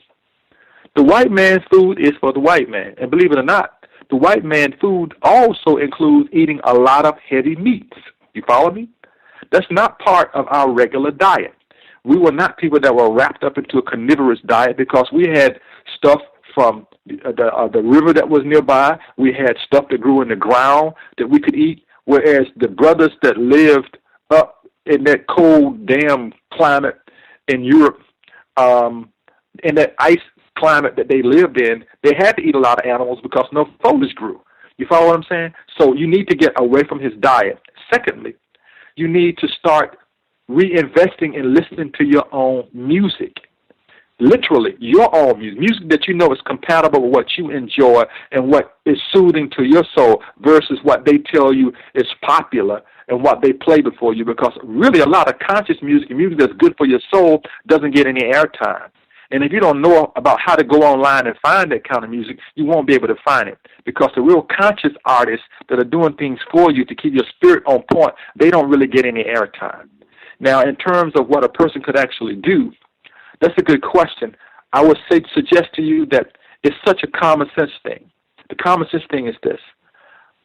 The white man's food is for the white man. And believe it or not, the white man's food also includes eating a lot of heavy meats. You follow me? That's not part of our regular diet. We were not people that were wrapped up into a carnivorous diet because we had stuff from the river that was nearby. We had stuff that grew in the ground that we could eat, whereas the brothers that lived up in that cold, damn climate in Europe, in that ice climate that they lived in, they had to eat a lot of animals because no foliage grew. You follow what I'm saying? So you need to get away from his diet. Secondly, you need to start reinvesting in listening to your own music. Literally, your own music that you know is compatible with what you enjoy and what is soothing to your soul versus what they tell you is popular and what they play before you, because really a lot of conscious music and music that's good for your soul doesn't get any airtime. And if you don't know about how to go online and find that kind of music, you won't be able to find it, because the real conscious artists that are doing things for you to keep your spirit on point, they don't really get any airtime. Now, in terms of what a person could actually do, that's a good question. I would suggest to you that it's such a common sense thing. The common sense thing is this.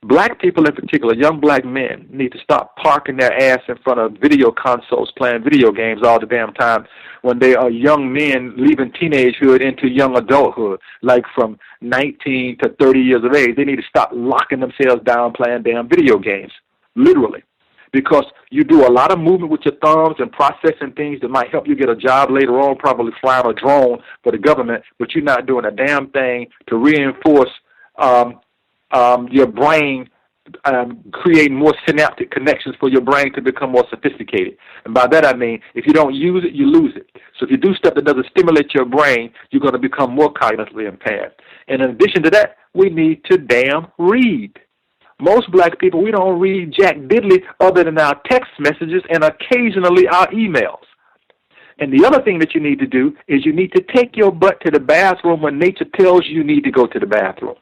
Black people in particular, young black men, need to stop parking their ass in front of video consoles playing video games all the damn time when they are young men leaving teenagehood into young adulthood, like from 19 to 30 years of age. They need to stop locking themselves down playing damn video games, literally. Because you do a lot of movement with your thumbs and processing things that might help you get a job later on, probably flying a drone for the government, but you're not doing a damn thing to reinforce your brain, creating more synaptic connections for your brain to become more sophisticated. And by that I mean, if you don't use it, you lose it. So if you do stuff that doesn't stimulate your brain, you're going to become more cognitively impaired. And in addition to that, we need to damn read. Most black people, we don't read jack diddly other than our text messages and occasionally our emails. And the other thing that you need to do is you need to take your butt to the bathroom when nature tells you need to go to the bathroom.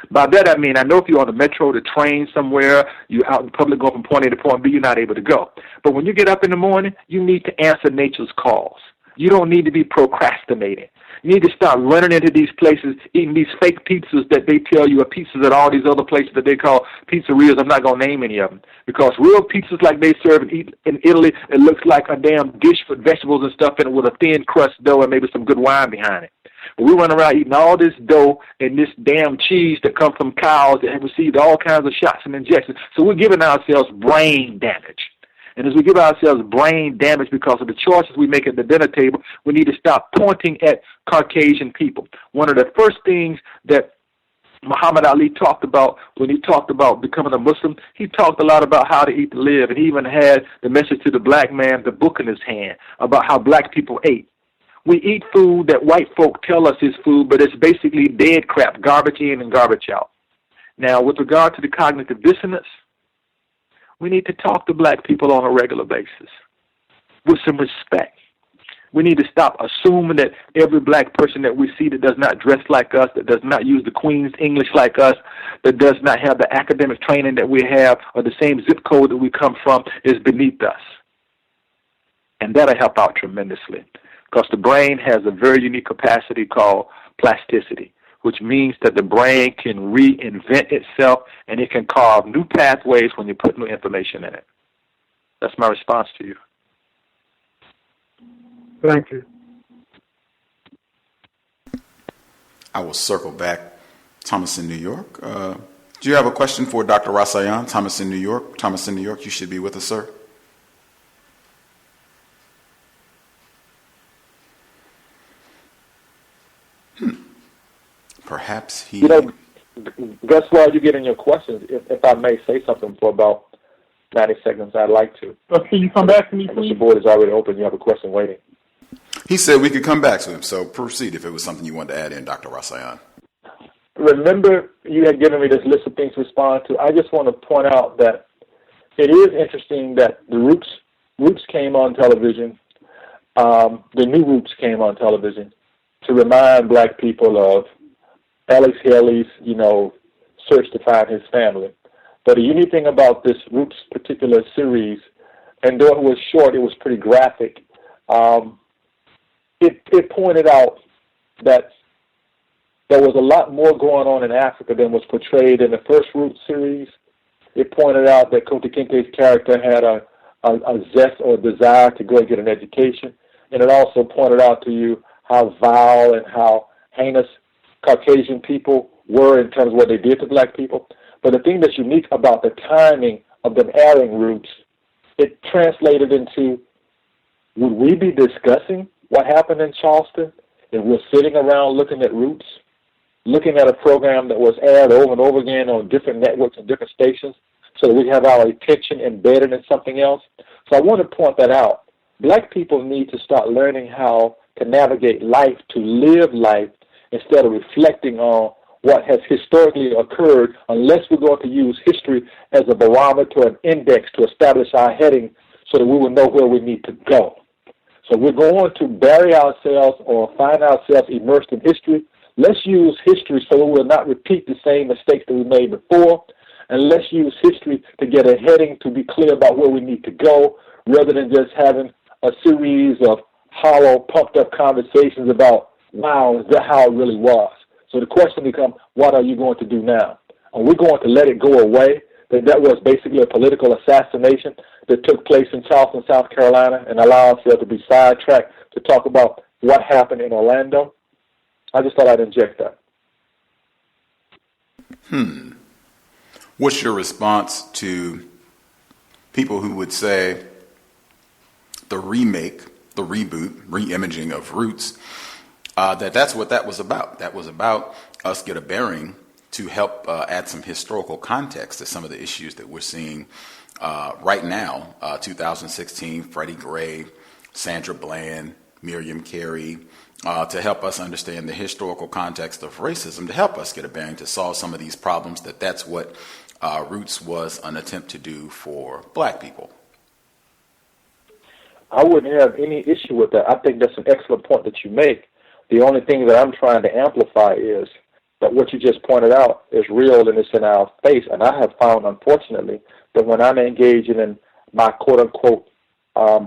By that I mean, I know if you're on the metro, the train somewhere, you're out in public going from point A to point B, you're not able to go. But when you get up in the morning, you need to answer nature's calls. You don't need to be procrastinating. You need to start running into these places, eating these fake pizzas that they tell you are pizzas at all these other places that they call pizzerias. I'm not going to name any of them. Because real pizzas like they serve in Italy, it looks like a damn dish with vegetables and stuff in it with a thin crust dough and maybe some good wine behind it. But we run around eating all this dough and this damn cheese that comes from cows that have received all kinds of shots and injections. So we're giving ourselves brain damage. And as we give ourselves brain damage because of the choices we make at the dinner table, we need to stop pointing at Caucasian people. One of the first things that Muhammad Ali talked about when he talked about becoming a Muslim, he talked a lot about how to eat to live, and he even had the message to the black man, the book in his hand, about how black people ate. We eat food that white folk tell us is food, but it's basically dead crap, garbage in and garbage out. Now, with regard to the cognitive dissonance, we need to talk to black people on a regular basis with some respect. We need to stop assuming that every black person that we see that does not dress like us, that does not use the Queen's English like us, that does not have the academic training that we have or the same zip code that we come from is beneath us. And that'll help out tremendously, because the brain has a very unique capacity called plasticity, which means that the brain can reinvent itself and it can carve new pathways when you put new information in it. That's my response to you. Thank you. I will circle back. Thomas in New York. Do you have a question for Dr. Rasayon? Thomas in New York. Thomas in New York, you should be with us, sir. Perhaps he... You know, Gus, while you're getting your questions, if I may say something for about 90 seconds, I'd like to. Can you come back to me, please? The board is already open. You have a question waiting. He said we could come back to him, so proceed if it was something you wanted to add in, Dr. Rasayon. Remember, you had given me this list of things to respond to. I just want to point out that it is interesting that the Roots came on television, the new Roots came on television to remind black people of Alex Haley's, search to find his family. But the unique thing about this Roots particular series, and though it was short, it was pretty graphic. It pointed out that there was a lot more going on in Africa than was portrayed in the first Roots series. It pointed out that Kunta Kinte's character had a zest or desire to go and get an education. And it also pointed out to you how vile and how heinous Caucasian people were in terms of what they did to black people. But the thing that's unique about the timing of them airing Roots, it translated into, would we be discussing what happened in Charleston if we're sitting around looking at Roots, looking at a program that was aired over and over again on different networks and different stations, so that we have our attention embedded in something else? So I want to point that out. Black people need to start learning how to navigate life, to live life, instead of reflecting on what has historically occurred, unless we're going to use history as a barometer, an index to establish our heading so that we will know where we need to go. So we're going to bury ourselves or find ourselves immersed in history. Let's use history so we will not repeat the same mistakes that we made before, and let's use history to get a heading to be clear about where we need to go, rather than just having a series of hollow, pumped-up conversations about, wow, is that how it really was? So the question becomes, what are you going to do now? Are we going to let it go away that was basically a political assassination that took place in Charleston, South Carolina, and allow ourselves to be sidetracked to talk about what happened in Orlando? I just thought I'd inject that. What's your response to people who would say the remake, the reboot, re-imaging of Roots, that's what that was about? That was about us get a bearing to help add some historical context to some of the issues that we're seeing right now. 2016, Freddie Gray, Sandra Bland, Miriam Carey, to help us understand the historical context of racism, to help us get a bearing to solve some of these problems, that's what Roots was an attempt to do for black people. I wouldn't have any issue with that. I think that's an excellent point that you make. The only thing that I'm trying to amplify is that what you just pointed out is real and it's in our face. And I have found, unfortunately, that when I'm engaging in my quote-unquote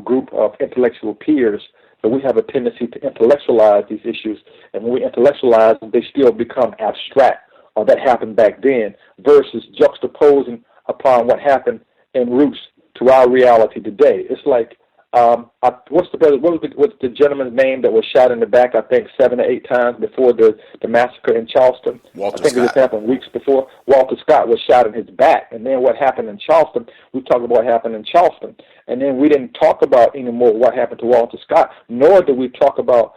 group of intellectual peers, that we have a tendency to intellectualize these issues. And when we intellectualize them, they still become abstract, or that happened back then, versus juxtaposing upon what happened in Roots to our reality today. It's like, what's the gentleman's name that was shot in the back, I think 7 or 8 times before the massacre in Charleston? Walter I think Scott. It just happened weeks before. Walter Scott was shot in his back. And then what happened in Charleston, we talked about what happened in Charleston. And then we didn't talk about anymore what happened to Walter Scott, nor did we talk about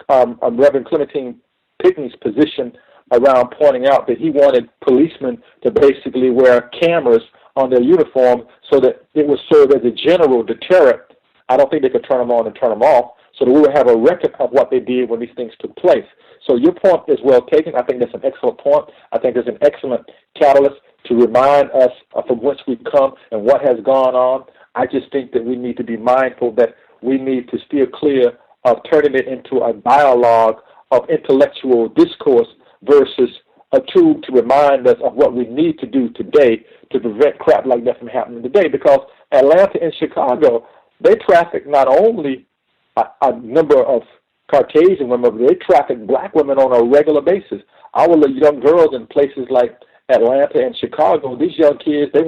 Reverend Clementine Pickney's position around pointing out that he wanted policemen to basically wear cameras on their uniform so that it would serve as a general deterrent. I don't think they could turn them on and turn them off, so that we would have a record of what they did when these things took place. So your point is well taken. I think that's an excellent point. I think it's an excellent catalyst to remind us from whence we've come and what has gone on. I just think that we need to be mindful that we need to steer clear of turning it into a dialogue of intellectual discourse versus a tool to remind us of what we need to do today to prevent crap like that from happening today. Because Atlanta and Chicago, they traffic not only a number of Caucasian women, but they traffic black women on a regular basis. Our young girls in places like Atlanta and Chicago, these young kids, they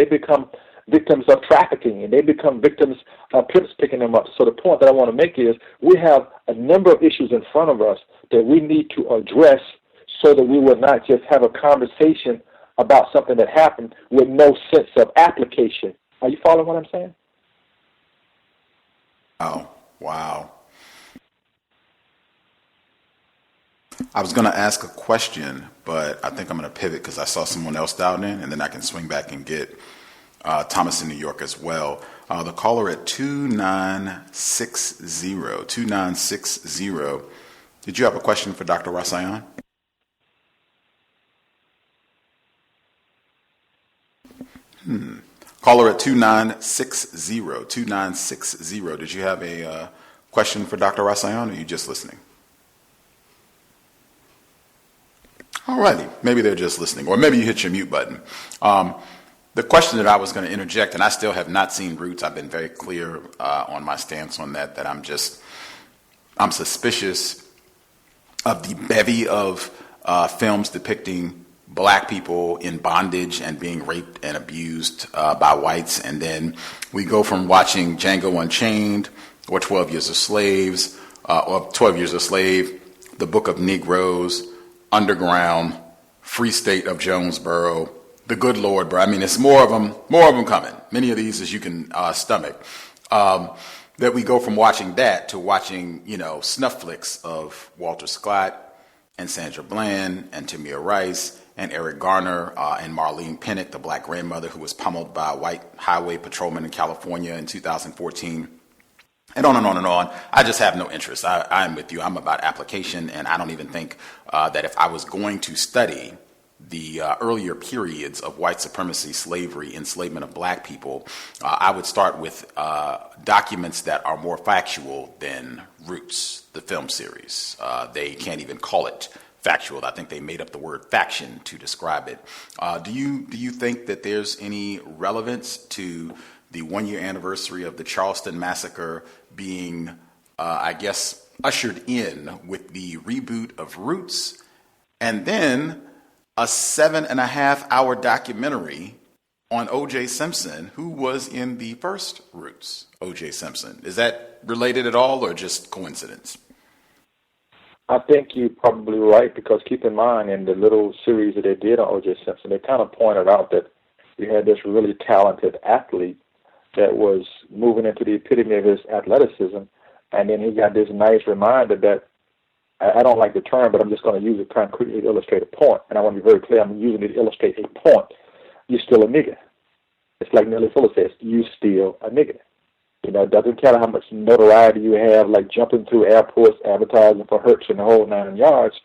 become victims of trafficking, and they become victims of pimps picking them up. So the point that I want to make is we have a number of issues in front of us that we need to address so that we will not just have a conversation about something that happened with no sense of application. Are you following what I'm saying? Wow. I was going to ask a question, but I think I'm going to pivot because I saw someone else dialed in, and then I can swing back and get Thomas in New York as well. The caller at 2960. Did you have a question for Dr. Rasayon? Caller at 2960. Did you have a question for Dr. Rasayon, or are you just listening? Alrighty, maybe they're just listening, or maybe you hit your mute button. The question that I was going to interject, and I still have not seen Roots. I've been very clear on my stance on that I'm suspicious of the bevy of films depicting black people in bondage and being raped and abused by whites. And then we go from watching Django Unchained or 12 Years a Slave, The Book of Negroes, underground, Free State of Jonesboro, the good Lord, bro. I mean, it's more of them coming. Many of these as you can stomach. That we go from watching that to watching, snuff flicks of Walter Scott and Sandra Bland and Tamir Rice and Eric Garner and Marlene Pinnock, the black grandmother who was pummeled by a white highway patrolman in California in 2014. And on and on and on. I just have no interest. I'm with you. I'm about application, and I don't even think that if I was going to study the earlier periods of white supremacy, slavery, enslavement of black people, I would start with documents that are more factual than Roots, the film series. They can't even call it factual. I think they made up the word faction to describe it. Do you think that there's any relevance to the 1-year anniversary of the Charleston massacre being, ushered in with the reboot of Roots, and then a 7.5-hour documentary on O.J. Simpson, who was in the first Roots, O.J. Simpson? Is that related at all, or just coincidence? I think you're probably right, because keep in mind, in the little series that they did on O.J. Simpson, they kind of pointed out that you had this really talented athlete that was moving into the epitome of his athleticism, and then he got this nice reminder that, I don't like the term, but I'm just going to use it concretely to illustrate a point, and I want to be very clear, I'm using it to illustrate a point. You're still a nigger. It's like Nelly Fuller says, you still a nigger. It doesn't matter how much notoriety you have, like jumping through airports, advertising for Hertz and the whole 9 yards.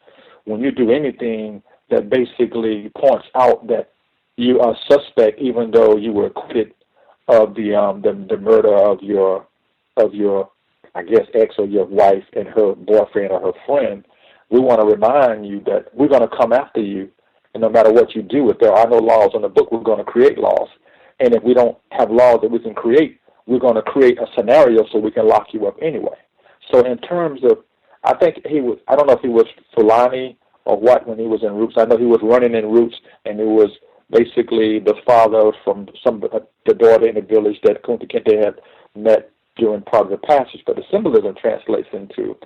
When you do anything that basically points out that you are suspect, even though you were acquitted of the murder of your ex or your wife and her boyfriend or her friend, we want to remind you that we're going to come after you, and no matter what you do, if there are no laws on the book, we're going to create laws. And if we don't have laws that we can create, we're going to create a scenario so we can lock you up anyway. So in terms of, I think I don't know if he was Fulani or what when he was in Roots. I know he was running in Roots, and it was basically the father from the daughter in the village that Kunta Kinte had met during part of the passage. But the symbolism translates into,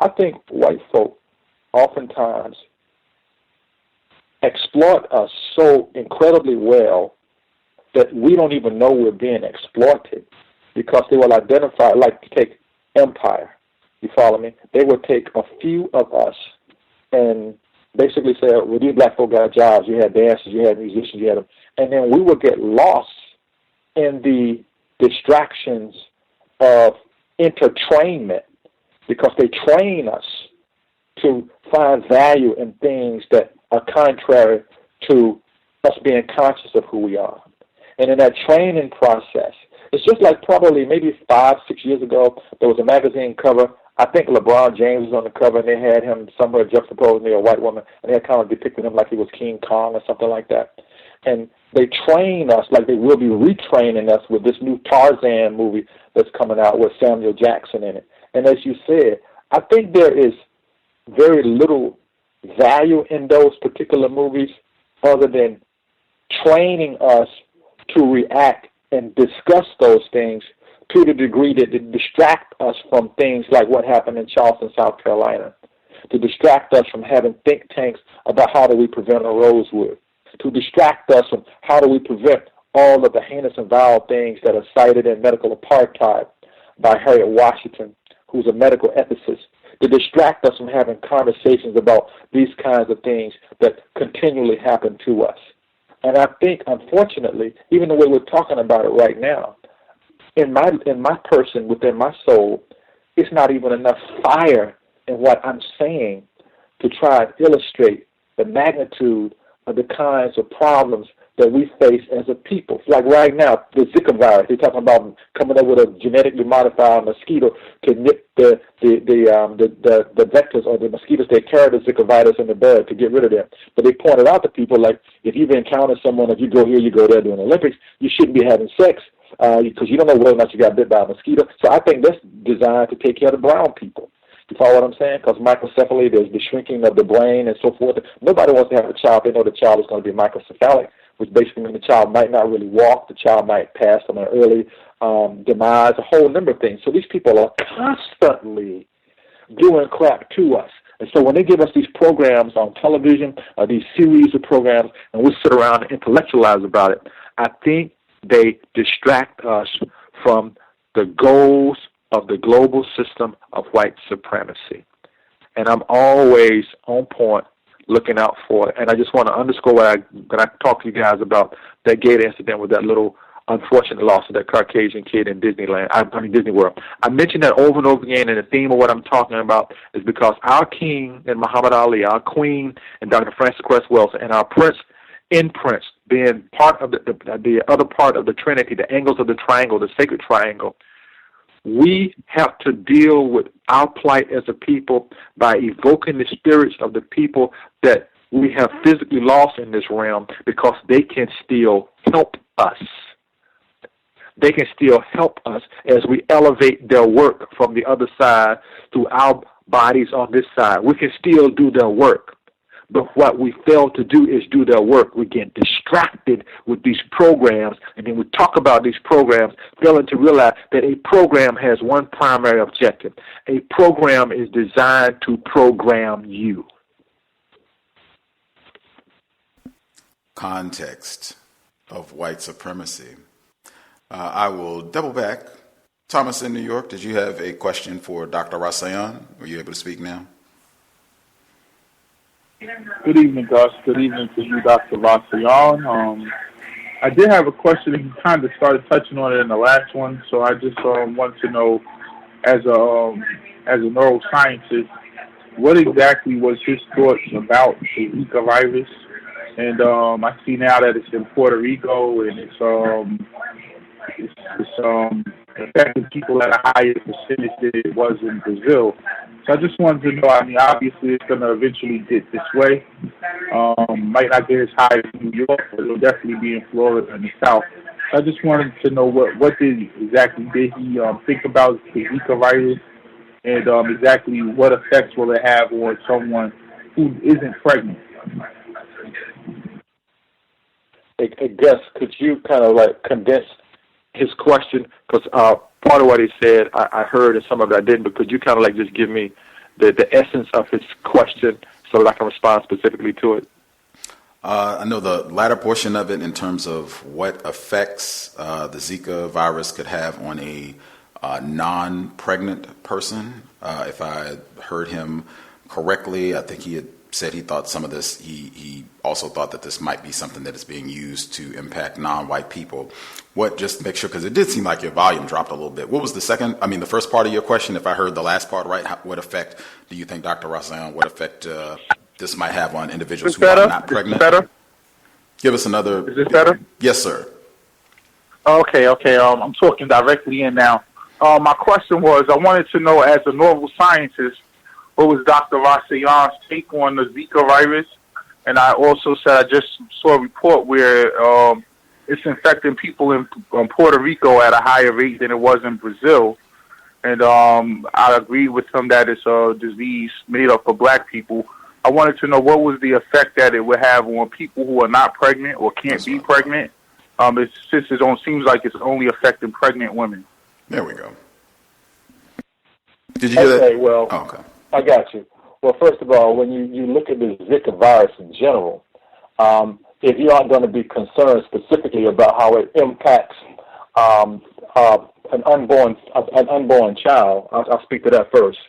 I think white folk oftentimes exploit us so incredibly well that we don't even know we're being exploited, because they will identify, like take empire, you follow me? They would take a few of us and basically say, well, these black folk got jobs, you had dancers, you had musicians, you had them, and then we would get lost in the distractions of entertainment, because they train us to find value in things that are contrary to us being conscious of who we are. And in that training process, it's just like probably maybe 5-6 years ago, there was a magazine cover. I think LeBron James was on the cover, and they had him somewhere juxtaposed near a white woman, and they had kind of depicted him like he was King Kong or something like that. And they train us like they will be retraining us with this new Tarzan movie that's coming out with Samuel Jackson in it. And as you said, I think there is very little value in those particular movies other than training us to react and discuss those things to the degree that it distract us from things like what happened in Charleston, South Carolina, to distract us from having think tanks about how do we prevent a Rosewood, to distract us from how do we prevent all of the heinous and vile things that are cited in Medical Apartheid by Harriet Washington, who's a medical ethicist, to distract us from having conversations about these kinds of things that continually happen to us. And I think, unfortunately, even the way we're talking about it right now, in my person, within my soul, it's not even enough fire in what I'm saying to try and illustrate the magnitude of the kinds of problems that we face as a people. Like right now, the Zika virus, they're talking about coming up with a genetically modified mosquito to nip the vectors or the mosquitoes that carry the Zika virus in the bud to get rid of them. But they pointed out to people, like, if you've encountered someone, if you go here, you go there during the Olympics, you shouldn't be having sex because you don't know whether or not you got bit by a mosquito. So I think that's designed to take care of the brown people. You follow what I'm saying? Because microcephaly, there's the shrinking of the brain and so forth. Nobody wants to have a child. They know the child is going to be microcephalic, which basically means the child might not really walk. The child might pass on an early demise, a whole number of things. So these people are constantly doing crap to us. And so when they give us these programs on television, these series of programs, and we sit around and intellectualize about it, I think they distract us from the goals of the global system of white supremacy. And I'm always on point looking out for it. And I just want to underscore when I talk to you guys about that Gator incident with that little unfortunate loss of that Caucasian kid in Disney World. I mention that over and over again, and the theme of what I'm talking about is because our king and Muhammad Ali, our queen and Dr. Frances Cress Welsing, and our prince in Prince being part of the other part of the Trinity, the angles of the triangle, the sacred triangle, we have to deal with our plight as a people by evoking the spirits of the people that we have physically lost in this realm, because they can still help us. They can still help us as we elevate their work from the other side through our bodies on this side. We can still do their work. But what we fail to do is do their work. We get distracted with these programs, and then we talk about these programs, failing to realize that a program has one primary objective. A program is designed to program you. Context of white supremacy. I will double back. Thomas in New York, did you have a question for Dr. Rasayon? Were you able to speak now? Good evening, Gus. Good evening to you, Dr. Rasayon. I did have a question, and you kind of started touching on it in the last one, so I just want to know, as a neuroscientist, what exactly was his thoughts about the Zika virus? And I see now that it's in Puerto Rico, and it's affecting people at a higher percentage than it was in Brazil. So I just wanted to know, I mean, obviously it's going to eventually get this way. Might not get as high as New York, but it'll definitely be in Florida and the South. So I just wanted to know what exactly did he think about the Zika virus, and exactly what effects will it have on someone who isn't pregnant? Hey, Gus, could you kind of like condense his question? Because part of what he said I heard, and some of it I didn't, but could you kind of like just give me the essence of his question so that I can respond specifically to it? I know the latter portion of it in terms of what effects the Zika virus could have on a non-pregnant person. If I heard him correctly, I think he had said he thought some of this, he also thought that this might be something that is being used to impact non-white people. Just make sure, because it did seem like your volume dropped a little bit. What was the first part of your question, if I heard the last part right? What effect do you think, Dr. Rasayon, what effect this might have on individuals who are not pregnant? Is this better? Give us another. Is this better? Yes, sir. Okay. I'm talking directly in now. My question was, I wanted to know, as a neuroscientist, what was Dr. Rasayon's take on the Zika virus? And I also said I just saw a report where it's infecting people in Puerto Rico at a higher rate than it was in Brazil. And I agree with him that it's a disease made up for black people. I wanted to know what was the effect that it would have on people who are not pregnant or can't be pregnant. It seems like it's only affecting pregnant women. There we go. Did you hear that? Okay, well, okay. I got you. Well, first of all, when you look at the Zika virus in general, if you aren't going to be concerned specifically about how it impacts an unborn child, I'll speak to that first.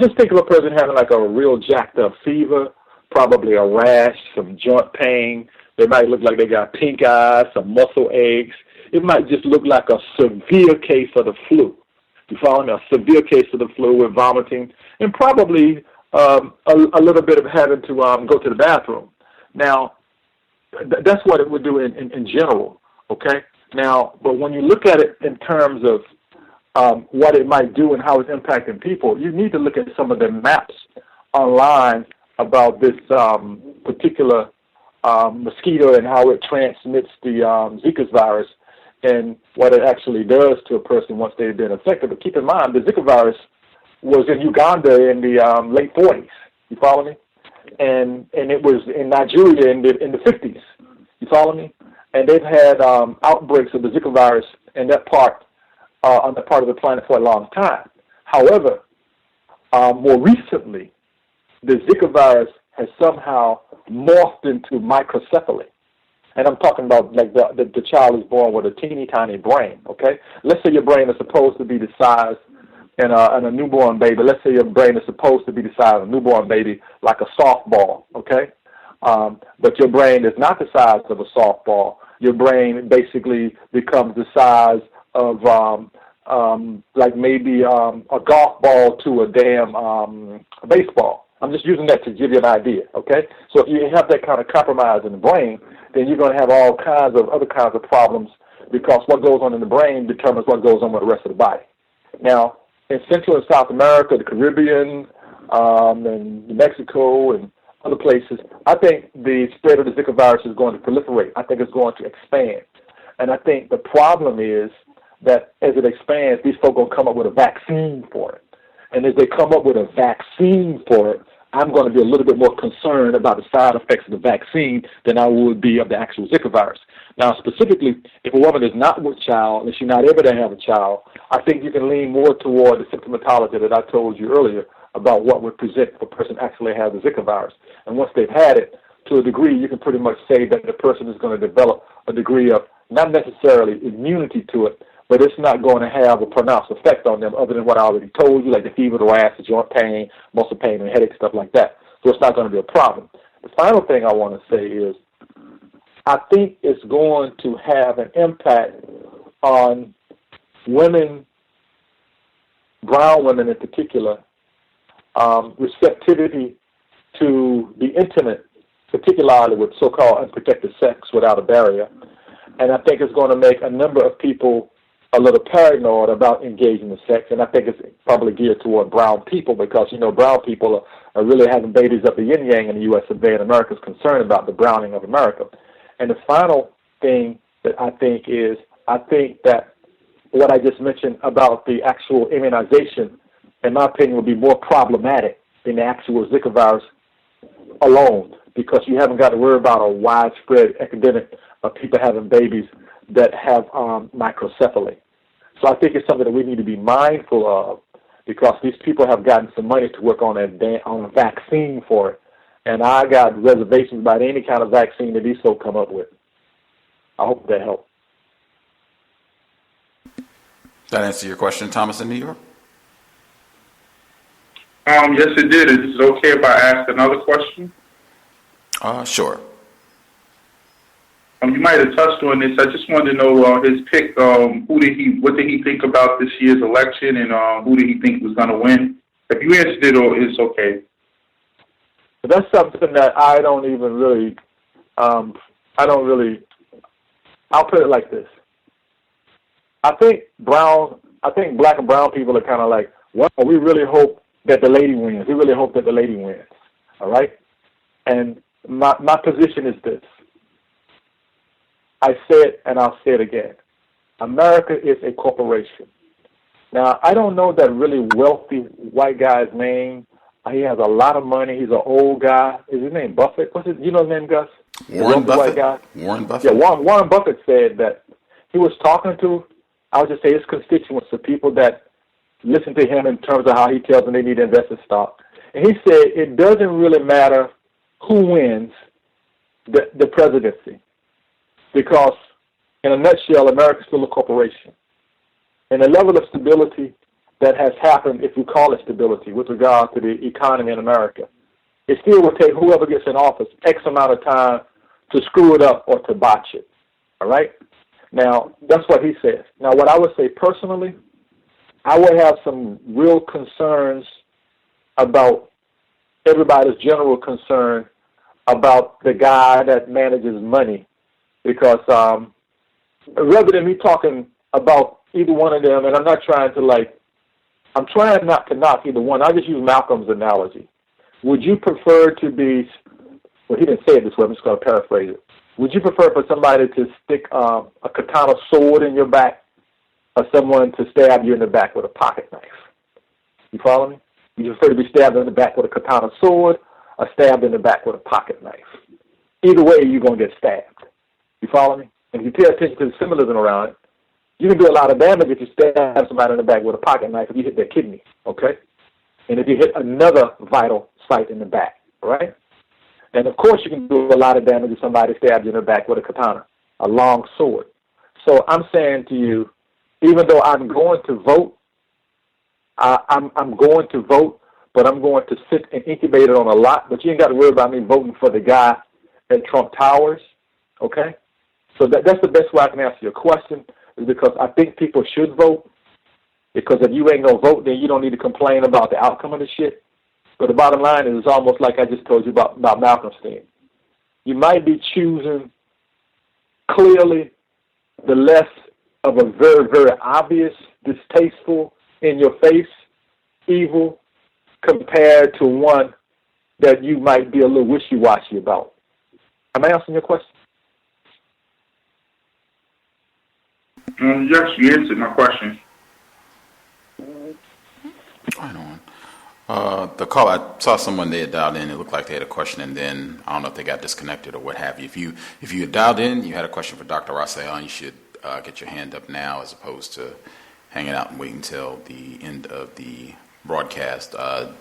Just think of a person having like a real jacked up fever, probably a rash, some joint pain. They might look like they got pink eyes, some muscle aches. It might just look like a severe case of the flu. You follow me? A severe case of the flu with vomiting, and probably a little bit of having to go to the bathroom. Now, that's what it would do in general, okay? Now, but when you look at it in terms of what it might do and how it's impacting people, you need to look at some of the maps online about this particular mosquito and how it transmits the Zika virus and what it actually does to a person once they've been infected. But keep in mind, the Zika virus was in Uganda in the late 40s. You follow me? And it was in Nigeria in the 50s. You follow me? And they've had outbreaks of the Zika virus in that part on the part of the planet for a long time. However, more recently, the Zika virus has somehow morphed into microcephaly. And I'm talking about like the child is born with a teeny tiny brain, okay? Let's say your brain is supposed to be the size in a newborn baby. Let's say your brain is supposed to be the size of a newborn baby, like a softball, okay? But your brain is not the size of a softball. Your brain basically becomes the size of like maybe a golf ball to a damn baseball. I'm just using that to give you an idea, okay? So if you have that kind of compromise in the brain, then you're going to have all kinds of other kinds of problems because what goes on in the brain determines what goes on with the rest of the body. Now, in Central and South America, the Caribbean, and Mexico and other places, I think the spread of the Zika virus is going to proliferate. I think it's going to expand. And I think the problem is that as it expands, these folks will come up with a vaccine for it. And as they come up with a vaccine for it, I'm going to be a little bit more concerned about the side effects of the vaccine than I would be of the actual Zika virus. Now, specifically, if a woman is not with child and she's not able to have a child, I think you can lean more toward the symptomatology that I told you earlier about what would present if a person actually has the Zika virus. And once they've had it, to a degree, you can pretty much say that the person is going to develop a degree of not necessarily immunity to it, but it's not going to have a pronounced effect on them other than what I already told you, like the fever, the rash, the joint pain, muscle pain, and headache, stuff like that. So it's not going to be a problem. The final thing I want to say is I think it's going to have an impact on women, brown women in particular, receptivity to be intimate, particularly with so-called unprotected sex without a barrier. And I think it's going to make a number of people a little paranoid about engaging in sex, and I think it's probably geared toward brown people because, you know, brown people are really having babies of the yin-yang in the U.S. of A, and America's concerned about the browning of America. And the final thing that I think is, I think that what I just mentioned about the actual immunization, in my opinion, would be more problematic than the actual Zika virus alone because you haven't got to worry about a widespread epidemic of people having babies that have microcephaly. So I think it's something that we need to be mindful of because these people have gotten some money to work on a vaccine for it. And I got reservations about any kind of vaccine that these folks come up with. I hope that helps. That answer your question, Thomas in New York? Yes, it did. Is it okay if I ask another question? Sure. You might have touched on this. I just wanted to know his pick. What did he think about this year's election, and who did he think was going to win? If you answered it, it's okay. That's something that I don't even really. I'll put it like this. I think black and brown people are kind of like, well, we really hope that the lady wins. We really hope that the lady wins. All right. And my position is this. I said, and I'll say it again. America is a corporation. Now, I don't know that really wealthy white guy's name. He has a lot of money. He's an old guy. Is his name Buffett? You know his name, Gus? Warren Buffett. White guy? Warren Buffett. Yeah, Warren Buffett said that he was talking to, I would just say, his constituents, the people that listen to him in terms of how he tells them they need to invest in stock. And he said it doesn't really matter who wins the presidency. Because, in a nutshell, America is still a corporation. And the level of stability that has happened, if we call it stability, with regard to the economy in America, it still will take whoever gets in office X amount of time to screw it up or to botch it. All right? Now, that's what he says. Now, what I would say personally, I would have some real concerns about everybody's general concern about the guy that manages money. Because rather than me talking about either one of them, and I'm trying not to knock either one. I just use Malcolm's analogy. Would you prefer to be, well, he didn't say it this way, I'm just going to paraphrase it. Would you prefer for somebody to stick a katana sword in your back or someone to stab you in the back with a pocket knife? You follow me? Would you prefer to be stabbed in the back with a katana sword or stabbed in the back with a pocket knife? Either way, you're going to get stabbed. You follow me? And if you pay attention to the symbolism around it, you can do a lot of damage if you stab somebody in the back with a pocket knife if you hit their kidney, okay? and if you hit another vital site in the back, right? And, of course, you can do a lot of damage if somebody stabs you in the back with a katana, a long sword. So I'm saying to you, even though I'm going to vote, I'm going to vote, but I'm going to sit and incubate it on a lot. But you ain't got to worry about me voting for the guy at Trump Towers, okay? So that's the best way I can answer your question, is because I think people should vote, because if you ain't going to vote, then you don't need to complain about the outcome of the shit. But the bottom line is, it's almost like I just told you about Malcolm's thing. You might be choosing clearly the less of a very, very obvious, distasteful, in your face evil compared to one that you might be a little wishy-washy about. Am I answering your question? Yes, you answered my question. Right on. The call, I saw someone they had dialed in. It looked like they had a question, and then I don't know if they got disconnected or what have you. If you had dialed in, you had a question for Dr. Rasayon, you should get your hand up now as opposed to hanging out and waiting until the end of the broadcast.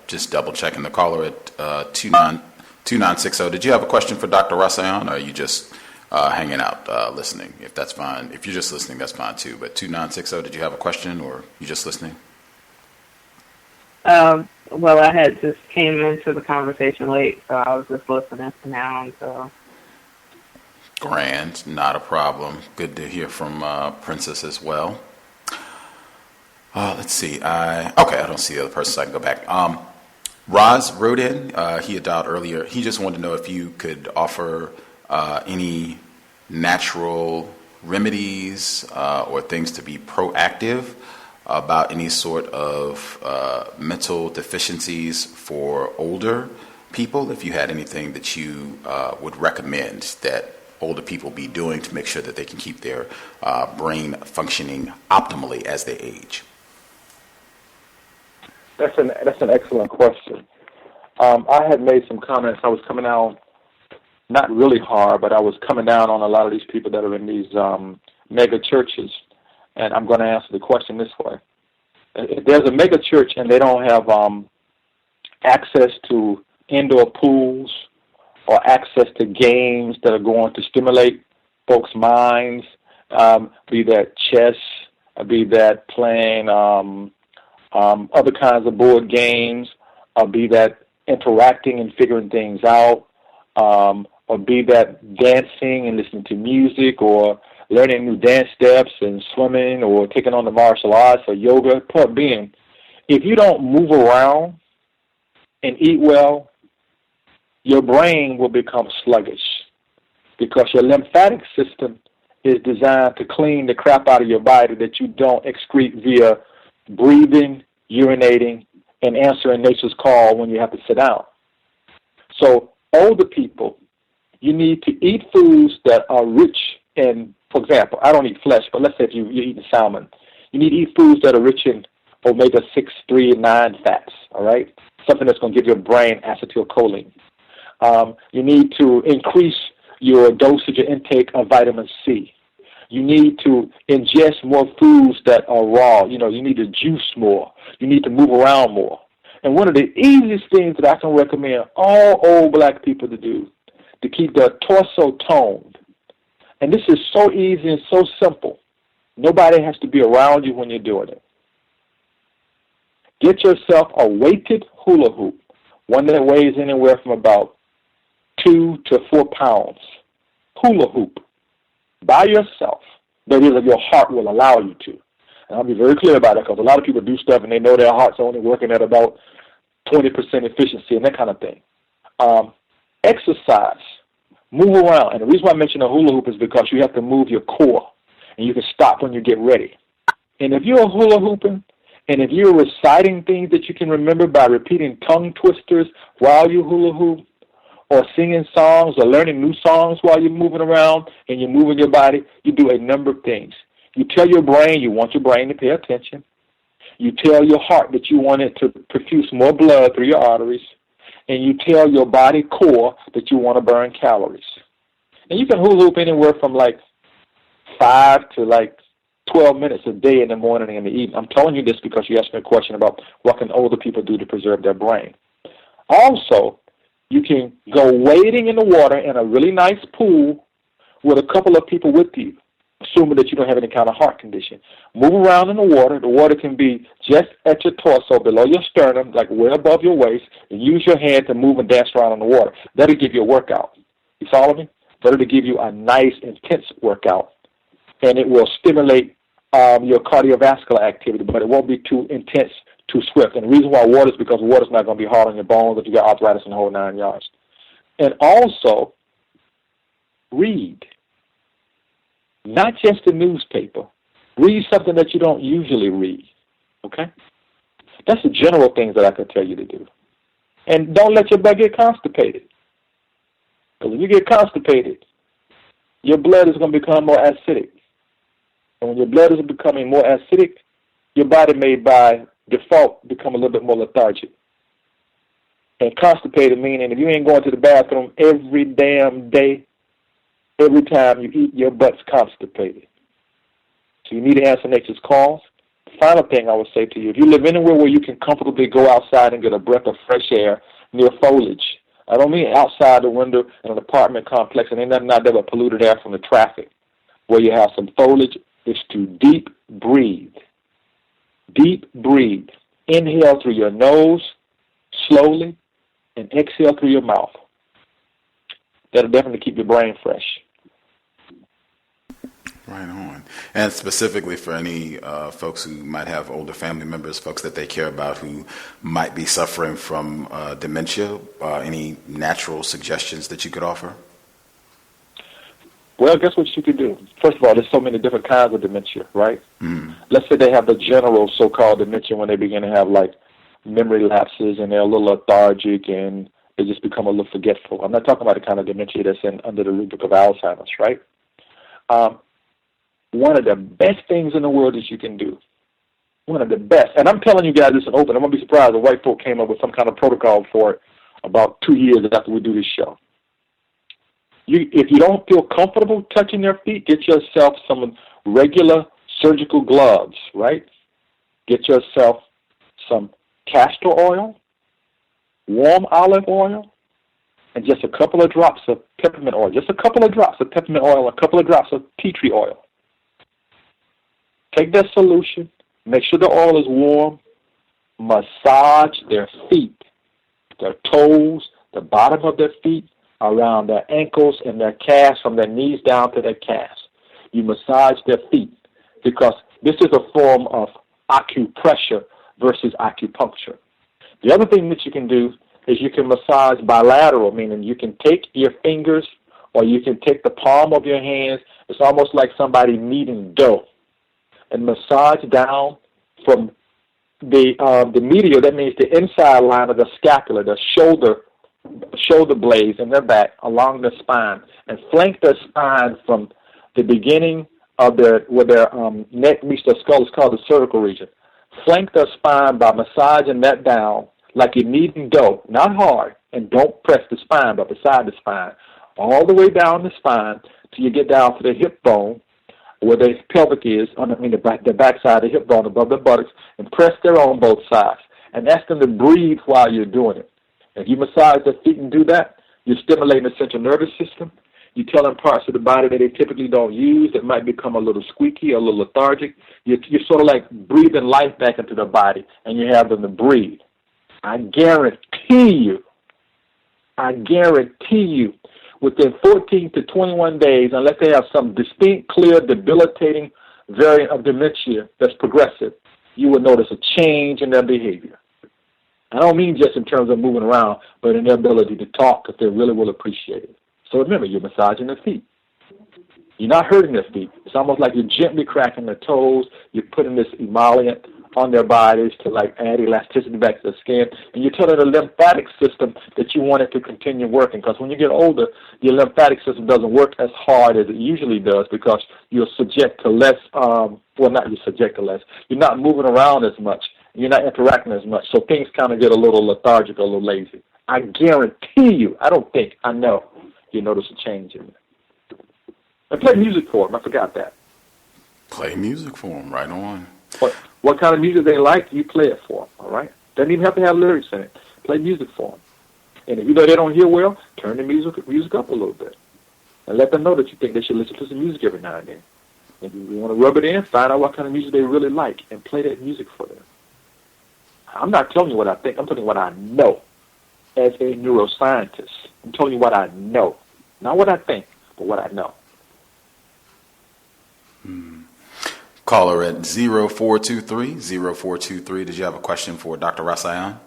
Just double checking the caller at 2960. Did you have a question for Dr. Rasayon, or are you just hanging out listening? If that's fine. If you're just listening, that's fine too. But 2960, did you have a question, or you just listening? Well, I had just came into the conversation late, so I was just listening for now. So. Grand, not a problem. Good to hear from Princess as well. Let's see. I don't see the other person, so I can go back. Roz wrote in. He had dialed earlier. He just wanted to know if you could offer any natural remedies or things to be proactive about any sort of mental deficiencies for older people, if you had anything that you would recommend that older people be doing to make sure that they can keep their brain functioning optimally as they age. That's an excellent question. I had made some comments. I was coming down, not really hard, but I was coming down on a lot of these people that are in these mega churches. And I'm going to answer the question this way. If there's a mega church and they don't have access to indoor pools or access to games that are going to stimulate folks' minds, be that chess, be that playing other kinds of board games, or be that interacting and figuring things out, or be that dancing and listening to music, or learning new dance steps and swimming or taking on the martial arts or yoga. Point being, if you don't move around and eat well, your brain will become sluggish because your lymphatic system is designed to clean the crap out of your body that you don't excrete via breathing, urinating, and answering nature's call when you have to sit down. So older people, you need to eat foods that are rich in, for example, I don't eat flesh, but let's say if you're eating salmon, you need to eat foods that are rich in omega-6, 3, and 9 fats, all right? Something that's going to give your brain acetylcholine. You need to increase your dosage or intake of vitamin C. You need to ingest more foods that are raw. You need to juice more. You need to move around more. And one of the easiest things that I can recommend all old black people to do to keep their torso toned, and this is so easy and so simple, nobody has to be around you when you're doing it. Get yourself a weighted hula hoop, one that weighs anywhere from about 2 to 4 pounds. Hula hoop. By yourself. That is, if your heart will allow you to. And I'll be very clear about it, because a lot of people do stuff and they know their heart's only working at about 20% efficiency and that kind of thing. Exercise. Move around. And the reason why I mention a hula hoop is because you have to move your core, and you can stop when you get ready. And if you're hula hooping, and if you're reciting things that you can remember by repeating tongue twisters while you hula hoop, or singing songs or learning new songs while you're moving around and you're moving your body, you do a number of things. You tell your brain you want your brain to pay attention. You tell your heart that you want it to perfuse more blood through your arteries. And you tell your body core that you want to burn calories. And you can hula hoop anywhere from like 5 to like 12 minutes a day in the morning and in the evening. I'm telling you this because you asked me a question about what can older people do to preserve their brain. Also, you can go wading in the water in a really nice pool with a couple of people with you, assuming that you don't have any kind of heart condition. Move around in the water. The water can be just at your torso, below your sternum, like way above your waist, and use your hand to move and dance around in the water. That'll give you a workout. You follow me? That'll give you a nice, intense workout, and it will stimulate your cardiovascular activity, but it won't be too intense, too swift. And the reason why water is because water's not going to be hard on your bones if you got arthritis and the whole 9 yards. And also, read. Not just the newspaper. Read something that you don't usually read, okay? That's the general things that I could tell you to do. And don't let your blood get constipated. Because if you get constipated, your blood is going to become more acidic. And when your blood is becoming more acidic, your body may by default become a little bit more lethargic. And constipated meaning if you ain't going to the bathroom every damn day, every time you eat, your butt's constipated. So you need to answer nature's calls. Final thing I would say to you, if you live anywhere where you can comfortably go outside and get a breath of fresh air near foliage, I don't mean outside the window in an apartment complex and ain't nothing out there but polluted air from the traffic, where you have some foliage, is to deep breathe. Deep breathe. Inhale through your nose slowly and exhale through your mouth. That'll definitely keep your brain fresh. Right on. And specifically for any folks who might have older family members, folks that they care about who might be suffering from dementia, any natural suggestions that you could offer? Well, guess what you could do? First of all, there's so many different kinds of dementia, right? Let's say they have the general so-called dementia when they begin to have, like, memory lapses and they're a little lethargic and they just become a little forgetful. I'm not talking about the kind of dementia that's under the rubric of Alzheimer's, right? One of the best things in the world that you can do, one of the best, and I'm telling you guys this is open, I'm going to be surprised if white folk came up with some kind of protocol for it about 2 years after we do this show. If you don't feel comfortable touching their feet, get yourself some regular surgical gloves, right? Get yourself some castor oil, warm olive oil, and just a couple of drops of peppermint oil. Just a couple of drops of peppermint oil, a couple of drops of tea tree oil. Take that solution, make sure the oil is warm, massage their feet, their toes, the bottom of their feet, around their ankles and their calves, from their knees down to their calves. You massage their feet because this is a form of acupressure versus acupuncture. The other thing that you can do is you can massage bilateral, meaning you can take your fingers or you can take the palm of your hands. It's almost like somebody kneading dough, and massage down from the medial, that means the inside line of the scapula, the shoulder blades in their back along the spine, and flank their spine from the beginning of where their neck meets their skull. Is called the cervical region. Flank their spine by massaging that down like you're kneading dough, not hard, and don't press the spine, but beside the spine, all the way down the spine till you get down to the hip bone, where the pelvic is, the backside of the hip bone above the buttocks, and press there on both sides. And ask them to breathe while you're doing it. If you massage their feet and do that, you're stimulating the central nervous system. You tell them parts of the body that they typically don't use that might become a little squeaky, a little lethargic. You're sort of like breathing life back into their body, and you have them to breathe. I guarantee you, within 14 to 21 days, unless they have some distinct, clear, debilitating variant of dementia that's progressive, you will notice a change in their behavior. I don't mean just in terms of moving around, but in their ability to talk, because they really will appreciate it. So remember, you're massaging their feet. You're not hurting their feet. It's almost like you're gently cracking their toes. You're putting this emollient on their bodies to like add elasticity back to the skin. And you're telling the lymphatic system that you want it to continue working, because when you get older, your lymphatic system doesn't work as hard as it usually does because you're subject to less, you're not moving around as much. You're not interacting as much. So things kind of get a little lethargic, a little lazy. I guarantee you, I know, you notice a change in it. I played music for them. I forgot that. Play music for them, right on. What kind of music they like, you play it for them, all right? Doesn't even have to have lyrics in it. Play music for them. And if you know they don't hear well, turn the music up a little bit. And let them know that you think they should listen to some music every now and then. If you want to rub it in, find out what kind of music they really like and play that music for them. I'm not telling you what I think. I'm telling you what I know as a neuroscientist. I'm telling you what I know. Not what I think, but what I know. Caller at 0423. 0423. Did you have a question for Dr. Rasayon?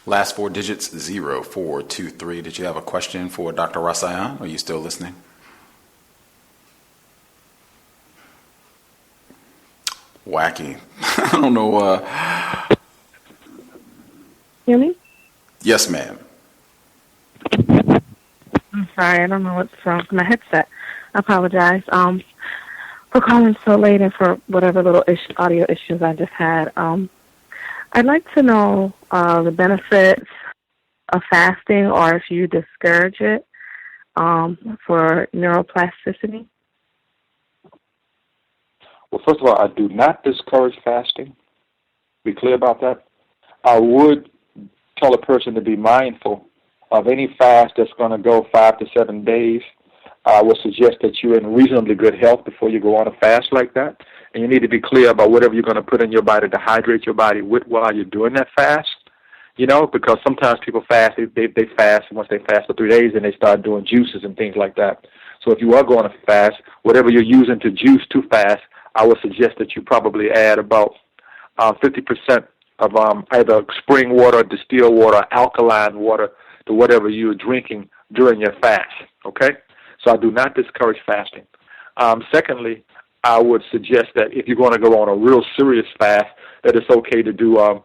Last four digits, 0423. Did you have a question for Dr. Rasayon? Are you still listening? Wacky. I don't know. Hear me? Yes, ma'am. I'm sorry, I don't know what's wrong with my headset. I apologize for calling so late and for whatever little audio issues I just had. I'd like to know the benefits of fasting, or if you discourage it, for neuroplasticity. Well, first of all, I do not discourage fasting. Be clear about that. I would tell a person to be mindful of any fast that's going to go 5 to 7 days. I would suggest that you're in reasonably good health before you go on a fast like that. And you need to be clear about whatever you're going to put in your body to hydrate your body with while you're doing that fast. You know, because sometimes people fast, they fast, and once they fast for 3 days, then they start doing juices and things like that. So if you are going to fast, whatever you're using to juice to fast, I would suggest that you probably add about 50% of either spring water, distilled water, alkaline water to whatever you're drinking during your fast, okay? So I do not discourage fasting. Secondly, I would suggest that if you're going to go on a real serious fast, that it's okay to do a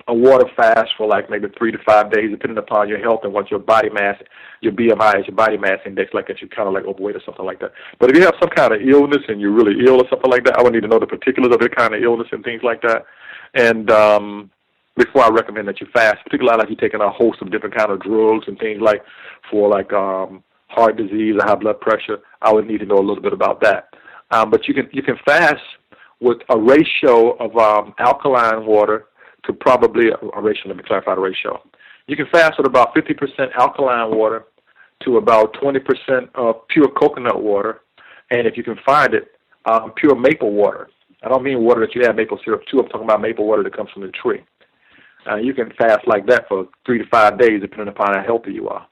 water fast for like maybe 3 to 5 days, depending upon your health and what your body mass, your BMI is, your body mass index, like if you're kind of like overweight or something like that. But if you have some kind of illness and you're really ill or something like that, I would need to know the particulars of the kind of illness and things like that. And before I recommend that you fast, particularly like you're taking a host of different kind of drugs and things like for like heart disease or high blood pressure, I would need to know a little bit about that. But you can fast with a ratio of alkaline water to probably a ratio. Let me clarify the ratio. You can fast with about 50% alkaline water to about 20% of pure coconut water, and if you can find it, pure maple water. I don't mean water that you add maple syrup to. I'm talking about maple water that comes from the tree. You can fast like that for 3 to 5 days, depending upon how healthy you are.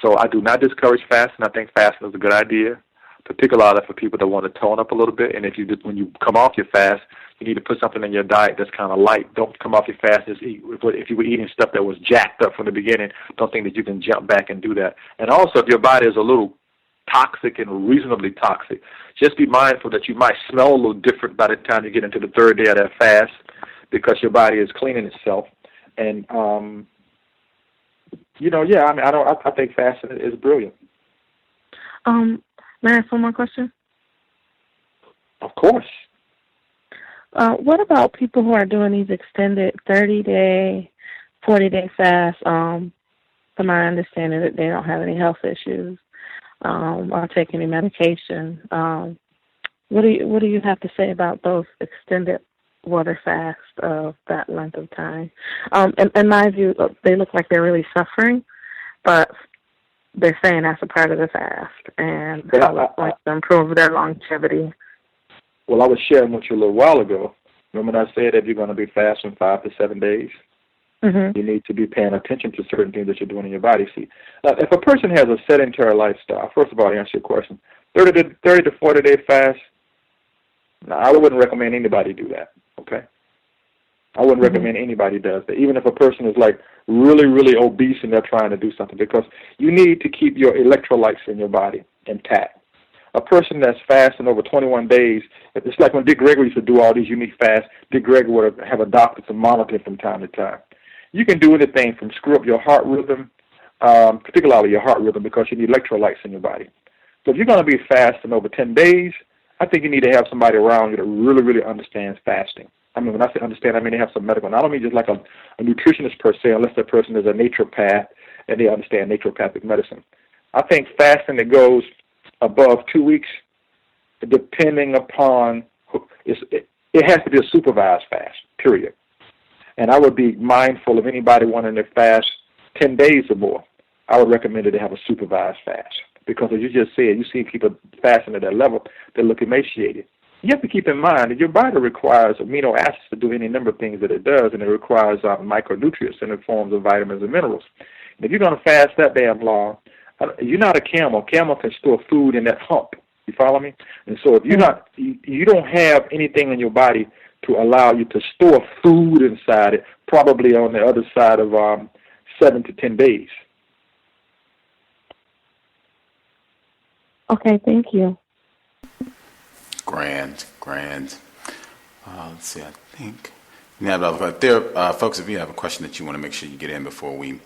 So I do not discourage fasting. I think fasting is a good idea, particularly for people that want to tone up a little bit. And when you come off your fast, you need to put something in your diet that's kind of light. Don't come off your fast just eat. If you were eating stuff that was jacked up from the beginning, don't think that you can jump back and do that. And also, if your body is a little toxic and reasonably toxic, just be mindful that you might smell a little different by the time you get into the third day of that fast, because your body is cleaning itself. And I think fasting is brilliant. May I ask one more question? Of course. What about people who are doing these extended 30-day, 40-day fasts? From my understanding, that they don't have any health issues or take any medication. What do you have to say about those extended water fasts of that length of time? In my view, they look like they're really suffering, but they're saying that's a part of the fast, and like to improve their longevity. Well, I was sharing with you a little while ago. Remember when I said that you're going to be fasting 5 to 7 days? Mm-hmm. You need to be paying attention to certain things that you're doing in your body. See, if a person has a sedentary lifestyle, first of all, to answer your question, 30 to 40-day fast, no, I wouldn't recommend anybody do that, okay? I wouldn't recommend anybody does that, even if a person is like really, really obese and they're trying to do something, because you need to keep your electrolytes in your body intact. A person that's fasting over 21 days, it's like when Dick Gregory used to do all these unique fasts. Dick Gregory would have a doctor to monitor him from time to time. You can do anything from screw up your heart rhythm, particularly your heart rhythm, because you need electrolytes in your body. So if you're going to be fasting over 10 days, I think you need to have somebody around you that really, really understands fasting. I mean, when I say understand, I mean they have some medical. And I don't mean just like a nutritionist per se, unless that person is a naturopath and they understand naturopathic medicine. I think fasting that goes above 2 weeks, depending upon, it has to be a supervised fast, period. And I would be mindful of anybody wanting to fast 10 days or more. I would recommend that they have a supervised fast. Because as you just said, you see people fasting at that level, they look emaciated. You have to keep in mind that your body requires amino acids to do any number of things that it does, and it requires micronutrients in the forms of vitamins and minerals. And if you're going to fast that damn long, you're not a camel. Camel can store food in that hump. You follow me? And so if you don't have anything in your body to allow you to store food inside it, probably on the other side of 7 to 10 days. Okay, thank you. Grand. Let's see, I think. There, folks, if you have a question that you want to make sure you get in before we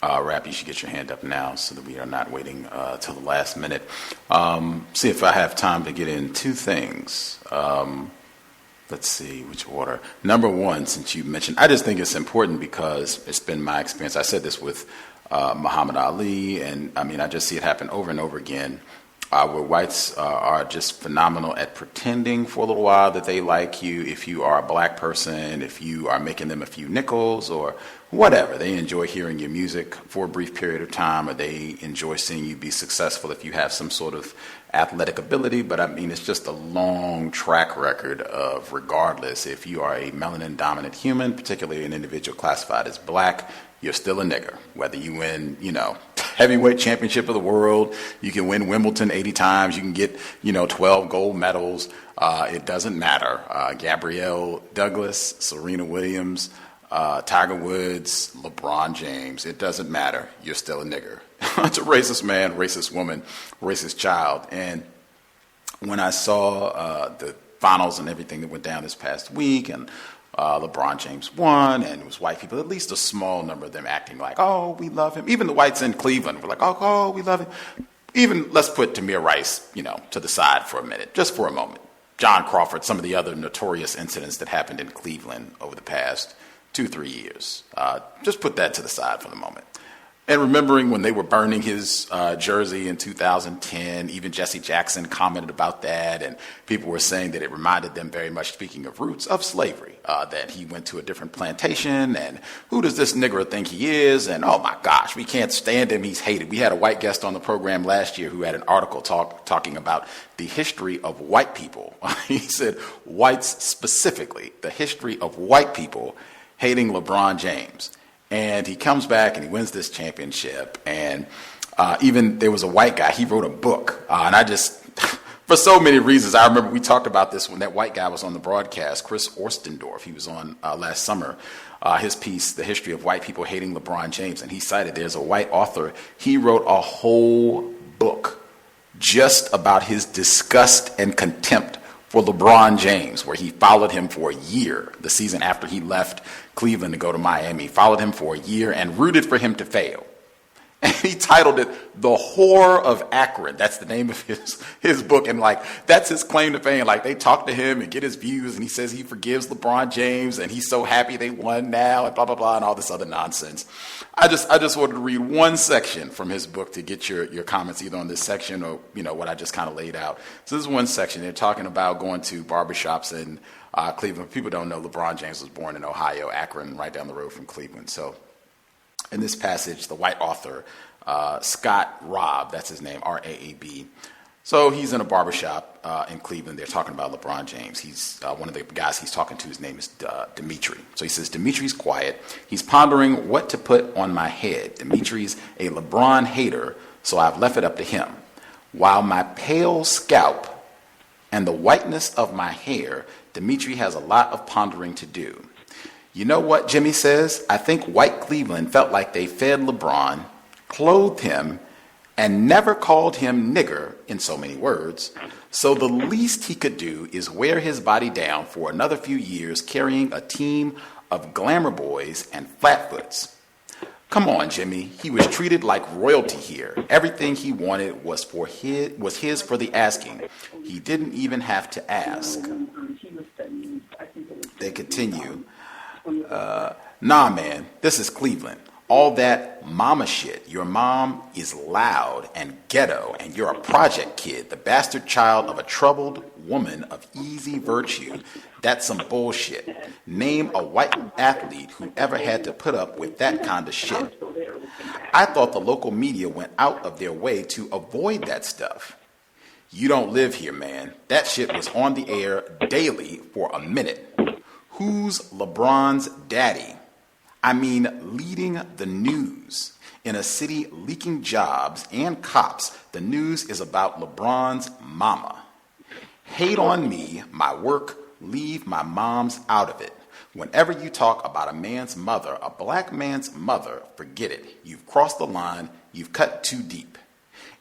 wrap, you should get your hand up now so that we are not waiting till the last minute. See if I have time to get in two things. Let's see, which order. Number one, since you mentioned, I just think it's important because it's been my experience. I said this with Muhammad Ali, and I mean, I just see it happen over and over again. Where whites are just phenomenal at pretending for a little while that they like you. If you are a black person, if you are making them a few nickels or whatever, they enjoy hearing your music for a brief period of time, or they enjoy seeing you be successful if you have some sort of athletic ability. But I mean, it's just a long track record of, regardless if you are a melanin dominant human, particularly an individual classified as black, you're still a nigger. Whether you win, heavyweight championship of the world, you can win Wimbledon 80 times, you can get, 12 gold medals. It doesn't matter. Gabrielle Douglas, Serena Williams, Tiger Woods, LeBron James, it doesn't matter. You're still a nigger. It's a racist man, racist woman, racist child. And when I saw the finals and everything that went down this past week, and LeBron James won, and it was white people, at least a small number of them acting like, oh, we love him. Even the whites in Cleveland were like, oh, we love him. Even, let's put Tamir Rice, to the side for a minute, just for a moment. John Crawford, some of the other notorious incidents that happened in Cleveland over the past 2-3 years. Just put that to the side for the moment. And remembering when they were burning his jersey in 2010, even Jesse Jackson commented about that, and people were saying that it reminded them very much, speaking of roots, of slavery, that he went to a different plantation, and who does this nigger think he is? And oh my gosh, we can't stand him, he's hated. We had a white guest on the program last year who had an article talking about the history of white people. He said whites specifically, the history of white people hating LeBron James. And he comes back and he wins this championship. And even there was a white guy, he wrote a book. And I just, for so many reasons, I remember we talked about this when that white guy was on the broadcast, Chris Orstendorf. He was on last summer, his piece, The History of White People Hating LeBron James. And he cited there's a white author. He wrote a whole book just about his disgust and contempt for LeBron James, where he followed him for a year, the season after he left Cleveland to go to Miami, followed him for a year and rooted for him to fail. And he titled it The Whore of Akron. That's the name of his book. And that's his claim to fame. They talk to him and get his views, and he says he forgives LeBron James and he's so happy they won now and blah, blah, blah, and all this other nonsense. I just wanted to read one section from his book to get your comments either on this section or, what I just kind of laid out. So this is one section. They're talking about going to barbershops in Cleveland. People don't know LeBron James was born in Ohio, Akron, right down the road from Cleveland. So in this passage, the white author, Scott Raab, that's his name, R-A-A-B. So he's in a barbershop in Cleveland. They're talking about LeBron James. He's one of the guys he's talking to. His name is Dimitri. So he says, Dimitri's quiet. He's pondering what to put on my head. Dimitri's a LeBron hater, so I've left it up to him. While my pale scalp and the whiteness of my hair, Dimitri has a lot of pondering to do. You know what, Jimmy says? I think white Cleveland felt like they fed LeBron, clothed him, and never called him nigger in so many words. So the least he could do is wear his body down for another few years carrying a team of glamour boys and flatfoots. Come on, Jimmy. He was treated like royalty here. Everything he wanted was his for the asking. He didn't even have to ask. They continue. Nah, man, this is Cleveland. All that mama shit. Your mom is loud and ghetto, and you're a project kid, the bastard child of a troubled woman of easy virtue. That's some bullshit. Name a white athlete who ever had to put up with that kind of shit. I thought the local media went out of their way to avoid that stuff. You don't live here, man. That shit was on the air daily for a minute. Who's LeBron's daddy? I mean, leading the news. In a city leaking jobs and cops, the news is about LeBron's mama. Hate on me, my work, leave my mom's out of it. Whenever you talk about a man's mother, a black man's mother, forget it. You've crossed the line. You've cut too deep.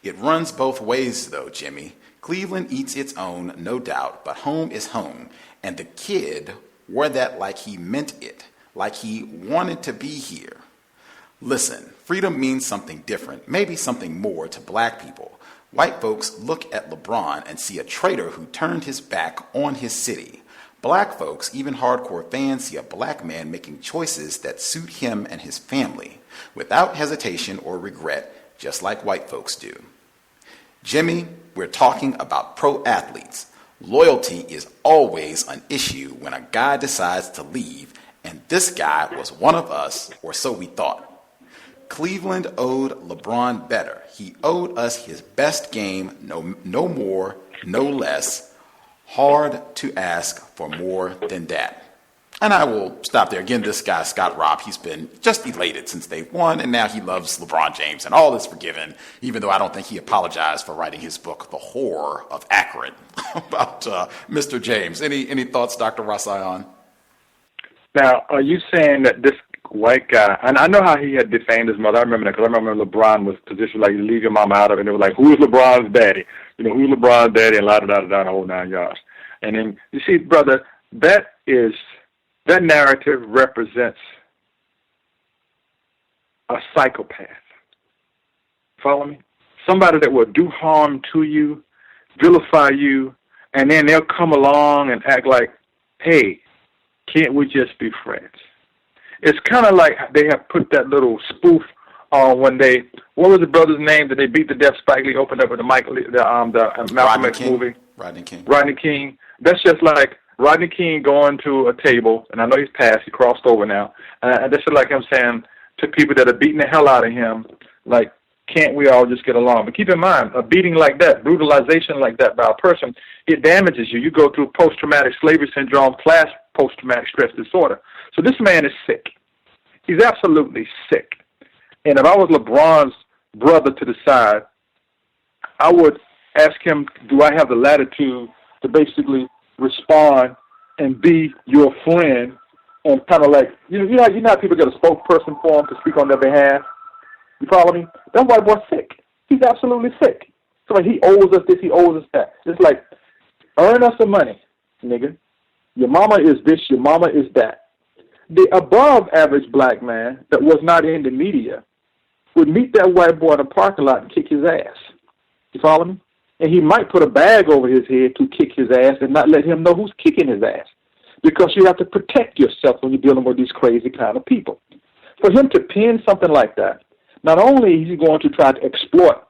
It runs both ways, though, Jimmy. Cleveland eats its own, no doubt, but home is home. And the kid wore that like he meant it, like he wanted to be here. Listen, freedom means something different, maybe something more to black people. White folks look at LeBron and see a traitor who turned his back on his city. Black folks, even hardcore fans, see a black man making choices that suit him and his family, without hesitation or regret, just like white folks do. Jimmy, we're talking about pro athletes. Loyalty is always an issue when a guy decides to leave, and this guy was one of us, or so we thought. Cleveland owed LeBron better. He owed us his best game, no more, no less. Hard to ask for more than that. And I will stop there. Again, this guy, Scott Robb, he's been just elated since day one, and now he loves LeBron James, and all is forgiven, even though I don't think he apologized for writing his book, The Horror of Akron, about Mr. James. Any thoughts, Dr. Rasayon? Now, are you saying that this white guy, and I know how he had defamed his mother. I remember that because I remember LeBron was positioned like, you leave your mama out of it. And they were like, who's LeBron's daddy? You know, who's LeBron's daddy? And la-da-da-da-da, the whole 9 yards. And then, you see, brother, that narrative represents a psychopath. Follow me? Somebody that will do harm to you, vilify you, and then they'll come along and act like, hey, can't we just be friends? It's kind of like they have put that little spoof on when what was the brother's name that they beat to death? Spike Lee opened up with the Malcolm X movie. Rodney King. That's just like Rodney King going to a table, and I know he's passed, he crossed over now, and that's just like him saying to people that are beating the hell out of him, like, can't we all just get along? But keep in mind, a beating like that, brutalization like that by a person, it damages you. You go through post-traumatic slavery syndrome, class post-traumatic stress disorder. So this man is sick. He's absolutely sick. And if I was LeBron's brother to the side, I would ask him, do I have the latitude to basically respond and be your friend and kind of like, you know how people get a spokesperson for him to speak on their behalf? You follow me? That white boy's sick. He's absolutely sick. So like, he owes us this, he owes us that. It's like, earn us some money, nigga. Your mama is this, your mama is that. The above average black man that was not in the media would meet that white boy in a parking lot and kick his ass. You follow me? And he might put a bag over his head to kick his ass and not let him know who's kicking his ass. Because you have to protect yourself when you're dealing with these crazy kind of people. For him to pen something like that, not only is he going to try to exploit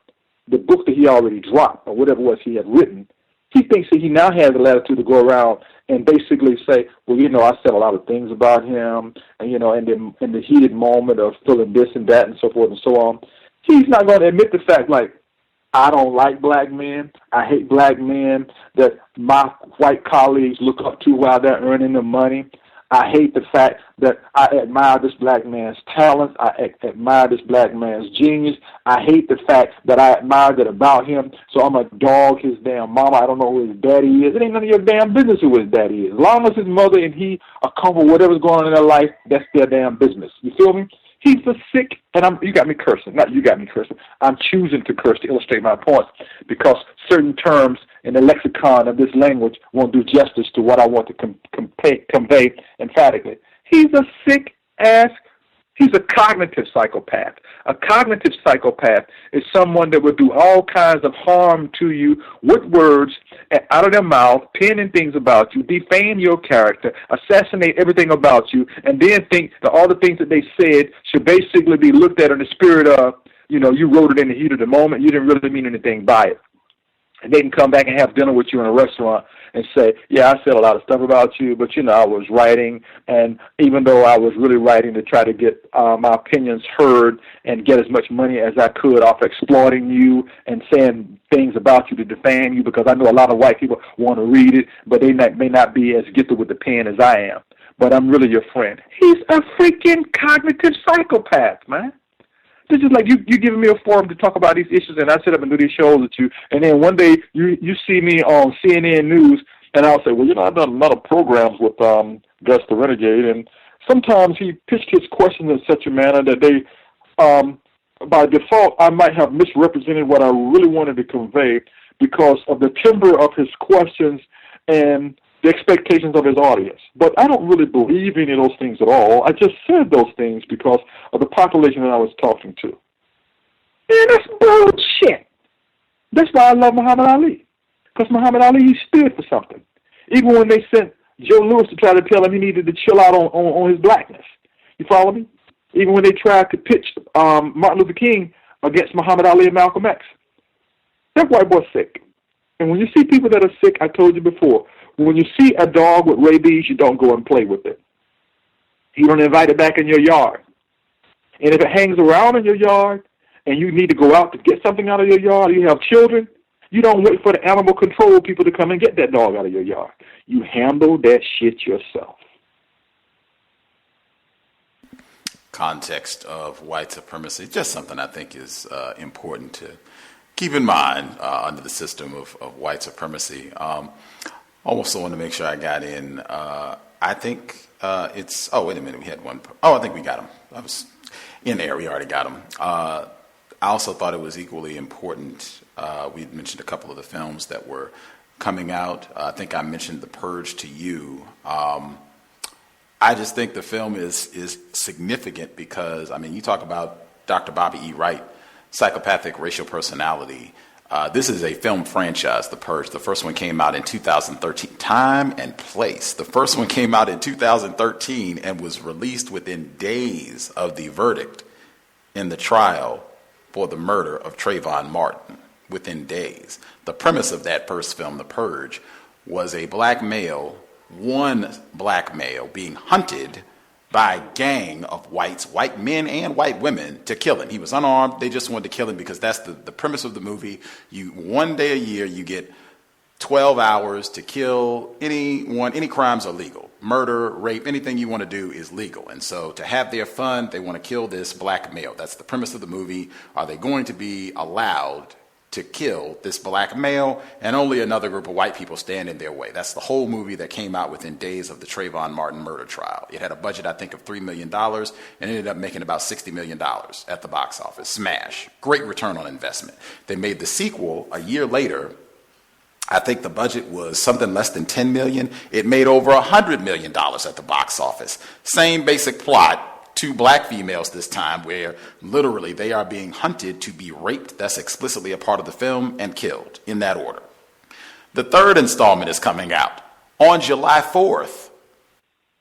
the book that he already dropped or whatever it was he had written, he thinks that he now has the latitude to go around and basically say, well, you know, I said a lot of things about him, and, you know, and then in the heated moment of feeling this and that and so forth and so on. He's not going to admit the fact, like, I don't like black men. I hate black men that my white colleagues look up to while they're earning the money. I hate the fact that I admire this black man's talent. I admire this black man's genius. I hate the fact that I admire that about him, so I'm going to dog his damn mama. I don't know who his daddy is. It ain't none of your damn business who his daddy is. As long as his mother and he are comfortable with whatever's going on in their life, that's their damn business. You feel me? He's the sick, and you got me cursing. Not you got me cursing. I'm choosing to curse to illustrate my point because certain terms in the lexicon of this language won't do justice to what I want to convey emphatically. He's a sick-ass He's a cognitive psychopath. A cognitive psychopath is someone that would do all kinds of harm to you with words out of their mouth, penning things about you, defame your character, assassinate everything about you, and then think that all the things that they said should basically be looked at in the spirit of, you wrote it in the heat of the moment. You didn't really mean anything by it. And they can come back and have dinner with you in a restaurant and say, yeah, I said a lot of stuff about you, but, I was writing, and even though I was really writing to try to get my opinions heard and get as much money as I could off exploiting you and saying things about you to defame you, because I know a lot of white people want to read it, but they may not be as gifted with the pen as I am. But I'm really your friend. He's a freaking cognitive psychopath, man. This is like you giving me a forum to talk about these issues, and I sit up and do these shows with you, and then one day you see me on CNN News, and I'll say, well, I've done a lot of programs with Gus T Renegade, and sometimes he pitched his questions in such a manner that they, by default, I might have misrepresented what I really wanted to convey because of the timbre of his questions and the expectations of his audience. But I don't really believe any of those things at all. I just said those things because of the population that I was talking to. Man, that's bullshit. That's why I love Muhammad Ali. Because Muhammad Ali, he stood for something. Even when they sent Joe Louis to try to tell him he needed to chill out on his blackness. You follow me? Even when they tried to pitch Martin Luther King against Muhammad Ali and Malcolm X. That white boy's sick. And when you see people that are sick, I told you before, when you see a dog with rabies, you don't go and play with it. You don't invite it back in your yard. And if it hangs around in your yard and you need to go out to get something out of your yard, or you have children, you don't wait for the animal control people to come and get that dog out of your yard. You handle that shit yourself. Context of white supremacy, just something I think is important to keep in mind under the system of white supremacy. Also want to make sure I got in, I think it's, wait a minute, we had one. I think we got him. I was in there, we already got him. I also thought it was equally important, we mentioned a couple of the films that were coming out. I think I mentioned The Purge to you. I just think the film is significant because, you talk about Dr. Bobby E. Wright, psychopathic racial personality. This is a film franchise, The Purge. The first one came out in 2013. Time and place. The first one came out in 2013 and was released within days of the verdict in the trial for the murder of Trayvon Martin. Within days. The premise of that first film, The Purge, was a one black male being hunted by a gang of white men and white women to kill him. He was unarmed. They just wanted to kill him because that's the premise of the movie. One day a year, you get 12 hours to kill anyone. Any crimes are legal. Murder, rape, anything you want to do is legal. And so to have their fun, they want to kill this black male. That's the premise of the movie. Are they going to be allowed to kill this black male, and only another group of white people stand in their way? That's the whole movie that came out within days of the Trayvon Martin murder trial. It had a budget, I think, of $3 million and ended up making about $60 million at the box office. Smash. Great return on investment. They made the sequel a year later. I think the budget was something less than $10 million. It made over $100 million at the box office. Same basic plot. Two black females this time, where literally they are being hunted to be raped. That's explicitly a part of the film, and killed in that order. The third installment is coming out on July 4th.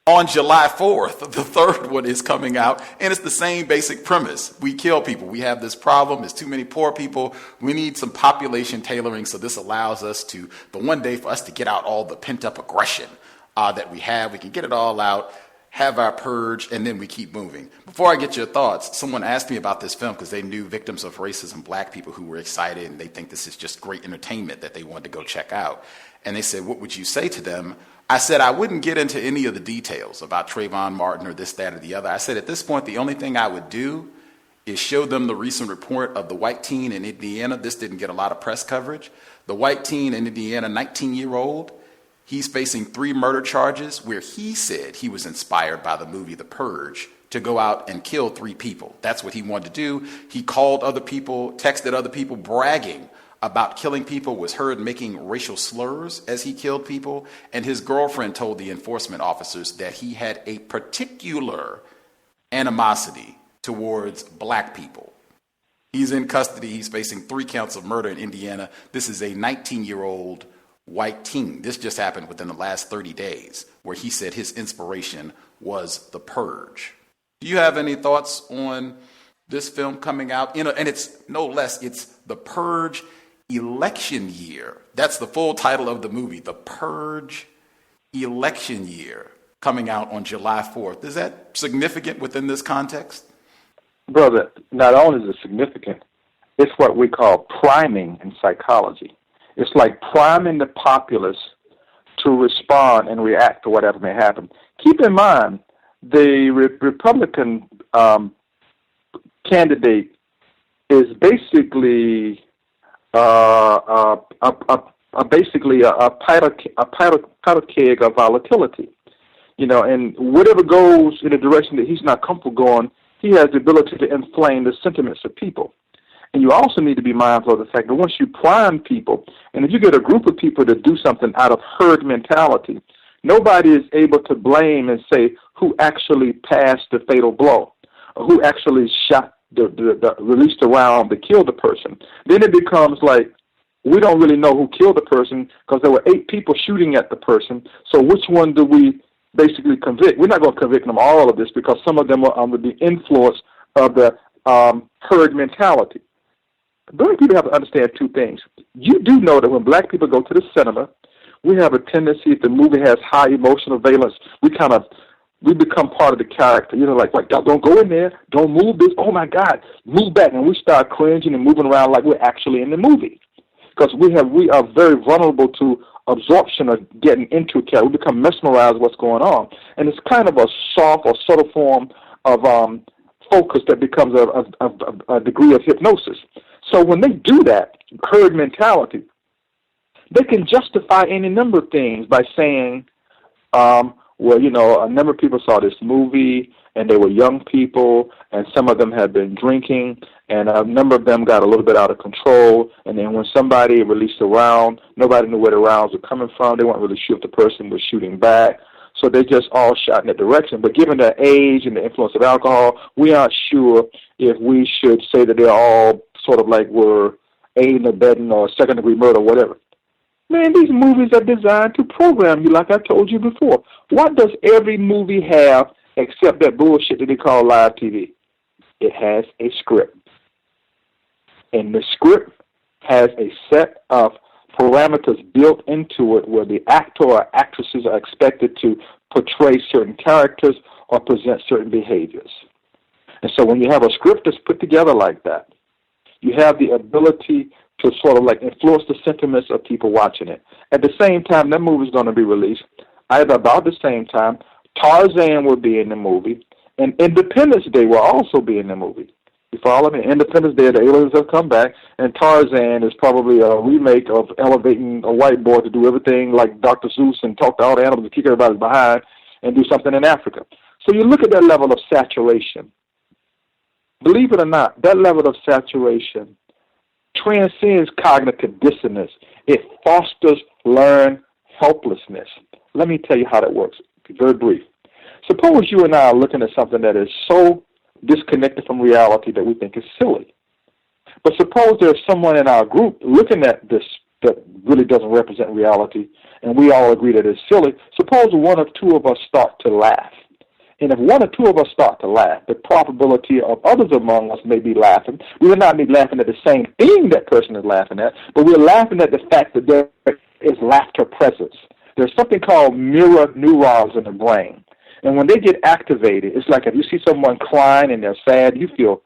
On July 4th, the third one is coming out, and it's the same basic premise. We kill people. We have this problem. There's too many poor people. We need some population tailoring, so this allows us to, the one day for us to get out all the pent-up aggression that we have. We can get it all out, have our purge, and then we keep moving. Before I get your thoughts, someone asked me about this film because they knew victims of racism, black people who were excited, and they think this is just great entertainment that they wanted to go check out. And they said, what would you say to them? I said, I wouldn't get into any of the details about Trayvon Martin or this, that, or the other. I said, at this point, the only thing I would do is show them the recent report of the white teen in Indiana. This didn't get a lot of press coverage. The white teen in Indiana, 19-year-old, he's facing 3 murder charges where he said he was inspired by the movie The Purge to go out and kill 3 people. That's what he wanted to do. He called other people, texted other people, bragging about killing people, was heard making racial slurs as he killed people. And his girlfriend told the enforcement officers that he had a particular animosity towards black people. He's in custody. He's facing 3 counts of murder in Indiana. This is a 19-year-old white teen. This just happened within the last 30 days, where he said his inspiration was The Purge. Do you have any thoughts on this film coming out? And it's no less, it's The Purge Election Year. That's the full title of the movie, The Purge Election Year, coming out on July 4th. Is that significant within this context? Brother, not only is it significant, it's what we call priming in psychology. It's like priming the populace to respond and react to whatever may happen. Keep in mind, the Republican candidate is basically a powder keg of volatility. And whatever goes in a direction that he's not comfortable going, he has the ability to inflame the sentiments of people. And you also need to be mindful of the fact that once you prime people, and if you get a group of people to do something out of herd mentality, nobody is able to blame and say who actually passed the fatal blow, or who actually shot released the round that killed the person. Then it becomes like, we don't really know who killed the person because there were 8 people shooting at the person, so which one do we basically convict? We're not going to convict them all of this because some of them are under the influence of the herd mentality. Black people have to understand 2 things. You do know that when black people go to the cinema, we have a tendency, if the movie has high emotional valence, we become part of the character. Like, don't go in there, don't move this, oh my God, move back. And we start cringing and moving around like we're actually in the movie. Because we are very vulnerable to absorption of getting into a character. We become mesmerized with what's going on. And it's kind of a soft or subtle form of focus that becomes a degree of hypnosis. So when they do that, herd mentality, they can justify any number of things by saying, a number of people saw this movie, and they were young people, and some of them had been drinking, and a number of them got a little bit out of control, and then when somebody released a round, nobody knew where the rounds were coming from. They weren't really sure if the person was shooting back, so they just all shot in that direction. But given their age and the influence of alcohol, we aren't sure if we should say that they're all sort of like were aiding, abetting, or second-degree murder, or whatever. Man, these movies are designed to program you, like I told you before. What does every movie have except that bullshit that they call live TV? It has a script. And the script has a set of parameters built into it where the actor or actresses are expected to portray certain characters or present certain behaviors. And so when you have a script that's put together like that, you have the ability to sort of like influence the sentiments of people watching it. At the same time, that movie is going to be released. Either about the same time, Tarzan will be in the movie, and Independence Day will also be in the movie. You follow me? Independence Day, the aliens have come back, and Tarzan is probably a remake of elevating a white boy to do everything like Dr. Seuss and talk to all the animals and kick everybody behind and do something in Africa. So you look at that level of saturation. Believe it or not, that level of saturation transcends cognitive dissonance. It fosters learned helplessness. Let me tell you how that works. Very brief. Suppose you and I are looking at something that is so disconnected from reality that we think is silly. But suppose there's someone in our group looking at this that really doesn't represent reality, and we all agree that it's silly. Suppose 1 or 2 of us start to laugh. And if 1 or 2 of us start to laugh, the probability of others among us may be laughing. We will not be laughing at the same thing that person is laughing at, but we're laughing at the fact that there is laughter presence. There's something called mirror neurons in the brain. And when they get activated, it's like if you see someone crying and they're sad, you feel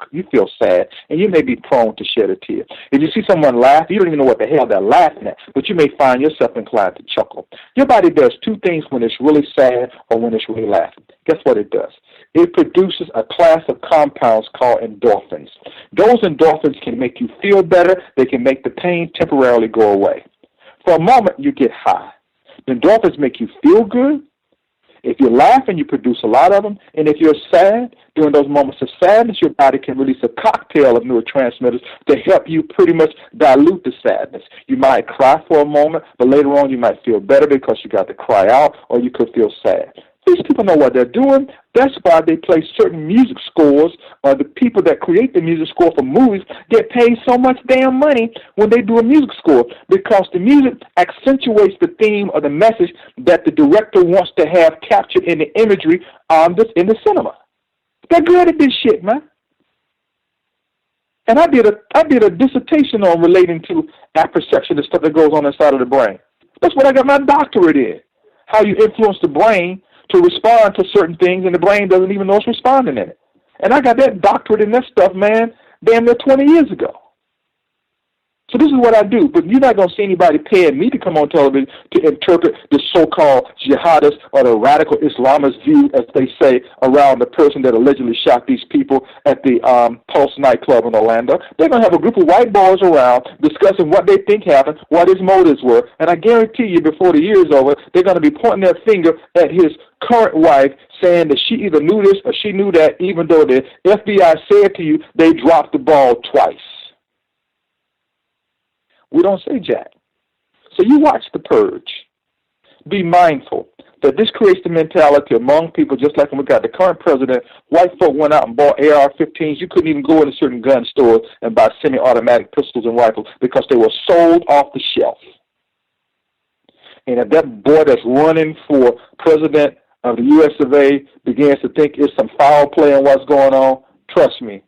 sad, and you may be prone to shed a tear. If you see someone laugh, you don't even know what the hell they're laughing at, but you may find yourself inclined to chuckle. Your body does 2 things when it's really sad or when it's really laughing. Guess what it does? It produces a class of compounds called endorphins. Those endorphins can make you feel better. They can make the pain temporarily go away. For a moment, you get high. The endorphins make you feel good. If you're laughing, you produce a lot of them. And if you're sad, during those moments of sadness, your body can release a cocktail of neurotransmitters to help you pretty much dilute the sadness. You might cry for a moment, but later on you might feel better because you got to cry out, or you could feel sad. These people know what they're doing. That's why they play certain music scores, or the people that create the music score for movies get paid so much damn money when they do a music score, because the music accentuates the theme or the message that the director wants to have captured in the imagery in the cinema. They're good at this shit, man. And I did a dissertation on relating to apperception, the stuff that goes on inside of the brain. That's what I got my doctorate in. How you influence the brain to respond to certain things, and the brain doesn't even know it's responding in it. And I got that doctorate in that stuff, man, damn near 20 years ago. So this is what I do, but you're not going to see anybody paying me to come on television to interpret the so-called jihadist or the radical Islamist view, as they say, around the person that allegedly shot these people at the Pulse nightclub in Orlando. They're going to have a group of white boys around discussing what they think happened, what his motives were, and I guarantee you before the year is over, they're going to be pointing their finger at his current wife, saying that she either knew this or she knew that, even though the FBI said to you they dropped the ball twice. We don't say jack. So you watch The Purge. Be mindful that this creates the mentality among people, just like when we got the current president, white folk went out and bought AR-15s. You couldn't even go into certain gun stores and buy semi-automatic pistols and rifles because they were sold off the shelf. And if that boy that's running for president of the U.S. of A. begins to think it's some foul play in what's going on, trust me,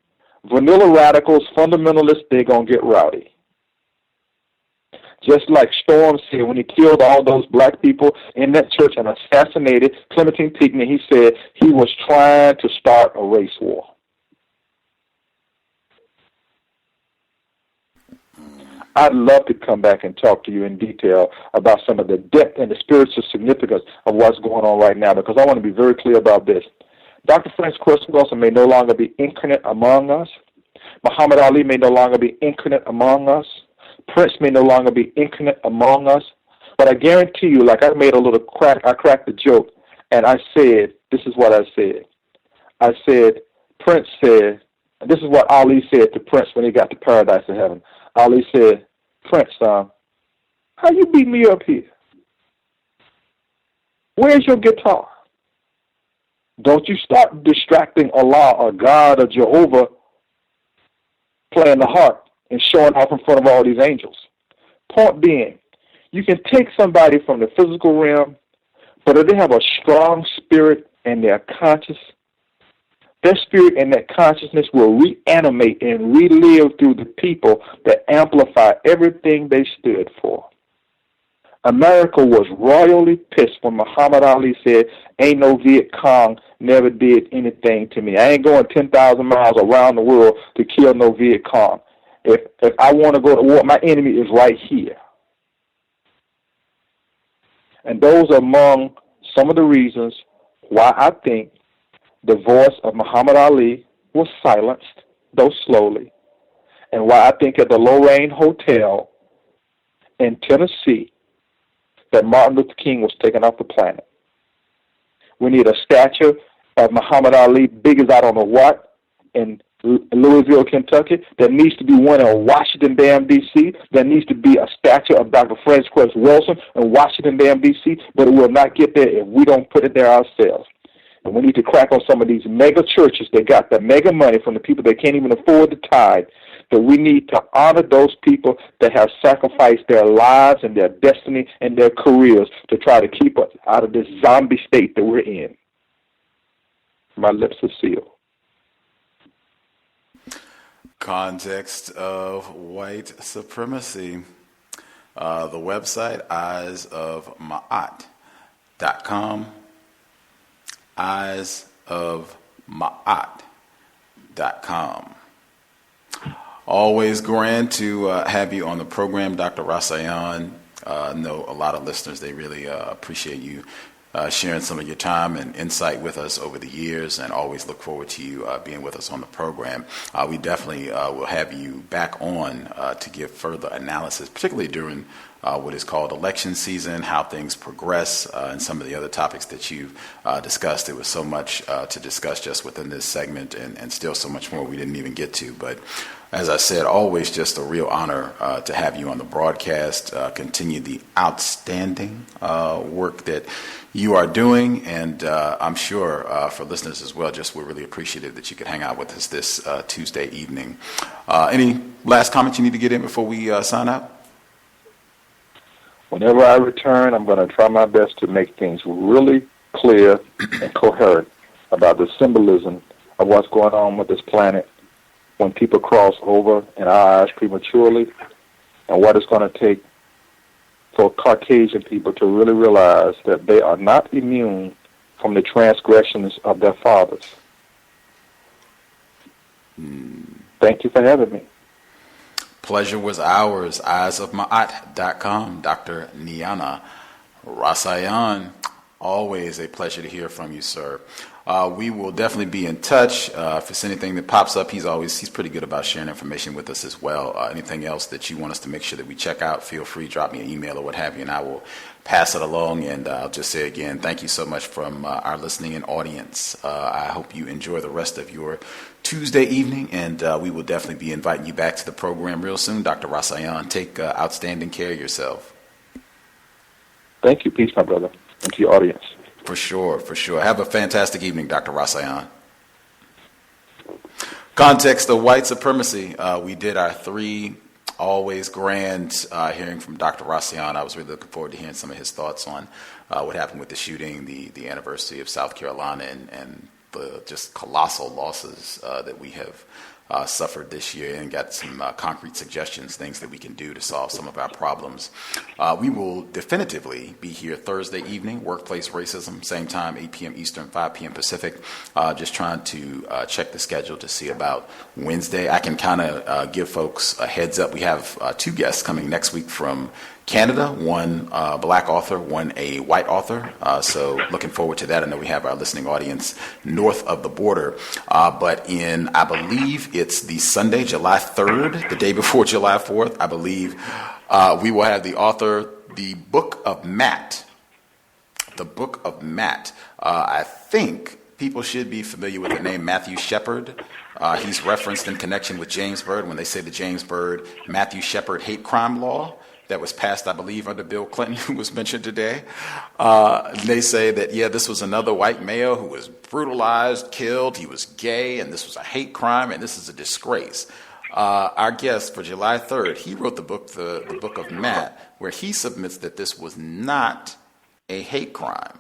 vanilla radicals, fundamentalists, they're going to get rowdy. Just like Storm said when he killed all those black people in that church and assassinated Clementine Pinckney, he said he was trying to start a race war. I'd love to come back and talk to you in detail about some of the depth and the spiritual significance of what's going on right now, because I want to be very clear about this. Dr. Francis Wilson may no longer be incarnate among us. Muhammad Ali may no longer be incarnate among us. Prince may no longer be incarnate among us, but I guarantee you, like I made a little crack, I cracked a joke, and I said, this is what I said. I said, Prince said, and this is what Ali said to Prince when he got to paradise in heaven. Ali said, Prince, how you beat me up here? Where's your guitar? Don't you start distracting Allah or God or Jehovah playing the harp and showing off in front of all these angels. Point being, you can take somebody from the physical realm, but if they have a strong spirit and they're conscious, their spirit and that consciousness will reanimate and relive through the people that amplify everything they stood for. America was royally pissed when Muhammad Ali said, ain't no Viet Cong never did anything to me. I ain't going 10,000 miles around the world to kill no Viet Cong. If I want to go to war, my enemy is right here. And those are among some of the reasons why I think the voice of Muhammad Ali was silenced, though slowly, and why I think at the Lorraine Hotel in Tennessee that Martin Luther King was taken off the planet. We need a statue of Muhammad Ali, big as I don't know what, in Louisville, Kentucky. There needs to be one in Washington, D.C. There needs to be a statue of Dr. Francis Wilson in Washington, D.C., but it will not get there if we don't put it there ourselves. And we need to crack on some of these mega churches that got the mega money from the people that can't even afford the tithe. That we need to honor those people that have sacrificed their lives and their destiny and their careers to try to keep us out of this zombie state that we're in. My lips are sealed. Context of white supremacy. The website, eyesofma'at.com. eyesofma'at.com. Always grand to have you on the program, Dr. Rasayon. I know a lot of listeners, they really appreciate you sharing some of your time and insight with us over the years, and always look forward to you being with us on the program. We definitely will have you back on to give further analysis, particularly during what is called election season, how things progress, and some of the other topics that you've discussed. There was so much to discuss just within this segment, and still so much more we didn't even get to. But As I said, always just a real honor to have you on the broadcast. Continue the outstanding work that you are doing, and I'm sure for listeners as well, just we're really appreciative that you could hang out with us this Tuesday evening. Any last comments you need to get in before we sign out? Whenever I return, I'm going to try my best to make things really clear and coherent about the symbolism of what's going on with this planet when people cross over in our eyes prematurely, and what it's going to take for Caucasian people to really realize that they are not immune from the transgressions of their fathers. Thank you for having me. Pleasure was ours. eyesofma'at.com. Dr. Niyana Rasayon. Always a pleasure to hear from you, sir. We will definitely be in touch. If it's anything that pops up, he's pretty good about sharing information with us as well. Anything else that you want us to make sure that we check out, feel free, drop me an email or what have you, and I will pass it along. And I'll just say again, thank you so much from our listening and audience. I hope you enjoy the rest of your Tuesday evening, and we will definitely be inviting you back to the program real soon. Dr. Rasayon, take outstanding care of yourself. Thank you. Peace, my brother, and to your audience. For sure. Have a fantastic evening, Dr. Rasayon. Context of White Supremacy. We did our 3 always grand hearing from Dr. Rasayon. I was really looking forward to hearing some of his thoughts on what happened with the shooting, the anniversary of South Carolina, and the just colossal losses that we have suffered this year, and got some concrete suggestions, things that we can do to solve some of our problems. We will definitively be here Thursday evening, Workplace Racism, same time, 8 p.m. Eastern, 5 p.m. Pacific. Just trying to check the schedule to see about Wednesday. I can kind of give folks a heads up. We have 2 guests coming next week from Canada, one black author, one a white author. So looking forward to that. I know we have our listening audience north of the border. But I believe it's the Sunday, July 3rd, the day before July 4th, I believe, we will have the author, The Book of Matt. The Book of Matt. I think people should be familiar with the name Matthew Shepard. He's referenced in connection with James Byrd when they say the James Byrd, Matthew Shepard hate crime law that was passed, I believe, under Bill Clinton, who was mentioned today. They say that, this was another white male who was brutalized, killed, he was gay, and this was a hate crime, and this is a disgrace. Our guest for July 3rd, he wrote the book, the Book of Matt, where he submits that this was not a hate crime.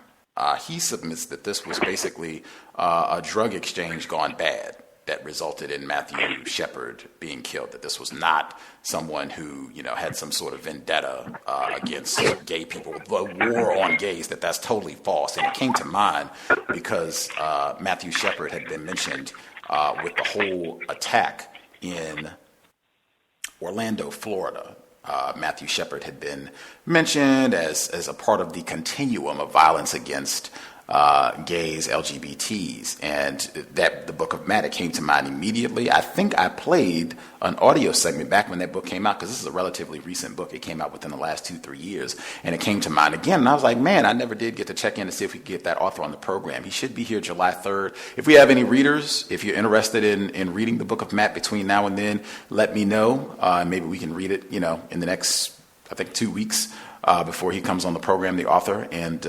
He submits that this was basically a drug exchange gone bad that resulted in Matthew Shepard being killed, that this was not someone who, had some sort of vendetta against gay people, the war on gays, that's totally false. And it came to mind because Matthew Shepard had been mentioned with the whole attack in Orlando, Florida. Matthew Shepard had been mentioned as a part of the continuum of violence against gays, LGBTs, and that the Book of Matt, it came to mind immediately. I think I played an audio segment back when that book came out, because this is a relatively recent book. It came out within the last 2-3 years, and it came to mind again. And I was like, man, I never did get to check in to see if we could get that author on the program. He should be here July 3rd. If we have any readers, if you're interested in reading the Book of Matt between now and then, let me know. Maybe we can read it, in the next, I think, 2 weeks before he comes on the program, the author, and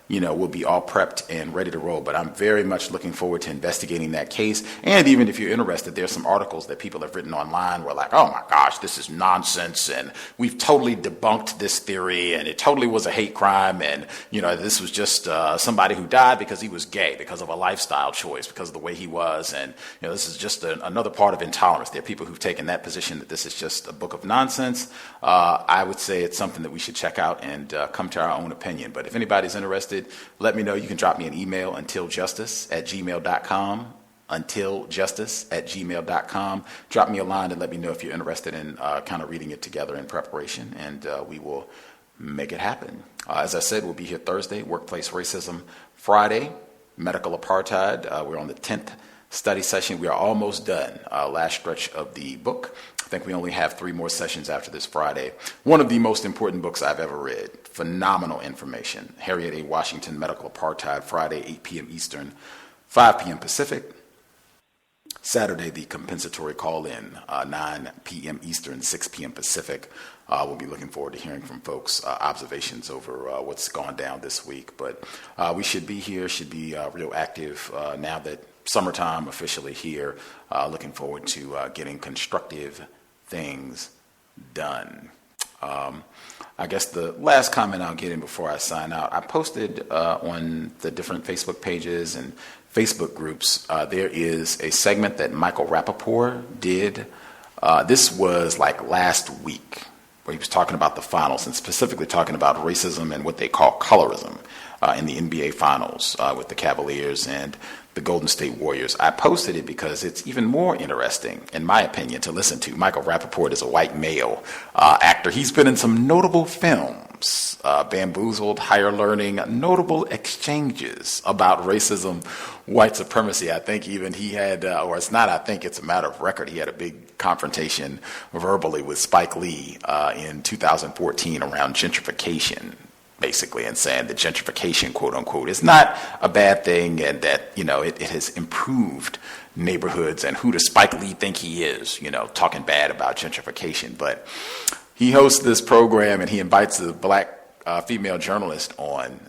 we'll be all prepped and ready to roll. But I'm very much looking forward to investigating that case. And even if you're interested, there's some articles that people have written online where like, oh my gosh, this is nonsense, and we've totally debunked this theory, and it totally was a hate crime, and this was just somebody who died because he was gay, because of a lifestyle choice, because of the way he was, and this is just another part of intolerance. There are people who've taken that position that this is just a book of nonsense. I would say it's something that we should check out and come to our own opinion. But if anybody's interested, let me know. You can drop me an email, untiljustice@gmail.com, untiljustice@gmail.com. Drop me a line and let me know if you're interested in kind of reading it together in preparation, and we will make it happen. As I said, we'll be here Thursday, Workplace Racism, Friday, Medical Apartheid. We're on the 10th study session. We are almost done. Last stretch of the book. I think we only have 3 more sessions after this Friday. One of the most important books I've ever read. Phenomenal information. Harriet A. Washington, Medical Apartheid, Friday, 8 p.m. Eastern, 5 p.m. Pacific. Saturday, the compensatory call-in, 9 p.m. Eastern, 6 p.m. Pacific. We'll be looking forward to hearing from folks' observations over what's gone down this week. But we should be here, should be real active now that summertime officially here. Looking forward to getting constructive things done. I guess the last comment I'll get in before I sign out, I posted on the different Facebook pages and Facebook groups, there is a segment that Michael Rappaport did. This was like last week, where he was talking about the finals and specifically talking about racism and what they call colorism in the NBA finals with the Cavaliers and the Golden State Warriors. I posted it because it's even more interesting, in my opinion, to listen to. Michael Rappaport is a white male actor. He's been in some notable films, Bamboozled, Higher Learning, notable exchanges about racism, white supremacy. I think even he had, or it's not, I think it's a matter of record, he had a big confrontation verbally with Spike Lee in 2014 around gentrification, basically, and saying that gentrification, quote unquote, is not a bad thing, and that, you know, it has improved neighborhoods. And who does Spike Lee think he is, you know, talking bad about gentrification? But he hosts this program and he invites the black female journalist on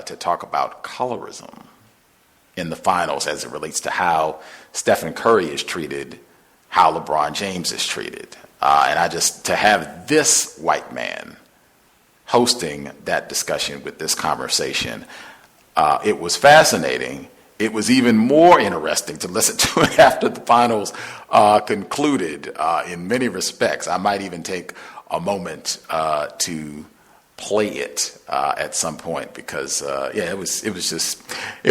to talk about colorism in the finals as it relates to how Stephen Curry is treated, how LeBron James is treated. And I just, to have this white man hosting that discussion with this conversation, it was fascinating. It was even more interesting to listen to it after the finals concluded in many respects. I might even take a moment to play it at some point because, it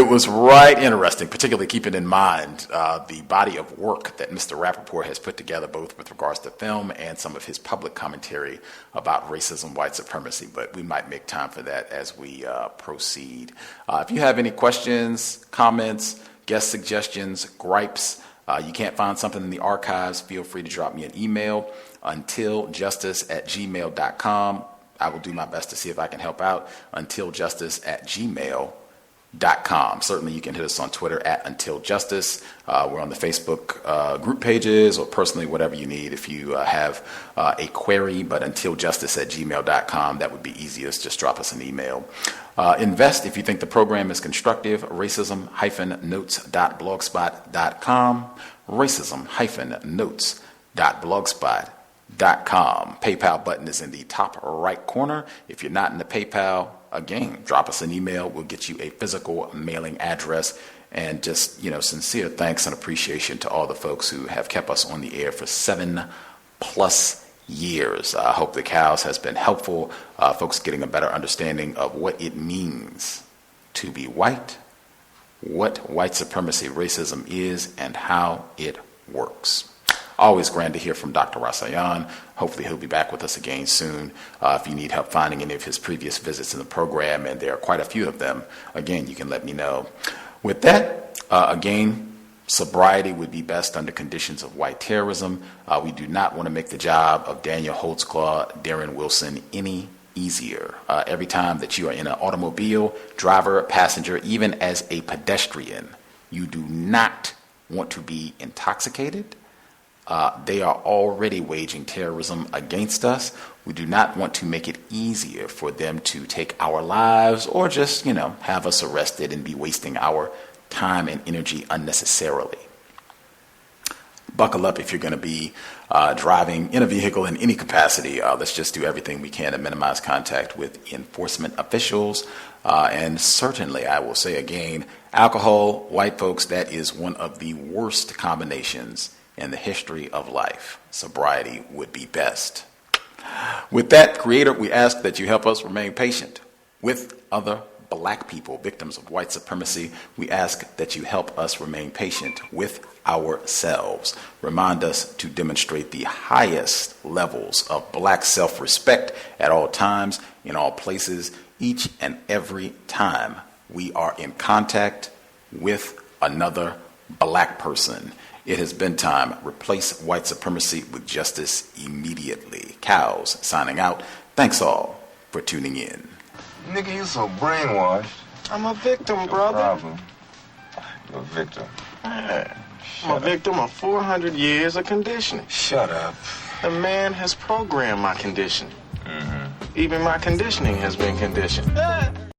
was right interesting, particularly keeping in mind the body of work that Mr. Rappaport has put together, both with regards to film and some of his public commentary about racism, white supremacy. But we might make time for that as we proceed. If you have any questions, comments, guest suggestions, gripes, you can't find something in the archives, feel free to drop me an email, untiljustice@gmail.com. I will do my best to see if I can help out. untiljustice@gmail.com. Certainly you can hit us on Twitter @untiljustice. We're on the Facebook group pages, or personally, whatever you need. If you have a query, but untiljustice@gmail.com, that would be easiest. Just drop us an email. Invest if you think the program is constructive. Racism-notes.blogspot.com. Racism-notes.blogspot.com. PayPal button is in the top right corner. If you're not in the PayPal, again, drop us an email. We'll get you a physical mailing address. And just, you know, sincere thanks and appreciation to all the folks who have kept us on the air for 7+ years. I hope the C.O.W.S has been helpful. Folks getting a better understanding of what it means to be white, what white supremacy racism is, and how it works. Always grand to hear from Dr. Rasayon. Hopefully he'll be back with us again soon. If you need help finding any of his previous visits in the program, and there are quite a few of them, again, you can let me know. With that, again, sobriety would be best under conditions of white terrorism. We do not want to make the job of Daniel Holtzclaw, Darren Wilson any easier. Every time that you are in an automobile, driver, passenger, even as a pedestrian, you do not want to be intoxicated. They are already waging terrorism against us. We do not want to make it easier for them to take our lives, or just, you know, have us arrested and be wasting our time and energy unnecessarily. Buckle up if you're going to be driving in a vehicle in any capacity. Let's just do everything we can to minimize contact with enforcement officials. And certainly, I will say again, alcohol, white folks, that is one of the worst combinations in the history of life. Sobriety would be best. With that, Creator, we ask that you help us remain patient with other black people, victims of white supremacy. We ask that you help us remain patient with ourselves. Remind us to demonstrate the highest levels of black self-respect at all times, in all places, each and every time we are in contact with another black person. It has been time. Replace white supremacy with justice immediately. C.O.W.S signing out. Thanks all for tuning in. Nigga, you so brainwashed. I'm a victim, brother. No problem. You're a victim. Yeah. I'm a victim of 400 years of conditioning. Shut up. The man has programmed my conditioning. Even my conditioning has been conditioned.